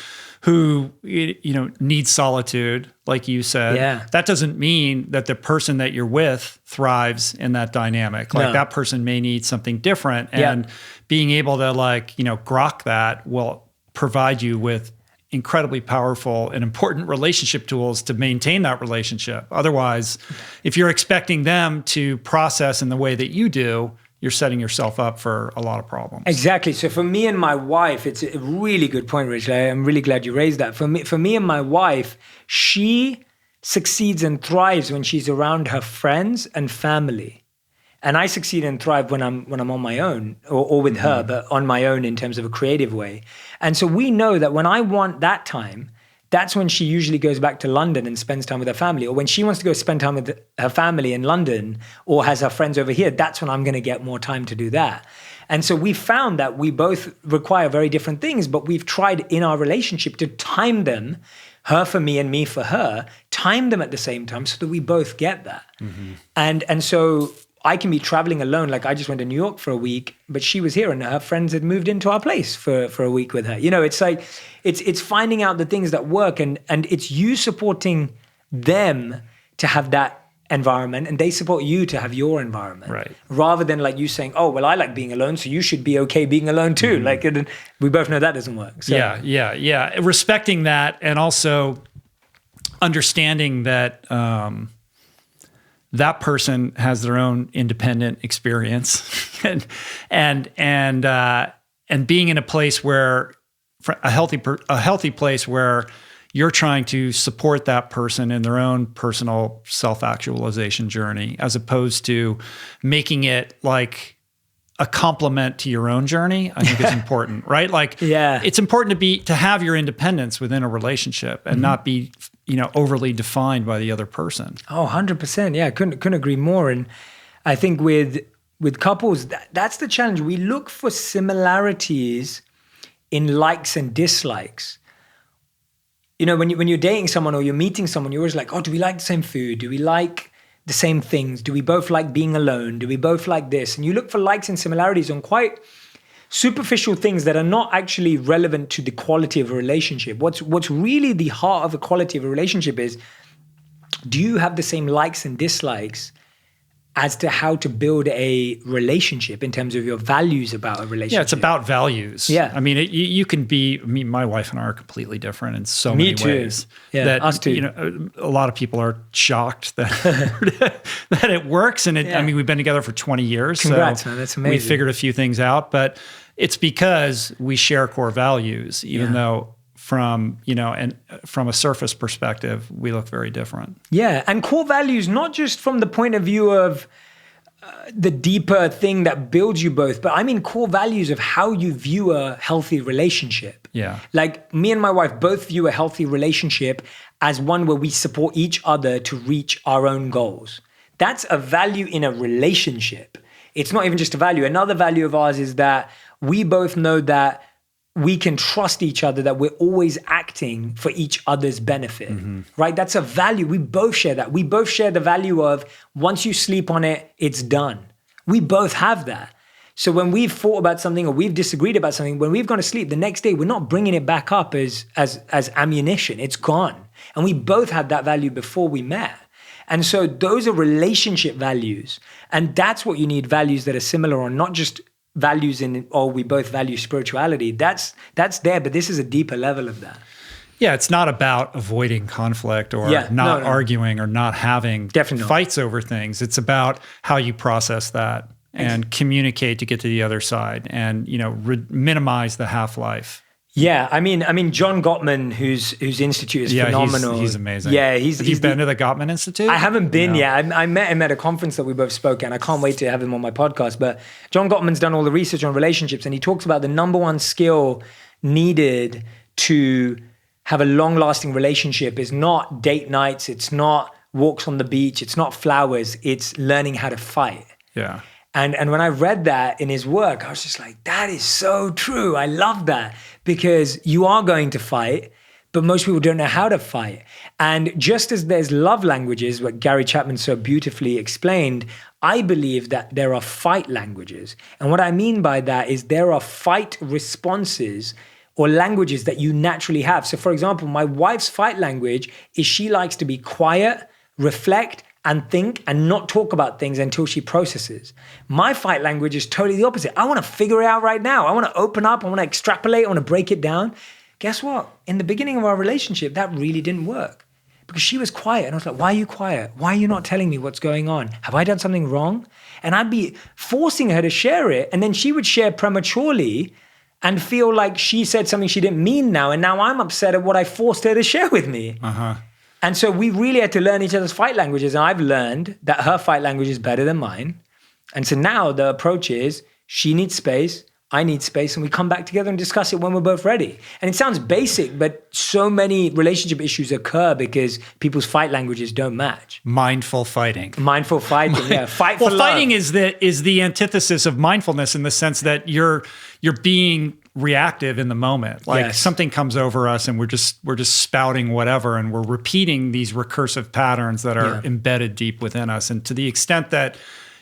needs solitude, like you said, that doesn't mean that the person that you're with thrives in that dynamic. Like that person may need something different. And being able to grok that will provide you with incredibly powerful and important relationship tools to maintain that relationship. Otherwise, if you're expecting them to process in the way that you do, you're setting yourself up for a lot of problems. Exactly. So for me and my wife, it's a really good point, Rich. I'm really glad you raised that. For me and my wife, she succeeds and thrives when she's around her friends and family. And I succeed and thrive when I'm on my own or with her, but on my own in terms of a creative way. And so we know that when I want that time, that's when she usually goes back to London and spends time with her family. Or when she wants to go spend time with her family in London or has her friends over here, that's when I'm going to get more time to do that. And so we found that we both require very different things, but we've tried in our relationship to time them, her for me and me for her, time them at the same time so that we both get that. And so I can be traveling alone. Like I just went to New York for a week, but she was here and her friends had moved into our place for a week with her. It's like, it's finding out the things that work and it's you supporting them to have that environment and they support you to have your environment. Right. Rather than like you saying, oh, well, I like being alone, so you should be okay being alone too. Like we both know that doesn't work. So. Yeah. Respecting that and also understanding that that person has their own independent experience and being in a place where a healthy place where you're trying to support that person in their own personal self-actualization journey, as opposed to making it like a complement to your own journey, I think is important, right? Like, it's important to have your independence within a relationship and not be, overly defined by the other person. Oh, 100%. Yeah, couldn't agree more. And I think with couples, that's the challenge. We look for similarities in likes and dislikes. When you're dating someone or you're meeting someone, you're always like, oh, do we like the same food? Do we like the same things? Do we both like being alone? Do we both like this? And you look for likes and similarities on quite superficial things that are not actually relevant to the quality of a relationship. What's really the heart of the quality of a relationship is, do you have the same likes and dislikes as to how to build a relationship in terms of your values about a relationship. Yeah, it's about values. Yeah. I mean, you can be, my wife and I are completely different in so many ways. Yeah, that, us too. You know, a lot of people are shocked that that it works. And I mean, we've been together for 20 years. Congrats, man. That's amazing. We figured a few things out, but it's because we share core values, even though from a surface perspective, we look very different. Yeah, and core values, not just from the point of view of the deeper thing that builds you both, but I mean core values of how you view a healthy relationship. Yeah. Like me and my wife both view a healthy relationship as one where we support each other to reach our own goals. That's a value in a relationship. It's not even just a value. Another value of ours is that we both know that we can trust each other, that we're always acting for each other's benefit, right? That's a value. We both share that. We both share the value of once you sleep on it, it's done. We both have that. So when we've fought about something or we've disagreed about something, when we've gone to sleep, the next day, we're not bringing it back up as ammunition. It's gone. And we both had that value before we met. And so those are relationship values. And that's what you need, values that are similar on, not just values in, oh, we both value spirituality. That's there, but this is a deeper level of that. Yeah, it's not about avoiding conflict or not arguing or not having fights over things. It's about how you process that and communicate to get to the other side and, minimize the half-life. Yeah, I mean, John Gottman, whose institute is phenomenal. He's amazing. Yeah, Have you been to the Gottman Institute? I haven't been yet. I met him at a conference that we both spoke at, and I can't wait to have him on my podcast. But John Gottman's done all the research on relationships, and he talks about the number one skill needed to have a long-lasting relationship is not date nights, it's not walks on the beach, it's not flowers, it's learning how to fight. Yeah. And when I read that in his work, I was just like, that is so true. I love that because you are going to fight, but most people don't know how to fight. And just as there's love languages, what Gary Chapman so beautifully explained, I believe that there are fight languages. And what I mean by that is there are fight responses or languages that you naturally have. So for example, my wife's fight language is she likes to be quiet, reflect, and think and not talk about things until she processes. My fight language is totally the opposite. I want to figure it out right now. I want to open up. I want to extrapolate. I want to break it down. Guess what? In the beginning of our relationship, that really didn't work because she was quiet. And I was like, why are you quiet? Why are you not telling me what's going on? Have I done something wrong? And I'd be forcing her to share it. And then she would share prematurely and feel like she said something she didn't mean now. And now I'm upset at what I forced her to share with me. And so we really had to learn each other's fight languages. And I've learned that her fight language is better than mine. And so now the approach is she needs space, I need space, and we come back together and discuss it when we're both ready. And it sounds basic, but so many relationship issues occur because people's fight languages don't match. Mindful fighting. Mindful fighting, yeah. Fight for love. Well, fighting is the antithesis of mindfulness in the sense that you're being reactive in the moment. Like something comes over us and we're just spouting whatever and we're repeating these recursive patterns that are embedded deep within us. And to the extent that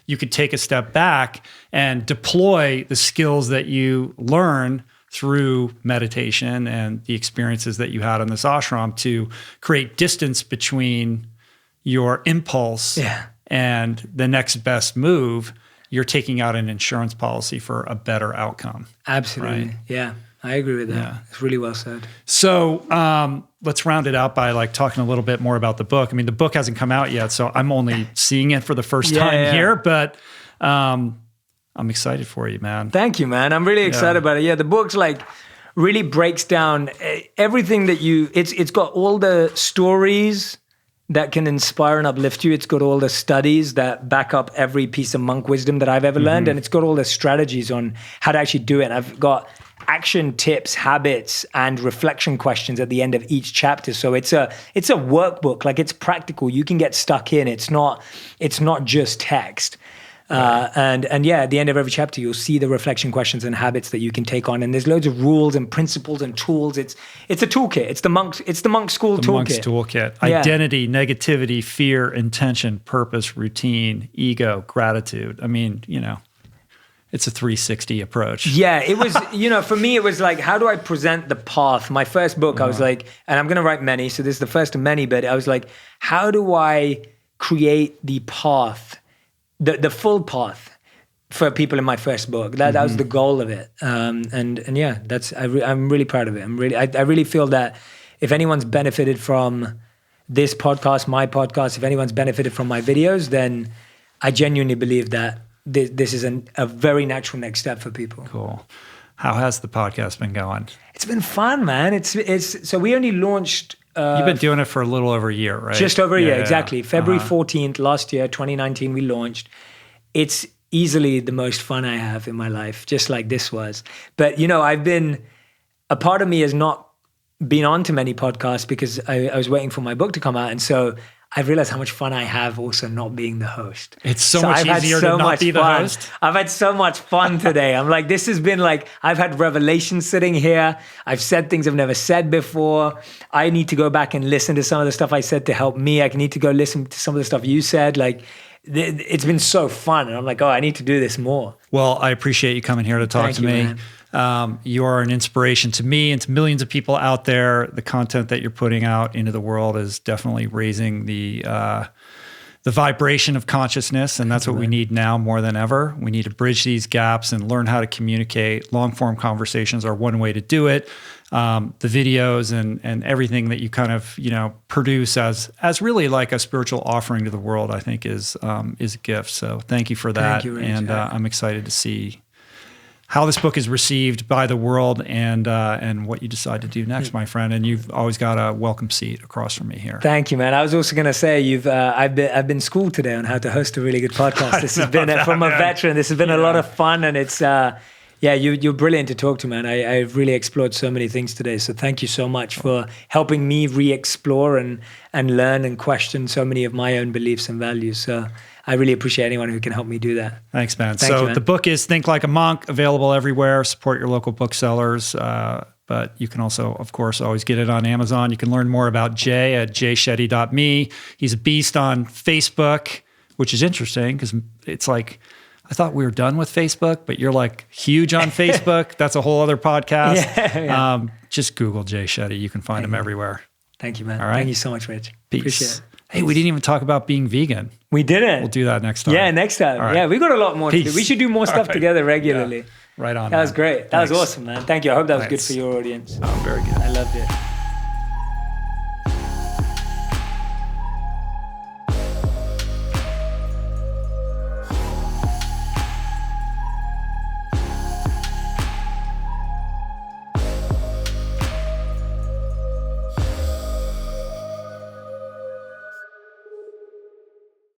you could take a step back and deploy the skills that you learn through meditation and the experiences that you had in this ashram to create distance between your impulse and the next best move, you're taking out an insurance policy for a better outcome. Absolutely. Right? Yeah, I agree with that. Yeah. It's really well said. So let's round it out by talking a little bit more about the book. I mean, the book hasn't come out yet, so I'm only seeing it for the first time here, but I'm excited for you, man. Thank you, man. I'm really excited about it. Yeah, the book's really breaks down everything that it's got all the stories that can inspire and uplift you. It's got all the studies that back up every piece of monk wisdom that I've ever learned. And it's got all the strategies on how to actually do it. And I've got action tips, habits, and reflection questions at the end of each chapter. So it's a workbook. It's practical. You can get stuck in. It's not just text. And at the end of every chapter, you'll see the reflection questions and habits that you can take on. And there's loads of rules and principles and tools. It's a toolkit. It's the monk school toolkit. The monk's toolkit. Identity, negativity, fear, intention, purpose, routine, ego, gratitude. I mean, it's a 360 approach. Yeah, it was, for me, it was how do I present the path? My first book, I was and I'm going to write many, so this is the first of many, but I was how do I create the path the full path for people in my first book. That was the goal of it. And yeah, I'm really proud of it. I really feel that if anyone's benefited from this podcast, my podcast, if anyone's benefited from my videos, then I genuinely believe that this is a very natural next step for people. Cool. How has the podcast been going? It's been fun, man. So we only launched. You've been doing it for a little over a year, right? Just over a year, exactly. February 14th last year, 2019, we launched. It's easily the most fun I have in my life, just like this was. But, a part of me has not been on to many podcasts because I was waiting for my book to come out. And so I've realized how much fun I have also not being the host. It's so much easier to not be the host. I've had so much fun today. I'm like, this has been like, I've had revelations sitting here. I've said things I've never said before. I need to go back and listen to some of the stuff I said to help me. I need to go listen to some of the stuff you said. Like, it's been so fun. And I'm like, I need to do this more. Well, I appreciate you coming here to talk to me. Man. You are an inspiration to me and to millions of people out there. The content that you're putting out into the world is definitely raising the vibration of consciousness, and that's what we need now more than ever. We need to bridge these gaps and learn how to communicate. Long-form conversations are one way to do it. The videos and everything that you kind of produce as really like a spiritual offering to the world, I think is a gift. So thank you for that. Thank you, Rich. And I'm excited to see how this book is received by the world and what you decide to do next, my friend. And you've always got a welcome seat across from me here. Thank you, man. I was also going to say I've been schooled today on how to host a really good podcast. This has been from a veteran. This has been a lot of fun, and it's you're brilliant to talk to, man. I've really explored so many things today. So thank you so much for helping me re-explore and learn and question so many of my own beliefs and values. So I really appreciate anyone who can help me do that. Thanks, man. So the book is Think Like a Monk, available everywhere. Support your local booksellers. But you can also, of course, always get it on Amazon. You can learn more about Jay at jshetty.me. He's a beast on Facebook, which is interesting because it's like, I thought we were done with Facebook, but you're like huge on Facebook. That's a whole other podcast. Yeah. Just Google Jay Shetty. You can find him everywhere. Thank you, man. All right. Thank you so much, Rich. Peace. Appreciate it. Hey, we didn't even talk about being vegan. We didn't. We'll do that next time. Yeah, next time. Right. Yeah, we got a lot more to do. We should do more stuff together regularly. Yeah. Right on. That was great. That was awesome, man. Thank you. I hope that was good Thanks. for your audience. Oh, very good. I loved it.